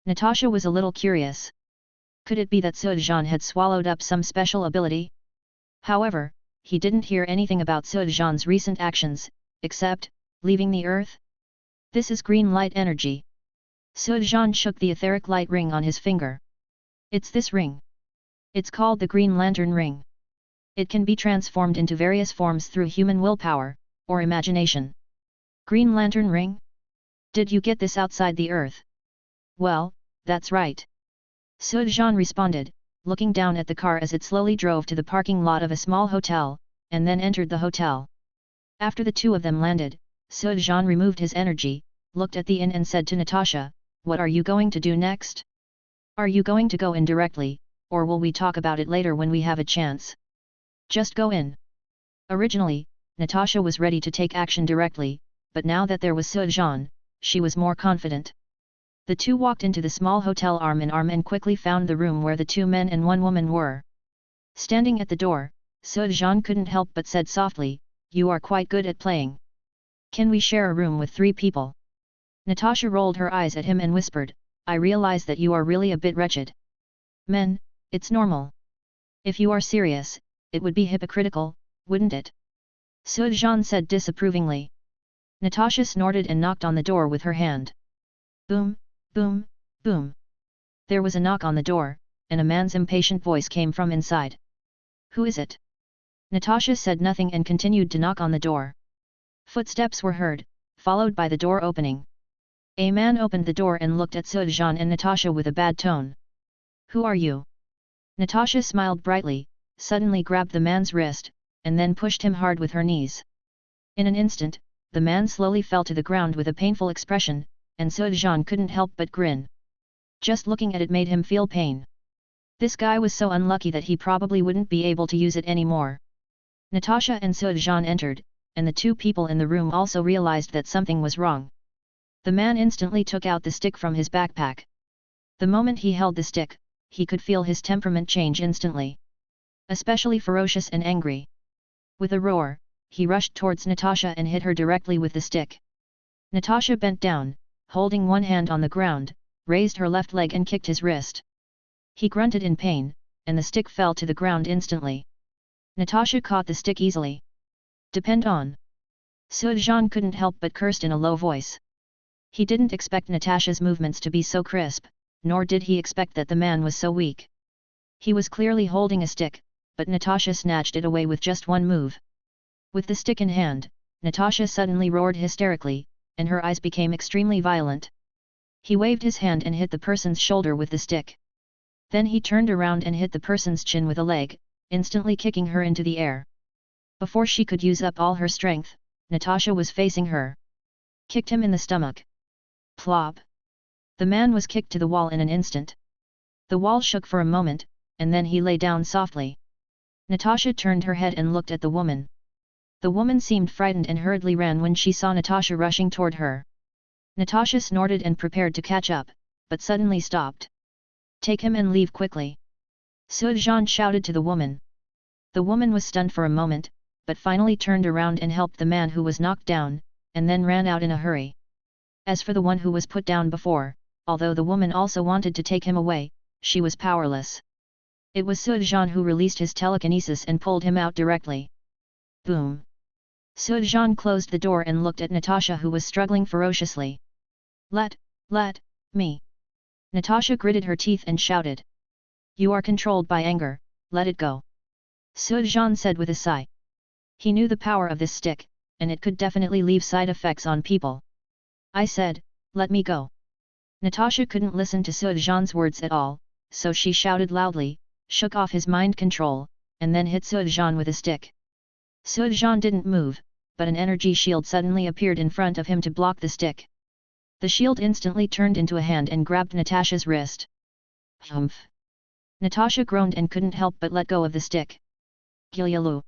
Natasha was a little curious. Could it be that Sujan had swallowed up some special ability? However, he didn't hear anything about Sujan's recent actions, except, leaving the earth? This is green light energy. Sujan shook the etheric light ring on his finger. It's this ring. It's called the Green Lantern Ring. It can be transformed into various forms through human willpower, or imagination. Green Lantern Ring? Did you get this outside the earth? Well, that's right. Sujan responded, looking down at the car as it slowly drove to the parking lot of a small hotel, and then entered the hotel. After the two of them landed, Sujan removed his energy, looked at the inn and said to Natasha, what are you going to do next? Are you going to go in directly, or will we talk about it later when we have a chance? Just go in. Originally, Natasha was ready to take action directly, but now that there was Sujan, she was more confident. The two walked into the small hotel arm in arm and quickly found the room where the two men and one woman were. Standing at the door, Sujan couldn't help but said softly, you are quite good at playing. Can we share a room with 3 people? Natasha rolled her eyes at him and whispered, I realize that you are really a bit wretched. Men, it's normal. If you are serious, it would be hypocritical, wouldn't it? Sujan said disapprovingly. Natasha snorted and knocked on the door with her hand. Boom, boom, boom. There was a knock on the door, and a man's impatient voice came from inside. Who is it? Natasha said nothing and continued to knock on the door. Footsteps were heard, followed by the door opening. A man opened the door and looked at Sujan and Natasha with a bad tone. Who are you? Natasha smiled brightly, suddenly grabbed the man's wrist, and then pushed him hard with her knees. In an instant, the man slowly fell to the ground with a painful expression, and Sujan couldn't help but grin. Just looking at it made him feel pain. This guy was so unlucky that he probably wouldn't be able to use it anymore. Natasha and Sujan entered, and the 2 people in the room also realized that something was wrong. The man instantly took out the stick from his backpack. The moment he held the stick, he could feel his temperament change instantly. Especially ferocious and angry. With a roar, he rushed towards Natasha and hit her directly with the stick. Natasha bent down, holding one hand on the ground, raised her left leg and kicked his wrist. He grunted in pain, and the stick fell to the ground instantly. Natasha caught the stick easily. Depend on. Sujan couldn't help but cursed in a low voice. He didn't expect Natasha's movements to be so crisp, nor did he expect that the man was so weak. He was clearly holding a stick, but Natasha snatched it away with just one move. With the stick in hand, Natasha suddenly roared hysterically, and her eyes became extremely violent. He waved his hand and hit the person's shoulder with the stick. Then he turned around and hit the person's chin with a leg, instantly kicking her into the air. Before she could use up all her strength, Natasha was facing her. Kicked him in the stomach. Plop! The man was kicked to the wall in an instant. The wall shook for a moment, and then he lay down softly. Natasha turned her head and looked at the woman. The woman seemed frightened and hurriedly ran when she saw Natasha rushing toward her. Natasha snorted and prepared to catch up, but suddenly stopped. Take him and leave quickly. Sujan shouted to the woman. The woman was stunned for a moment, but finally turned around and helped the man who was knocked down, and then ran out in a hurry. As for the one who was put down before, although the woman also wanted to take him away, she was powerless. It was Sujan who released his telekinesis and pulled him out directly. Boom! Sujan closed the door and looked at Natasha, who was struggling ferociously. Let me! Natasha gritted her teeth and shouted. You are controlled by anger, let it go. Sujan said with a sigh. He knew the power of this stick, and it could definitely leave side effects on people. I said, let me go. Natasha couldn't listen to Sujan's words at all, so she shouted loudly, shook off his mind control, and then hit Sujan with a stick. Sujan didn't move, but an energy shield suddenly appeared in front of him to block the stick. The shield instantly turned into a hand and grabbed Natasha's wrist. Humph! Natasha groaned and couldn't help but let go of the stick. Gilyalu!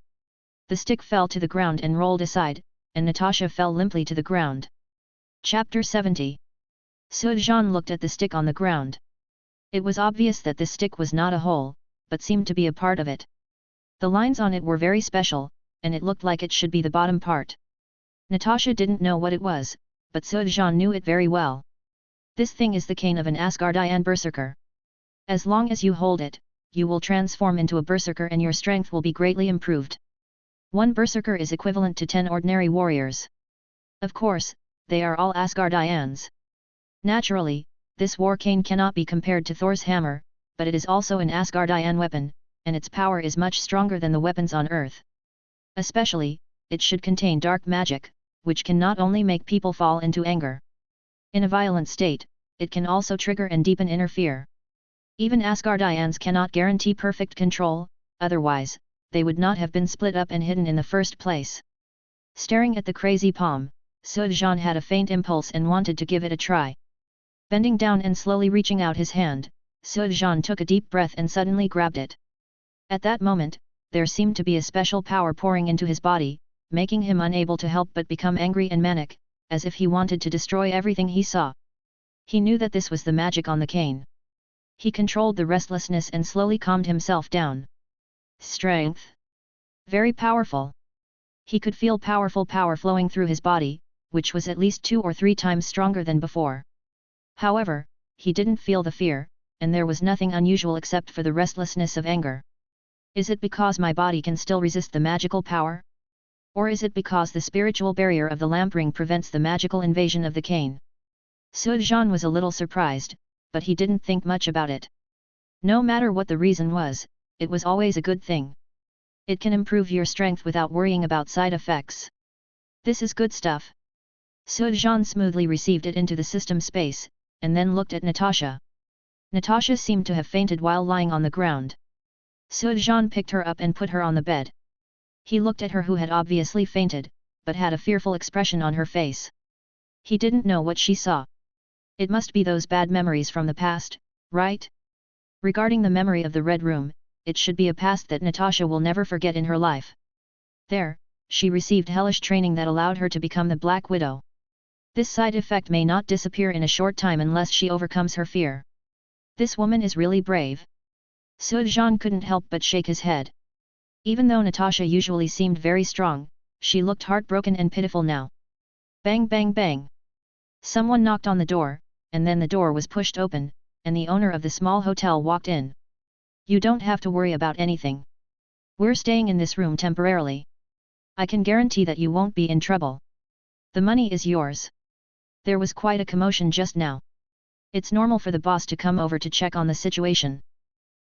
The stick fell to the ground and rolled aside, and Natasha fell limply to the ground. Chapter 70. Sujan looked at the stick on the ground. It was obvious that this stick was not a whole, but seemed to be a part of it. The lines on it were very special, and it looked like it should be the bottom part. Natasha didn't know what it was, but Sujan knew it very well. This thing is the cane of an Asgardian berserker. As long as you hold it, you will transform into a berserker and your strength will be greatly improved. One berserker is equivalent to 10 ordinary warriors. Of course, they are all Asgardians. Naturally, this war cane cannot be compared to Thor's hammer, but it is also an Asgardian weapon, and its power is much stronger than the weapons on Earth. Especially, it should contain dark magic, which can not only make people fall into anger. In a violent state, it can also trigger and deepen inner fear. Even Asgardians cannot guarantee perfect control, otherwise, they would not have been split up and hidden in the first place. Staring at the crazy palm, Sujan had a faint impulse and wanted to give it a try. Bending down and slowly reaching out his hand, Sujan took a deep breath and suddenly grabbed it. At that moment, there seemed to be a special power pouring into his body, making him unable to help but become angry and manic, as if he wanted to destroy everything he saw. He knew that this was the magic on the cane. He controlled the restlessness and slowly calmed himself down. Strength. Very powerful. He could feel powerful power flowing through his body, which was at least 2 or 3 times stronger than before. However, he didn't feel the fear, and there was nothing unusual except for the restlessness of anger. Is it because my body can still resist the magical power? Or is it because the spiritual barrier of the lamp ring prevents the magical invasion of the cane? Sujan was a little surprised, but he didn't think much about it. No matter what the reason was, it was always a good thing. It can improve your strength without worrying about side effects. This is good stuff. Sujan smoothly received it into the system space, and then looked at Natasha. Natasha seemed to have fainted while lying on the ground. Sujan picked her up and put her on the bed. He looked at her, who had obviously fainted, but had a fearful expression on her face. He didn't know what she saw. It must be those bad memories from the past, right? Regarding the memory of the Red Room, it should be a past that Natasha will never forget in her life. There, she received hellish training that allowed her to become the Black Widow. This side effect may not disappear in a short time unless she overcomes her fear. This woman is really brave. Sujan couldn't help but shake his head. Even though Natasha usually seemed very strong, she looked heartbroken and pitiful now. Bang bang bang. Someone knocked on the door, and then the door was pushed open, and the owner of the small hotel walked in. You don't have to worry about anything. We're staying in this room temporarily. I can guarantee that you won't be in trouble. The money is yours. There was quite a commotion just now. It's normal for the boss to come over to check on the situation.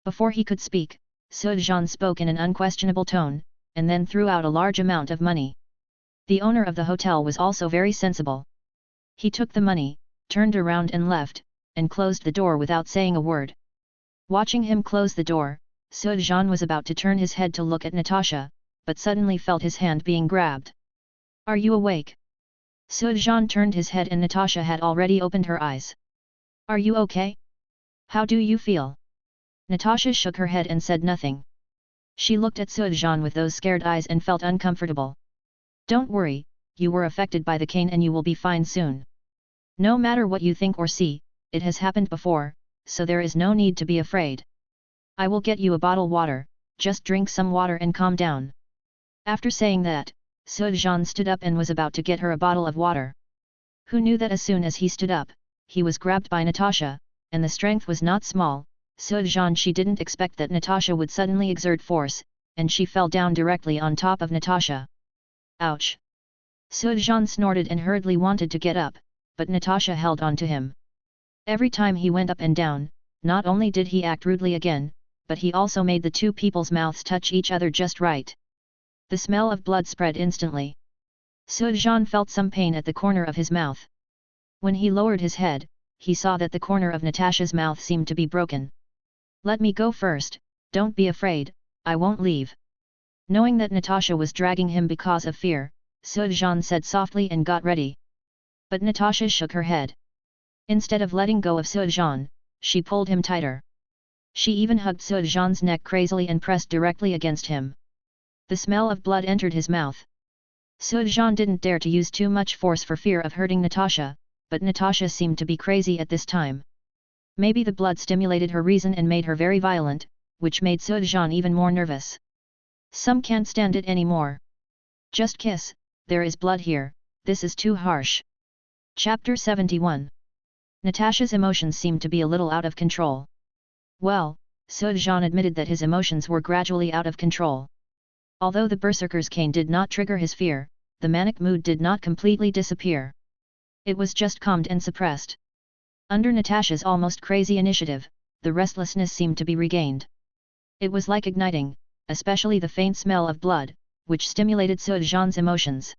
Before he could speak, Sujan spoke in an unquestionable tone, and then threw out a large amount of money. The owner of the hotel was also very sensible. He took the money, turned around and left, and closed the door without saying a word. Watching him close the door, Sujan was about to turn his head to look at Natasha, but suddenly felt his hand being grabbed. Are you awake? Sujan turned his head and Natasha had already opened her eyes. Are you okay? How do you feel? Natasha shook her head and said nothing. She looked at Sujan with those scared eyes and felt uncomfortable. Don't worry, you were affected by the cane and you will be fine soon. No matter what you think or see, it has happened before, so there is no need to be afraid. I will get you a bottle water, just drink some water and calm down. After saying that, Sujan stood up and was about to get her a bottle of water. Who knew that as soon as he stood up, he was grabbed by Natasha, and the strength was not small. Sujan she didn't expect that Natasha would suddenly exert force, and she fell down directly on top of Natasha. Ouch! Sujan snorted and hurriedly wanted to get up, but Natasha held on to him. Every time he went up and down, not only did he act rudely again, but he also made the two people's mouths touch each other just right. The smell of blood spread instantly. Sujan felt some pain at the corner of his mouth. When he lowered his head, he saw that the corner of Natasha's mouth seemed to be broken. Let me go first, don't be afraid, I won't leave. Knowing that Natasha was dragging him because of fear, Sujan said softly and got ready. But Natasha shook her head. Instead of letting go of Sujan, she pulled him tighter. She even hugged Sujan's neck crazily and pressed directly against him. The smell of blood entered his mouth. Sujan didn't dare to use too much force for fear of hurting Natasha, but Natasha seemed to be crazy at this time. Maybe the blood stimulated her reason and made her very violent, which made Sujan even more nervous. Some can't stand it anymore. Just kiss, there is blood here, this is too harsh. Chapter 71. Natasha's emotions seemed to be a little out of control. Well, Sujan admitted that his emotions were gradually out of control. Although the berserker's cane did not trigger his fear, the manic mood did not completely disappear. It was just calmed and suppressed. Under Natasha's almost crazy initiative, the restlessness seemed to be regained. It was like igniting, especially the faint smell of blood, which stimulated Sujan's emotions.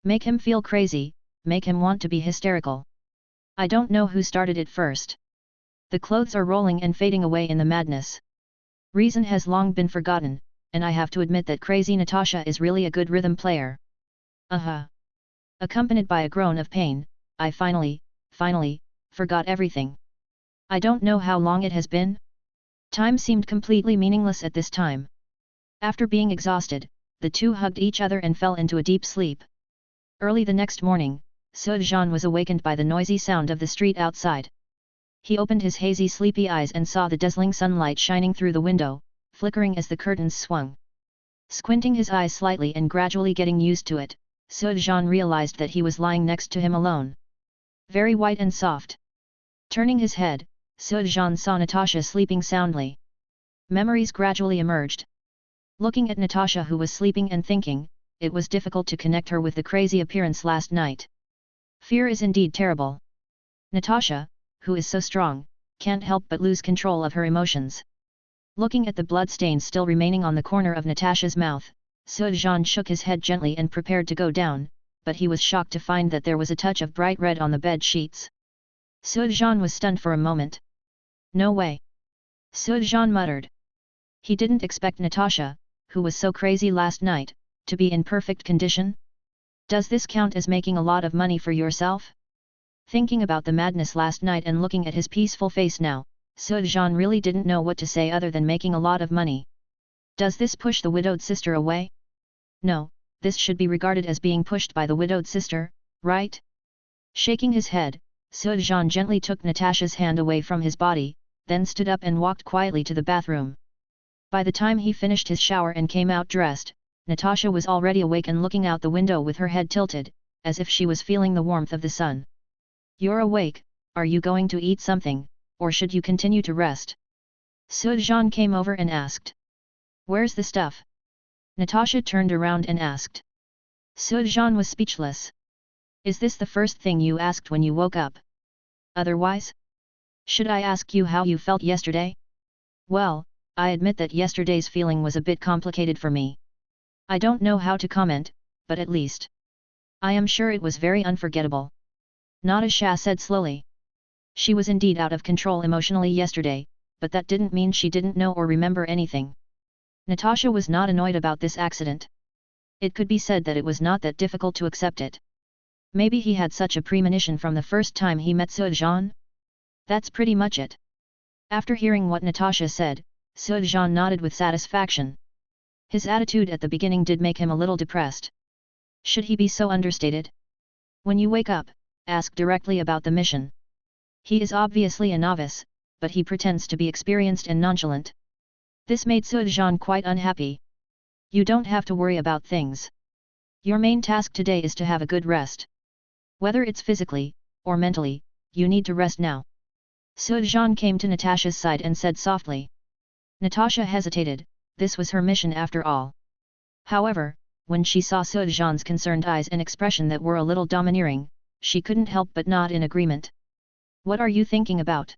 Make him feel crazy, make him want to be hysterical. I don't know who started it first. The clothes are rolling and fading away in the madness. Reason has long been forgotten, and I have to admit that crazy Natasha is really a good rhythm player. Accompanied by a groan of pain, I finally, forgot everything. I don't know how long it has been. Time seemed completely meaningless at this time. After being exhausted, the two hugged each other and fell into a deep sleep. Early the next morning, Sujan was awakened by the noisy sound of the street outside. He opened his hazy sleepy eyes and saw the dazzling sunlight shining through the window, flickering as the curtains swung. Squinting his eyes slightly and gradually getting used to it, Sujan realized that he was lying next to him alone. Very white and soft. Turning his head, Sujan saw Natasha sleeping soundly. Memories gradually emerged. Looking at Natasha who was sleeping and thinking, it was difficult to connect her with the crazy appearance last night. Fear is indeed terrible. Natasha, who is so strong, can't help but lose control of her emotions. Looking at the bloodstains still remaining on the corner of Natasha's mouth, Sujan shook his head gently and prepared to go down, but he was shocked to find that there was a touch of bright red on the bed sheets. Sujan was stunned for a moment. No way! Sujan muttered. He didn't expect Natasha, who was so crazy last night, to be in perfect condition. Does this count as making a lot of money for yourself? Thinking about the madness last night and looking at his peaceful face now, Sujan really didn't know what to say other than making a lot of money. Does this push the widowed sister away? No, this should be regarded as being pushed by the widowed sister, right? Shaking his head, Sujan gently took Natasha's hand away from his body, then stood up and walked quietly to the bathroom. By the time he finished his shower and came out dressed, Natasha was already awake and looking out the window with her head tilted, as if she was feeling the warmth of the sun. You're awake, are you going to eat something, or should you continue to rest? Sujan came over and asked. Where's the stuff? Natasha turned around and asked. Sujan was speechless. Is this the first thing you asked when you woke up? Otherwise? Should I ask you how you felt yesterday? Well, I admit that yesterday's feeling was a bit complicated for me. I don't know how to comment, but at least I am sure it was very unforgettable. Natasha said slowly. She was indeed out of control emotionally yesterday, but that didn't mean she didn't know or remember anything. Natasha was not annoyed about this accident. It could be said that it was not that difficult to accept it. Maybe he had such a premonition from the first time he met Sujan? That's pretty much it. After hearing what Natasha said, Sujan nodded with satisfaction. His attitude at the beginning did make him a little depressed. Should he be so understated? When you wake up, ask directly about the mission. He is obviously a novice, but he pretends to be experienced and nonchalant. This made Sujan quite unhappy. You don't have to worry about things. Your main task today is to have a good rest. Whether it's physically, or mentally, you need to rest now. Sujan came to Natasha's side and said softly. Natasha hesitated, this was her mission after all. However, when she saw Sujan's concerned eyes and expression that were a little domineering, she couldn't help but nod in agreement. What are you thinking about?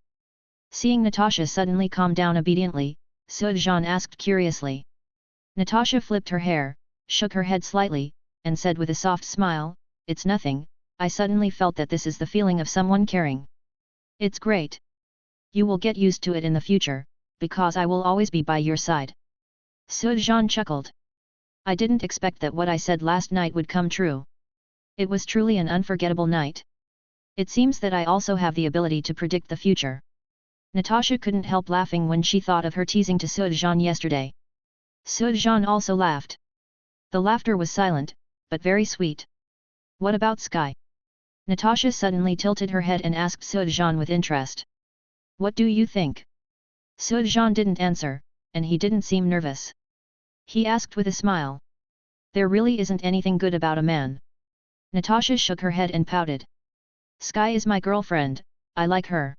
Seeing Natasha suddenly calm down obediently, Sujan asked curiously. Natasha flipped her hair, shook her head slightly, and said with a soft smile, it's nothing, I suddenly felt that this is the feeling of someone caring. It's great. You will get used to it in the future, because I will always be by your side. Sujan chuckled. I didn't expect that what I said last night would come true. It was truly an unforgettable night. It seems that I also have the ability to predict the future. Natasha couldn't help laughing when she thought of her teasing to Sujan yesterday. Sujan also laughed. The laughter was silent, but very sweet. What about Sky? Natasha suddenly tilted her head and asked Sujan with interest. What do you think? Sujan didn't answer, and he didn't seem nervous. He asked with a smile. There really isn't anything good about a man. Natasha shook her head and pouted. Sky is my girlfriend, I like her.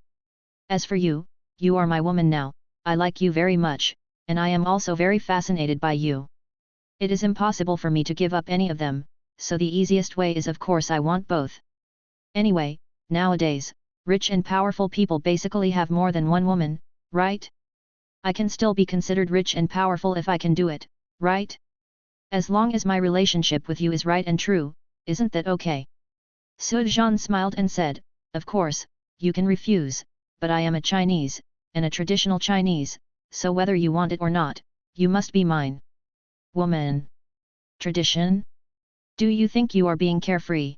As for you, you are my woman now, I like you very much, and I am also very fascinated by you. It is impossible for me to give up any of them, so the easiest way is of course I want both. Anyway, nowadays, rich and powerful people basically have more than one woman, right? I can still be considered rich and powerful if I can do it, right? As long as my relationship with you is right and true, isn't that okay? Sujan smiled and said, of course, you can refuse, but I am a Chinese, and a traditional Chinese, so whether you want it or not, you must be mine. Woman. Tradition? Do you think you are being carefree?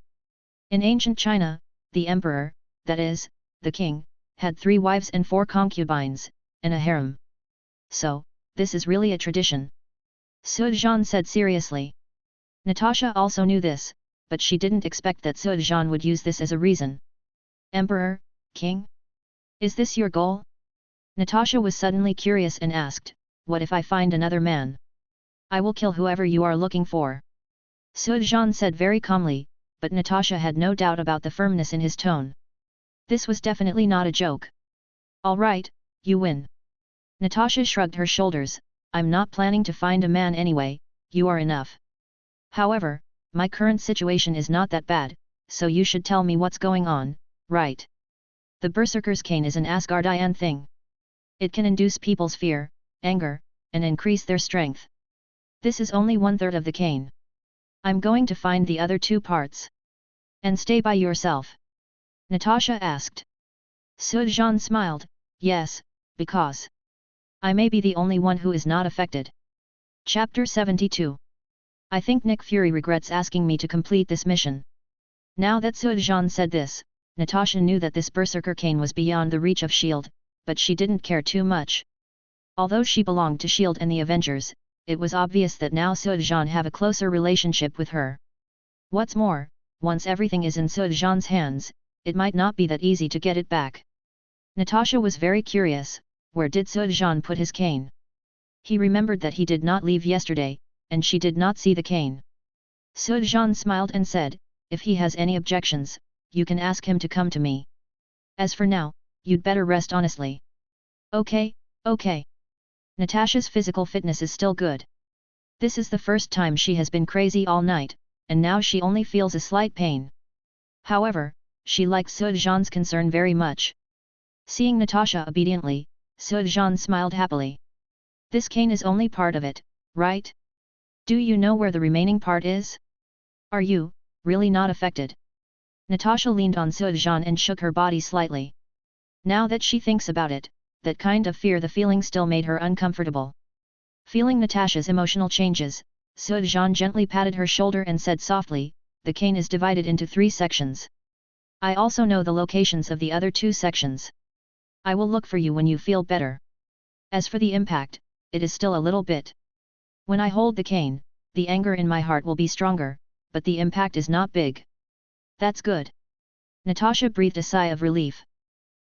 In ancient China, the emperor, that is, the king, had 3 wives and 4 concubines, and a harem. So, this is really a tradition. Sujan said seriously. Natasha also knew this, but she didn't expect that Sujan would use this as a reason. Emperor, king? Is this your goal? Natasha was suddenly curious and asked, what if I find another man? I will kill whoever you are looking for. Sujan said very calmly, but Natasha had no doubt about the firmness in his tone. This was definitely not a joke. All right, you win. Natasha shrugged her shoulders, I'm not planning to find a man anyway, you are enough. However, my current situation is not that bad, so you should tell me what's going on, right? The Berserker's cane is an Asgardian thing. It can induce people's fear, anger, and increase their strength. This is only 1/3 of the cane. I'm going to find the other 2 parts. And stay by yourself? Natasha asked. Sujan smiled, yes, because I may be the only one who is not affected. Chapter 72. I think Nick Fury regrets asking me to complete this mission. Now that Sujan said this, Natasha knew that this Berserker cane was beyond the reach of S.H.I.E.L.D., but she didn't care too much. Although she belonged to S.H.I.E.L.D. and the Avengers, it was obvious that now Sujan have a closer relationship with her. What's more, once everything is in Sujan's hands, it might not be that easy to get it back. Natasha was very curious, where did Sujan put his cane? He remembered that he did not leave yesterday, and she did not see the cane. Sujan smiled and said, if he has any objections, you can ask him to come to me. As for now, you'd better rest honestly. Okay, okay. Natasha's physical fitness is still good. This is the first time she has been crazy all night, and now she only feels a slight pain. However, she liked Sujan's concern very much. Seeing Natasha obediently, Sujan smiled happily. This cane is only part of it, right? Do you know where the remaining part is? Are you, really not affected? Natasha leaned on Sujan and shook her body slightly. Now that she thinks about it, that kind of fear the feeling still made her uncomfortable. Feeling Natasha's emotional changes, Sujan gently patted her shoulder and said softly, the cane is divided into 3 sections. I also know the locations of the other 2 sections. I will look for you when you feel better. As for the impact, it is still a little bit. When I hold the cane, the anger in my heart will be stronger, but the impact is not big. That's good. Natasha breathed a sigh of relief.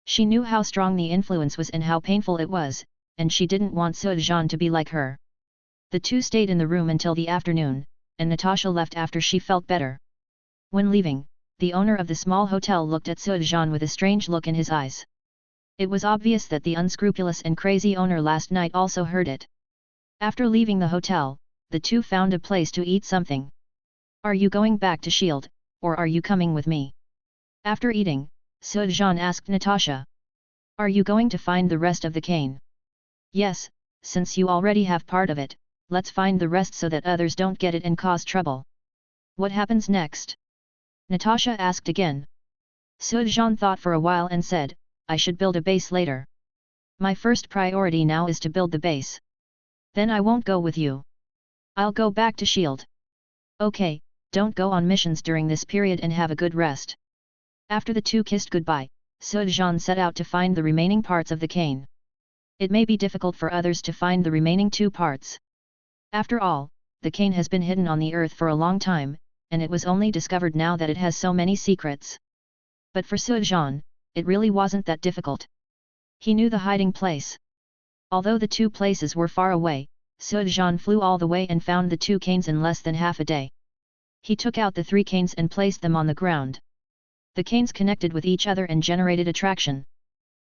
She knew how strong the influence was and how painful it was, and she didn't want Sujan to be like her. The two stayed in the room until the afternoon, and Natasha left after she felt better. When leaving, the owner of the small hotel looked at Sujan with a strange look in his eyes. It was obvious that the unscrupulous and crazy owner last night also heard it. After leaving the hotel, the two found a place to eat something. Are you going back to Shield, or are you coming with me? After eating, Sujan asked Natasha. Are you going to find the rest of the cane? Yes, since you already have part of it, let's find the rest so that others don't get it and cause trouble. What happens next? Natasha asked again. Sujan thought for a while and said, I should build a base later. My first priority now is to build the base. Then I won't go with you. I'll go back to Shield. Okay, don't go on missions during this period and have a good rest. After the two kissed goodbye, Sujan set out to find the remaining parts of the cane. It may be difficult for others to find the remaining 2 parts. After all, the cane has been hidden on the earth for a long time, and it was only discovered now that it has so many secrets. But for Sujan, it really wasn't that difficult. He knew the hiding place. Although the 2 places were far away, Sujan flew all the way and found the 2 canes in less than half a day. He took out the 3 canes and placed them on the ground. The canes connected with each other and generated attraction.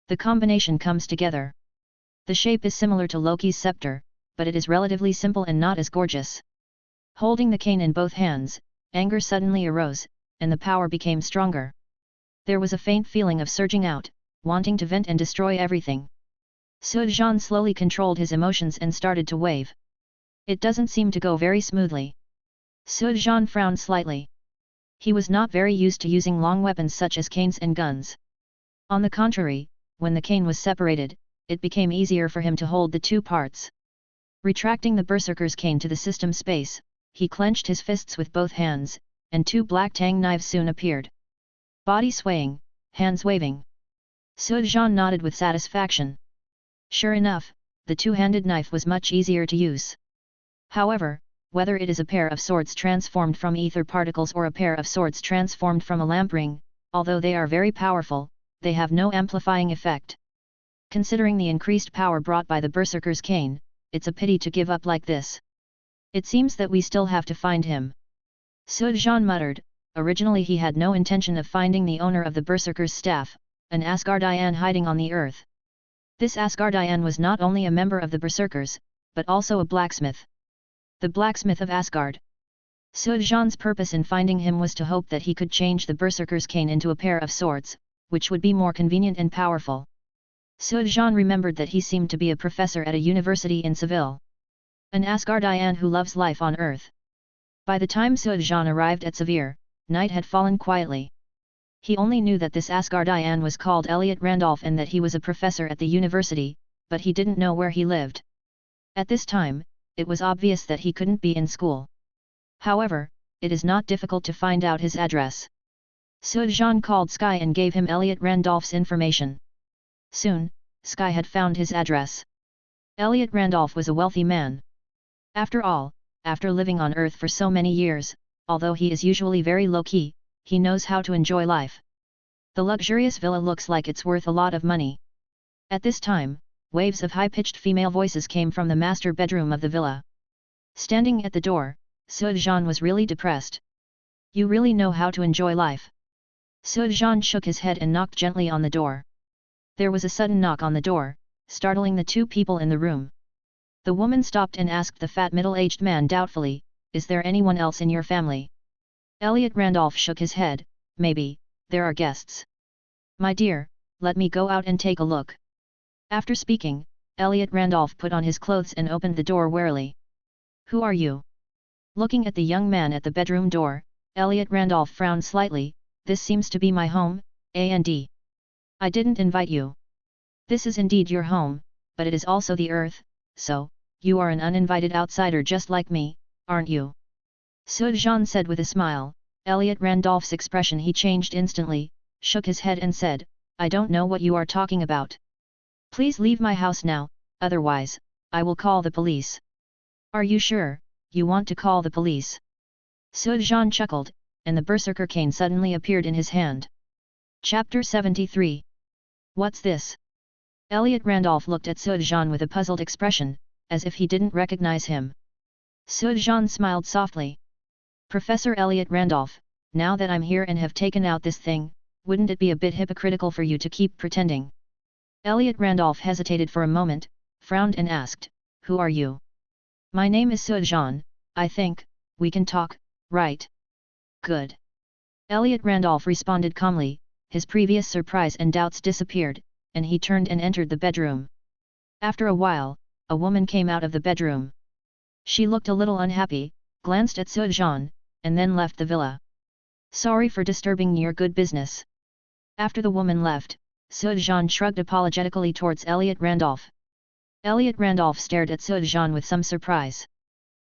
The combination comes together. The shape is similar to Loki's scepter, but it is relatively simple and not as gorgeous. Holding the cane in both hands, anger suddenly arose, and the power became stronger. There was a faint feeling of surging out, wanting to vent and destroy everything. Sujan slowly controlled his emotions and started to wave. It doesn't seem to go very smoothly. Sujan frowned slightly. He was not very used to using long weapons such as canes and guns. On the contrary, when the cane was separated, it became easier for him to hold the 2 parts. Retracting the berserker's cane to the system space, he clenched his fists with both hands, and 2 black tang knives soon appeared. Body swaying, hands waving. Sujan nodded with satisfaction. Sure enough, the 2-handed knife was much easier to use. However, whether it is a pair of swords transformed from ether particles or a pair of swords transformed from a lamp ring, although they are very powerful, they have no amplifying effect. Considering the increased power brought by the berserker's cane, it's a pity to give up like this. It seems that we still have to find him. Sujan muttered. Originally he had no intention of finding the owner of the berserker's staff, an Asgardian hiding on the earth. This Asgardian was not only a member of the berserkers, but also a blacksmith. The blacksmith of Asgard. Sujan's purpose in finding him was to hope that he could change the berserker's cane into a pair of swords, which would be more convenient and powerful. Sujan remembered that he seemed to be a professor at a university in Seville. An Asgardian who loves life on earth. By the time Sujan arrived at Seville, night had fallen quietly. He only knew that this Asgardian was called Elliot Randolph and that he was a professor at the university, but he didn't know where he lived. At this time, it was obvious that he couldn't be in school. However, it is not difficult to find out his address. Sujan called Sky and gave him Elliot Randolph's information. Soon, Sky had found his address. Elliot Randolph was a wealthy man. After all, after living on Earth for so many years, although he is usually very low-key, he knows how to enjoy life. The luxurious villa looks like it's worth a lot of money. At this time, waves of high-pitched female voices came from the master bedroom of the villa. Standing at the door, Sujan was really depressed. You really know how to enjoy life. Sujan shook his head and knocked gently on the door. There was a sudden knock on the door, startling the 2 people in the room. The woman stopped and asked the fat middle-aged man doubtfully, Is there anyone else in your family? Elliot Randolph shook his head, maybe, there are guests. My dear, let me go out and take a look. After speaking, Elliot Randolph put on his clothes and opened the door warily. Who are you? Looking at the young man at the bedroom door, Elliot Randolph frowned slightly. This seems to be my home, and I didn't invite you. This is indeed your home, but it is also the earth, so, you are an uninvited outsider just like me, aren't you? Sujan said with a smile. Elliot Randolph's expression he changed instantly, shook his head and said, I don't know what you are talking about. Please leave my house now, otherwise, I will call the police. Are you sure, you want to call the police? Sujan chuckled, and the berserker cane suddenly appeared in his hand. Chapter 73. What's this? Elliot Randolph looked at Sujan with a puzzled expression, as if he didn't recognize him. Sujan smiled softly. Professor Elliot Randolph, now that I'm here and have taken out this thing, wouldn't it be a bit hypocritical for you to keep pretending? Elliot Randolph hesitated for a moment, frowned and asked, Who are you? My name is Sujan, I think, we can talk, right? Good. Elliot Randolph responded calmly, his previous surprise and doubts disappeared, and he turned and entered the bedroom. After a while, a woman came out of the bedroom. She looked a little unhappy, glanced at Sujan, and then left the villa. Sorry for disturbing your good business. After the woman left, Sujan shrugged apologetically towards Elliot Randolph. Elliot Randolph stared at Sujan with some surprise.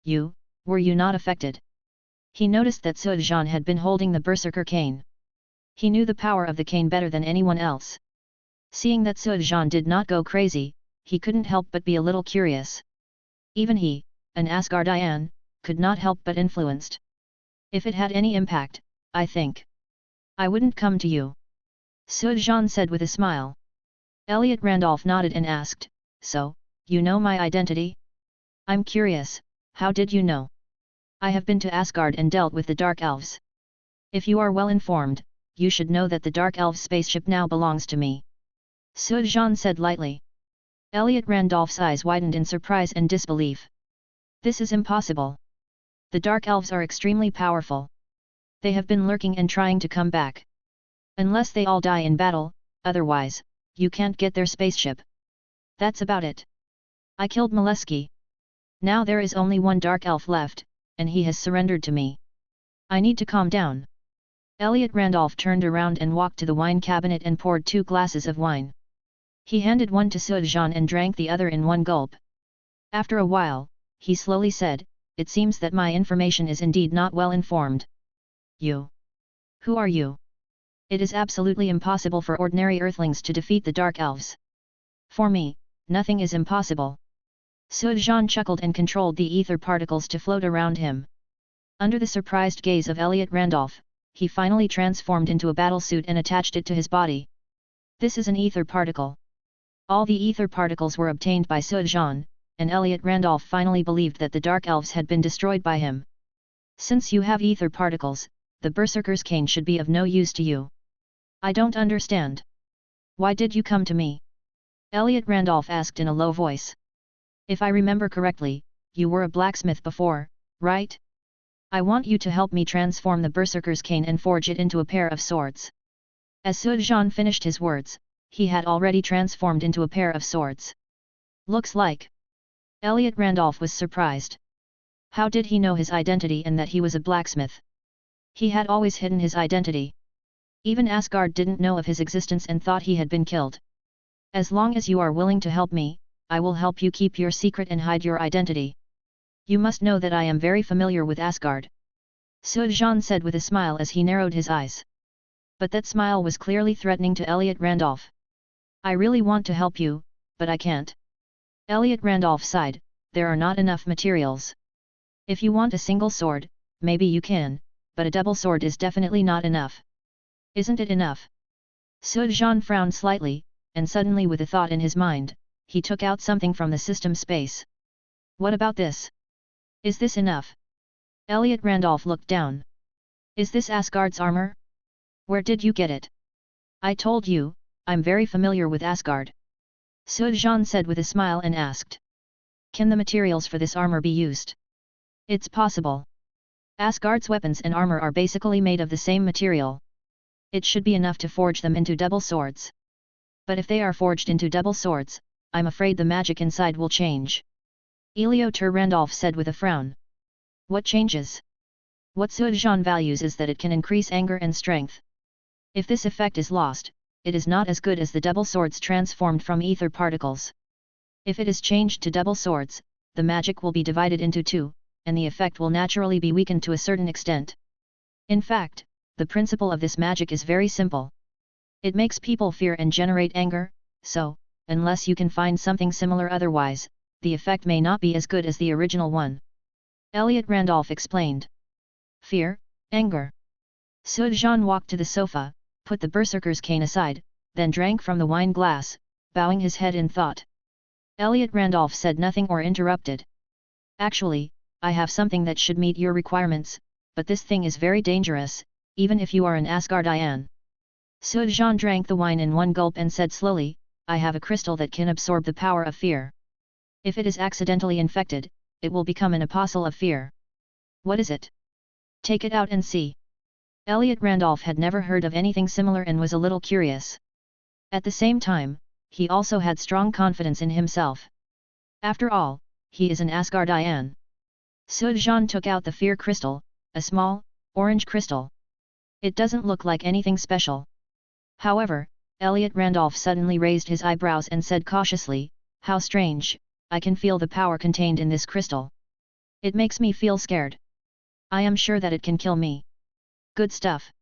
Were you not affected? He noticed that Sujan had been holding the berserker cane. He knew the power of the cane better than anyone else. Seeing that Sujan did not go crazy, he couldn't help but be a little curious. Even he, an Asgardian, could not help but influenced. If it had any impact, I think I wouldn't come to you. Sujan said with a smile. Elliot Randolph nodded and asked, So, you know my identity? I'm curious, how did you know? I have been to Asgard and dealt with the Dark Elves. If you are well informed, you should know that the Dark Elves spaceship now belongs to me. Sujan said lightly. Elliot Randolph's eyes widened in surprise and disbelief. This is impossible. The Dark Elves are extremely powerful. They have been lurking and trying to come back. Unless they all die in battle, otherwise, you can't get their spaceship. That's about it. I killed Molesky. Now there is only one Dark Elf left, and he has surrendered to me. I need to calm down. Elliot Randolph turned around and walked to the wine cabinet and poured 2 glasses of wine. He handed one to Sujan and drank the other in one gulp. After a while, he slowly said, It seems that my information is indeed not well informed. You? Who are you? It is absolutely impossible for ordinary earthlings to defeat the Dark Elves. For me, nothing is impossible. Sujan chuckled and controlled the ether particles to float around him. Under the surprised gaze of Elliot Randolph, he finally transformed into a battlesuit and attached it to his body. This is an ether particle. All the ether particles were obtained by Sujan, and Elliot Randolph finally believed that the Dark Elves had been destroyed by him. Since you have ether particles, the Berserker's cane should be of no use to you. I don't understand. Why did you come to me? Elliot Randolph asked in a low voice. If I remember correctly, you were a blacksmith before, right? I want you to help me transform the Berserker's cane and forge it into a pair of swords. As Sujan finished his words, he had already transformed into a pair of swords. Looks like. Elliot Randolph was surprised. How did he know his identity and that he was a blacksmith? He had always hidden his identity. Even Asgard didn't know of his existence and thought he had been killed. As long as you are willing to help me, I will help you keep your secret and hide your identity. You must know that I am very familiar with Asgard. Sujan said with a smile as he narrowed his eyes. But that smile was clearly threatening to Elliot Randolph. I really want to help you, but I can't. Elliot Randolph sighed, there are not enough materials. If you want a single sword, maybe you can, but a double sword is definitely not enough. Isn't it enough? Sujan frowned slightly, and suddenly with a thought in his mind, he took out something from the system space. What about this? Is this enough? Elliot Randolph looked down. Is this Asgard's armor? Where did you get it? I told you, I'm very familiar with Asgard. Sujan said with a smile and asked. Can the materials for this armor be used? It's possible. Asgard's weapons and armor are basically made of the same material. It should be enough to forge them into double swords. But if they are forged into double swords, I'm afraid the magic inside will change. Elioter Randolph said with a frown. What changes? What Suizhan values is that it can increase anger and strength. If this effect is lost, it is not as good as the double swords transformed from ether particles. If it is changed to double swords, the magic will be divided into two, and the effect will naturally be weakened to a certain extent. In fact, the principle of this magic is very simple. It makes people fear and generate anger, so, unless you can find something similar otherwise, the effect may not be as good as the original one. Elliot Randolph explained. Fear, anger. Suizhan walked to the sofa, put the berserker's cane aside, then drank from the wine glass, bowing his head in thought. Elliot Randolph said nothing or interrupted. Actually, I have something that should meet your requirements, but this thing is very dangerous, even if you are an Asgardian. Suizhan drank the wine in one gulp and said slowly, I have a crystal that can absorb the power of fear. If it is accidentally infected, it will become an apostle of fear. What is it? Take it out and see. Elliot Randolph had never heard of anything similar and was a little curious. At the same time, he also had strong confidence in himself. After all, he is an Asgardian. Suizhan took out the fear crystal, a small, orange crystal. It doesn't look like anything special. However, Elliot Randolph suddenly raised his eyebrows and said cautiously, how strange, I can feel the power contained in this crystal. It makes me feel scared. I am sure that it can kill me. Good stuff.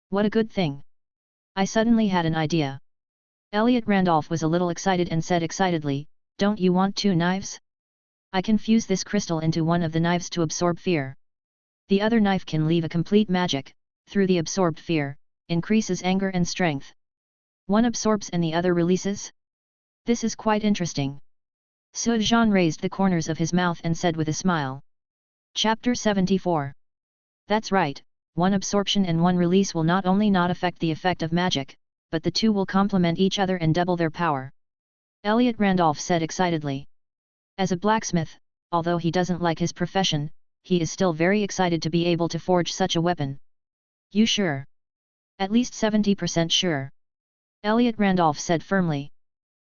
What a good thing. I suddenly had an idea. Elliot Randolph was a little excited and said excitedly, don't you want 2 knives? I can fuse this crystal into one of the knives to absorb fear. The other knife can leave a complete magic, through the absorbed fear, increases anger and strength. One absorbs and the other releases? This is quite interesting. Suizhan raised the corners of his mouth and said with a smile. Chapter 74. That's right, one absorption and one release will not only not affect the effect of magic, but the two will complement each other and double their power. Elliot Randolph said excitedly. As a blacksmith, although he doesn't like his profession, he is still very excited to be able to forge such a weapon. You sure? At least 70% sure. Elliot Randolph said firmly.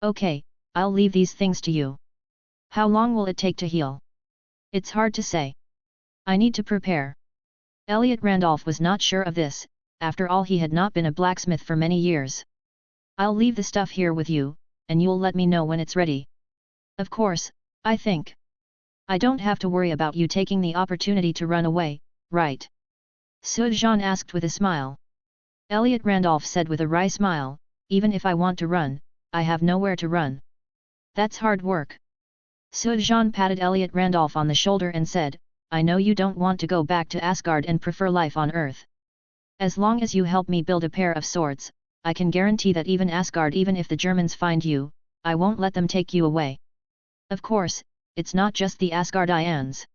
Okay, I'll leave these things to you. How long will it take to heal? It's hard to say. I need to prepare. Elliot Randolph was not sure of this, after all he had not been a blacksmith for many years. I'll leave the stuff here with you, and you'll let me know when it's ready. Of course, I think. I don't have to worry about you taking the opportunity to run away, right? Suizhan asked with a smile. Elliot Randolph said with a wry smile, even if I want to run, I have nowhere to run. That's hard work. Suizhan patted Elliot Randolph on the shoulder and said, I know you don't want to go back to Asgard and prefer life on Earth. As long as you help me build a pair of swords, I can guarantee that even Asgard, even if the Germans find you, I won't let them take you away. Of course, it's not just the Asgardians.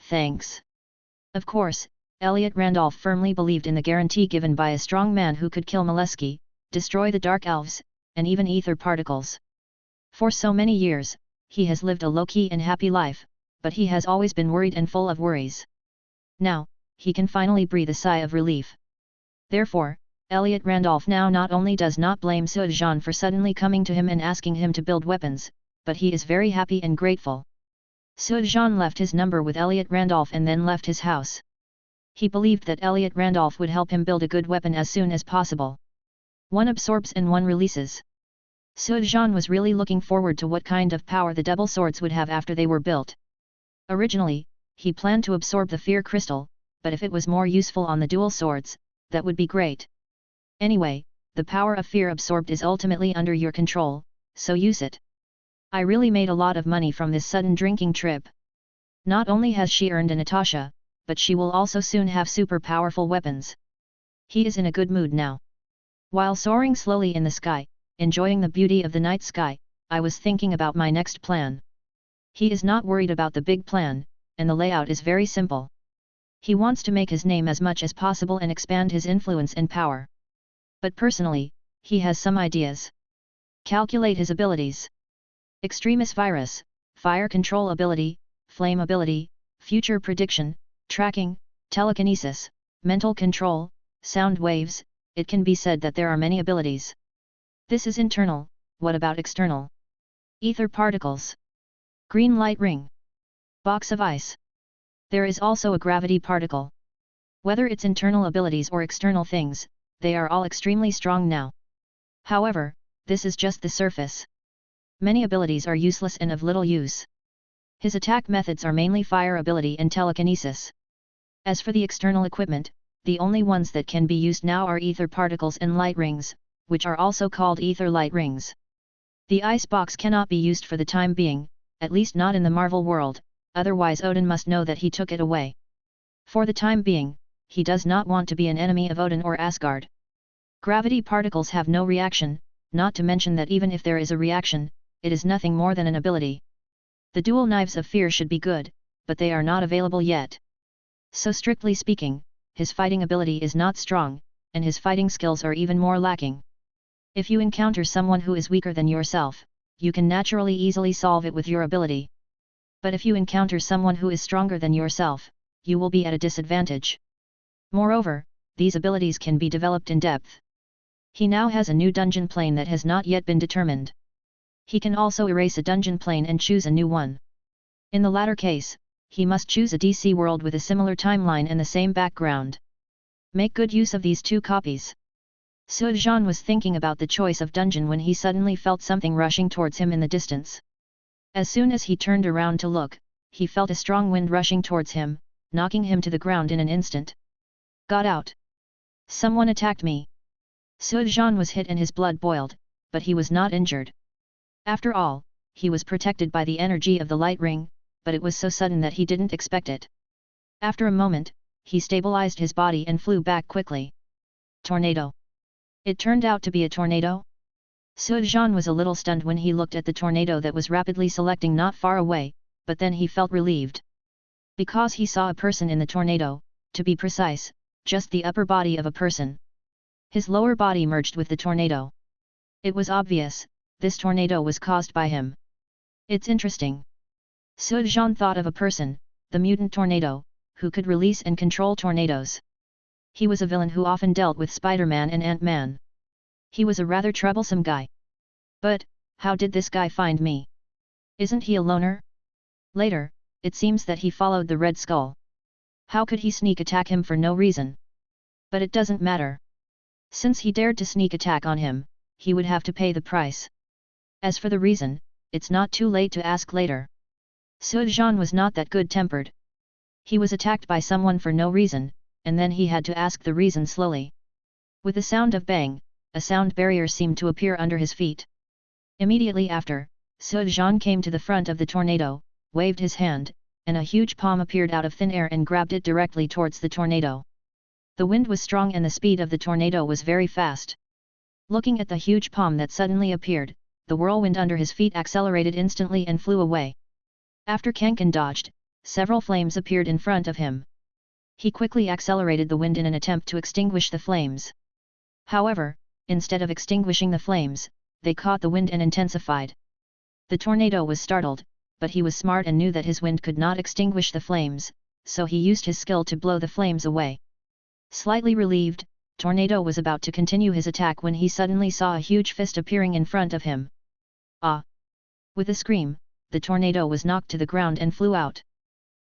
Thanks. Of course, Elliot Randolph firmly believed in the guarantee given by a strong man who could kill Molesky, destroy the Dark Elves, and even ether particles. For so many years, he has lived a low-key and happy life, but he has always been worried and full of worries. Now, he can finally breathe a sigh of relief. Therefore, Elliot Randolph now not only does not blame Suizhan for suddenly coming to him and asking him to build weapons, but he is very happy and grateful. Suizhan left his number with Elliot Randolph and then left his house. He believed that Elliot Randolph would help him build a good weapon as soon as possible. One absorbs and one releases. Suizhan was really looking forward to what kind of power the double swords would have after they were built. Originally, he planned to absorb the fear crystal, but if it was more useful on the dual swords, that would be great. Anyway, the power of fear absorbed is ultimately under your control, so use it. I really made a lot of money from this sudden drinking trip. Not only has she earned a Natasha, but she will also soon have super powerful weapons. He is in a good mood now. While soaring slowly in the sky, enjoying the beauty of the night sky, I was thinking about my next plan. He is not worried about the big plan, and the layout is very simple. He wants to make his name as much as possible and expand his influence and power. But personally, he has some ideas. Calculate his abilities. Extremis virus, fire control ability, flame ability, future prediction, tracking, telekinesis, mental control, sound waves, it can be said that there are many abilities. This is internal. What about external? Ether particles. Green light ring. Box of ice. There is also a gravity particle. Whether it's internal abilities or external things, they are all extremely strong now. However, this is just the surface. Many abilities are useless and of little use. His attack methods are mainly fire ability and telekinesis. As for the external equipment, the only ones that can be used now are ether particles and light rings, which are also called ether light rings. The ice box cannot be used for the time being, at least not in the Marvel world, otherwise Odin must know that he took it away. For the time being, he does not want to be an enemy of Odin or Asgard. Gravity particles have no reaction, not to mention that even if there is a reaction, it is nothing more than an ability. The dual knives of fear should be good, but they are not available yet. So strictly speaking, his fighting ability is not strong, and his fighting skills are even more lacking. If you encounter someone who is weaker than yourself, you can naturally easily solve it with your ability. But if you encounter someone who is stronger than yourself, you will be at a disadvantage. Moreover, these abilities can be developed in depth. He now has a new dungeon plane that has not yet been determined. He can also erase a dungeon plane and choose a new one. In the latter case, he must choose a DC world with a similar timeline and the same background. Make good use of these two copies. Sujan was thinking about the choice of dungeon when he suddenly felt something rushing towards him in the distance. As soon as he turned around to look, he felt a strong wind rushing towards him, knocking him to the ground in an instant. Got out! Someone attacked me! Sujan was hit and his blood boiled, but he was not injured. After all, he was protected by the energy of the light ring, but it was so sudden that he didn't expect it. After a moment, he stabilized his body and flew back quickly. Tornado! It turned out to be a tornado? Sujan was a little stunned when he looked at the tornado that was rapidly selecting not far away, but then he felt relieved. Because he saw a person in the tornado, to be precise, just the upper body of a person. His lower body merged with the tornado. It was obvious, this tornado was caused by him. It's interesting. Sujan thought of a person, the mutant tornado, who could release and control tornadoes. He was a villain who often dealt with Spider-Man and Ant-Man. He was a rather troublesome guy. But, how did this guy find me? Isn't he a loner? Later, it seems that he followed the Red Skull. How could he sneak attack him for no reason? But it doesn't matter. Since he dared to sneak attack on him, he would have to pay the price. As for the reason, it's not too late to ask later. Sujan was not that good-tempered. He was attacked by someone for no reason, and then he had to ask the reason slowly. With the sound of bang, a sound barrier seemed to appear under his feet. Immediately after, Sujan came to the front of the tornado, waved his hand, and a huge palm appeared out of thin air and grabbed it directly towards the tornado. The wind was strong and the speed of the tornado was very fast. Looking at the huge palm that suddenly appeared, the whirlwind under his feet accelerated instantly and flew away. After Kankan dodged, several flames appeared in front of him. He quickly accelerated the wind in an attempt to extinguish the flames. However, instead of extinguishing the flames, they caught the wind and intensified. The tornado was startled, but he was smart and knew that his wind could not extinguish the flames, so he used his skill to blow the flames away. Slightly relieved, Tornado was about to continue his attack when he suddenly saw a huge fist appearing in front of him. Ah! With a scream, the tornado was knocked to the ground and flew out.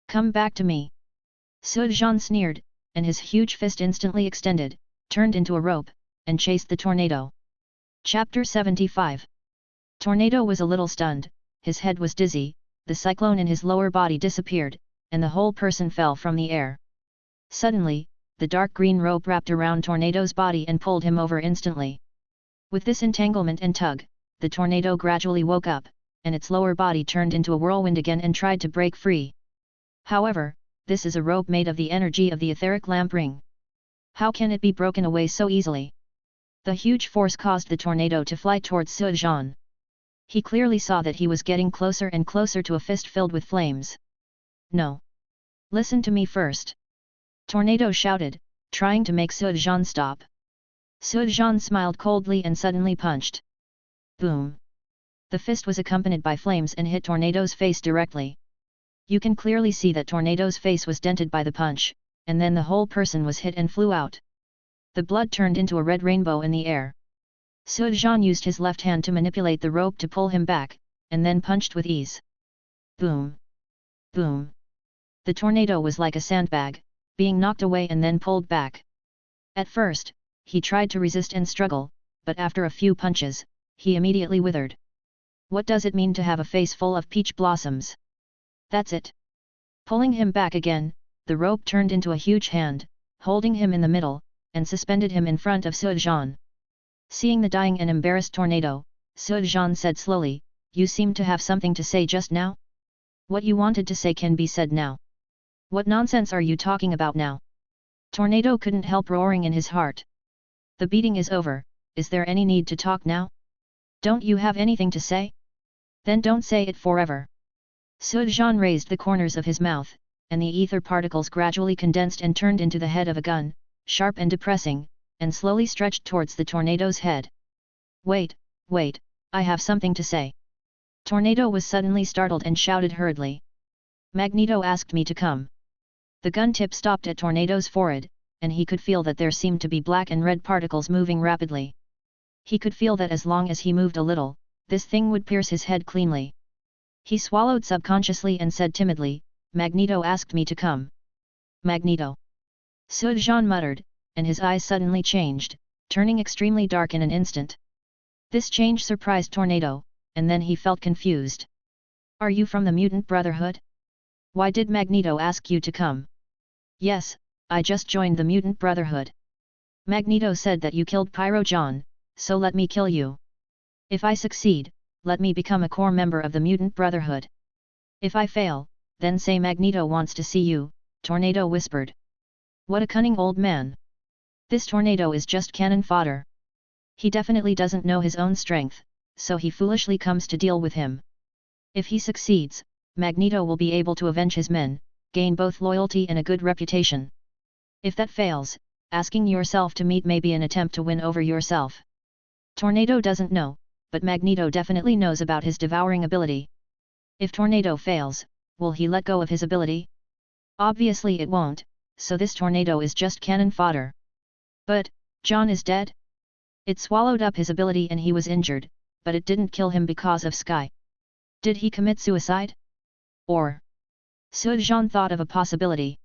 Come back to me! Sujan sneered, and his huge fist instantly extended, turned into a rope, and chased the tornado. Chapter 75. Tornado was a little stunned, his head was dizzy, the cyclone in his lower body disappeared, and the whole person fell from the air. Suddenly, the dark green rope wrapped around Tornado's body and pulled him over instantly. With this entanglement and tug, the tornado gradually woke up, and its lower body turned into a whirlwind again and tried to break free. However, this is a rope made of the energy of the etheric lamp ring. How can it be broken away so easily? The huge force caused the tornado to fly towards Sujan. He clearly saw that he was getting closer and closer to a fist filled with flames. No! Listen to me first! Tornado shouted, trying to make Sujan stop. Sujan smiled coldly and suddenly punched. Boom! The fist was accompanied by flames and hit Tornado's face directly. You can clearly see that Tornado's face was dented by the punch, and then the whole person was hit and flew out. The blood turned into a red rainbow in the air. Sujan used his left hand to manipulate the rope to pull him back, and then punched with ease. Boom! Boom! The tornado was like a sandbag, being knocked away and then pulled back. At first, he tried to resist and struggle, but after a few punches, he immediately withered. What does it mean to have a face full of peach blossoms? That's it. Pulling him back again, the rope turned into a huge hand, holding him in the middle, and suspended him in front of Sujan. Seeing the dying and embarrassed tornado, Sujan said slowly, "You seem to have something to say just now? What you wanted to say can be said now. What nonsense are you talking about now?" Tornado couldn't help roaring in his heart. "The beating is over, is there any need to talk now? Don't you have anything to say? Then don't say it forever." Sujan raised the corners of his mouth, and the ether particles gradually condensed and turned into the head of a gun, sharp and depressing, and slowly stretched towards the tornado's head. Wait, I have something to say." Tornado was suddenly startled and shouted hurriedly. "Magneto asked me to come." The gun tip stopped at Tornado's forehead, and he could feel that there seemed to be black and red particles moving rapidly. He could feel that as long as he moved a little, this thing would pierce his head cleanly. He swallowed subconsciously and said timidly, "Magneto asked me to come." "Magneto?" Sujan muttered, and his eyes suddenly changed, turning extremely dark in an instant. This change surprised Tornado, and then he felt confused. "Are you from the Mutant Brotherhood? Why did Magneto ask you to come?" "Yes, I just joined the Mutant Brotherhood. Magneto said that you killed Pyro John, so let me kill you. If I succeed, let me become a core member of the Mutant Brotherhood. If I fail, then say Magneto wants to see you," Tornado whispered. What a cunning old man. This tornado is just cannon fodder. He definitely doesn't know his own strength, so he foolishly comes to deal with him. If he succeeds, Magneto will be able to avenge his men, gain both loyalty and a good reputation. If that fails, asking yourself to meet may be an attempt to win over yourself. Tornado doesn't know, but Magneto definitely knows about his devouring ability. If Tornado fails, will he let go of his ability? Obviously it won't, so this tornado is just cannon fodder. But, John is dead? It swallowed up his ability and he was injured, but it didn't kill him because of Sky. Did he commit suicide? Or? Sujan thought of a possibility.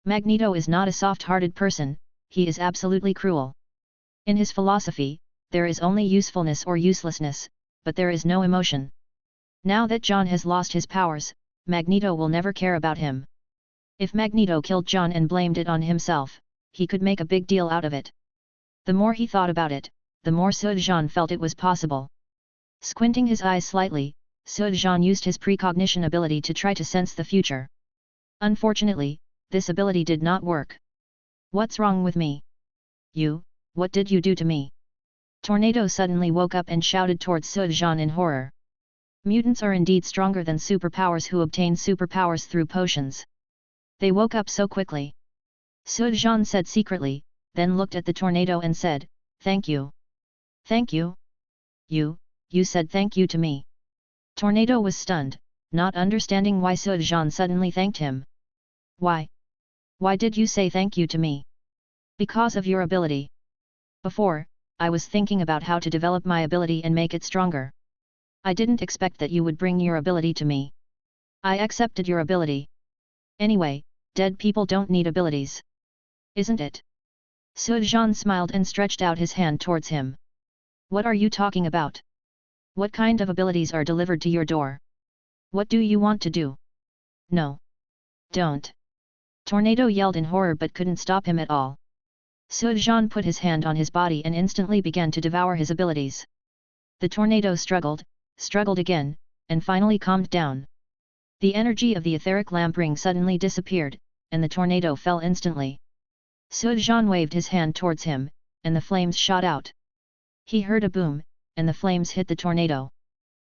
Magneto is not a soft-hearted person, he is absolutely cruel. In his philosophy, there is only usefulness or uselessness, but there is no emotion. Now that John has lost his powers, Magneto will never care about him. If Magneto killed John and blamed it on himself, he could make a big deal out of it. The more he thought about it, the more Sujan felt it was possible. Squinting his eyes slightly, Sujan used his precognition ability to try to sense the future. Unfortunately, this ability did not work. What's wrong with me? You, what did you do to me? Tornado suddenly woke up and shouted towards Sujan in horror. Mutants are indeed stronger than superpowers who obtain superpowers through potions. They woke up so quickly. Sujan said secretly, then looked at the tornado and said, "Thank you." "Thank you? You said thank you to me." Tornado was stunned, not understanding why Sujan suddenly thanked him. Why? Why did you say thank you to me? Because of your ability. Before, I was thinking about how to develop my ability and make it stronger. I didn't expect that you would bring your ability to me. I accepted your ability. Anyway, dead people don't need abilities. Isn't it? Sujan smiled and stretched out his hand towards him. What are you talking about? What kind of abilities are delivered to your door? What do you want to do? No. Don't. Tornado yelled in horror but couldn't stop him at all. Sujan put his hand on his body and instantly began to devour his abilities. The tornado struggled again, and finally calmed down. The energy of the etheric lamp ring suddenly disappeared, and the tornado fell instantly. Sujan waved his hand towards him, and the flames shot out. He heard a boom, and the flames hit the tornado.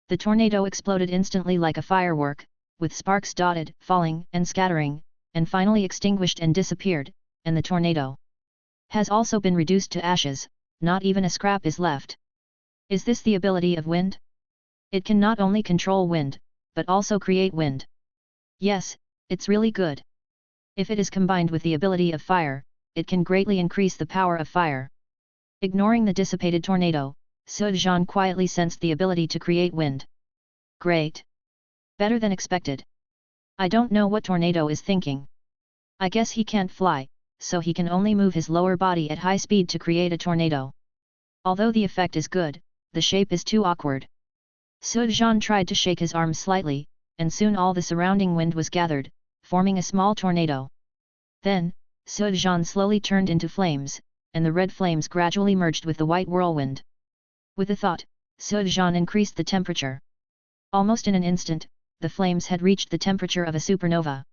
The tornado exploded instantly like a firework, with sparks dotted, falling and scattering, and finally extinguished and disappeared, and the tornado has also been reduced to ashes, not even a scrap is left. Is this the ability of wind? It can not only control wind, but also create wind. Yes, it's really good. If it is combined with the ability of fire, it can greatly increase the power of fire. Ignoring the dissipated tornado, Sujan quietly sensed the ability to create wind. Great! Better than expected. I don't know what tornado is thinking. I guess he can't fly, so he can only move his lower body at high speed to create a tornado. Although the effect is good, the shape is too awkward. Sujan tried to shake his arms slightly, and soon all the surrounding wind was gathered, forming a small tornado. Then, Sujan slowly turned into flames, and the red flames gradually merged with the white whirlwind. With a thought, Sujan increased the temperature. Almost in an instant, the flames had reached the temperature of a supernova.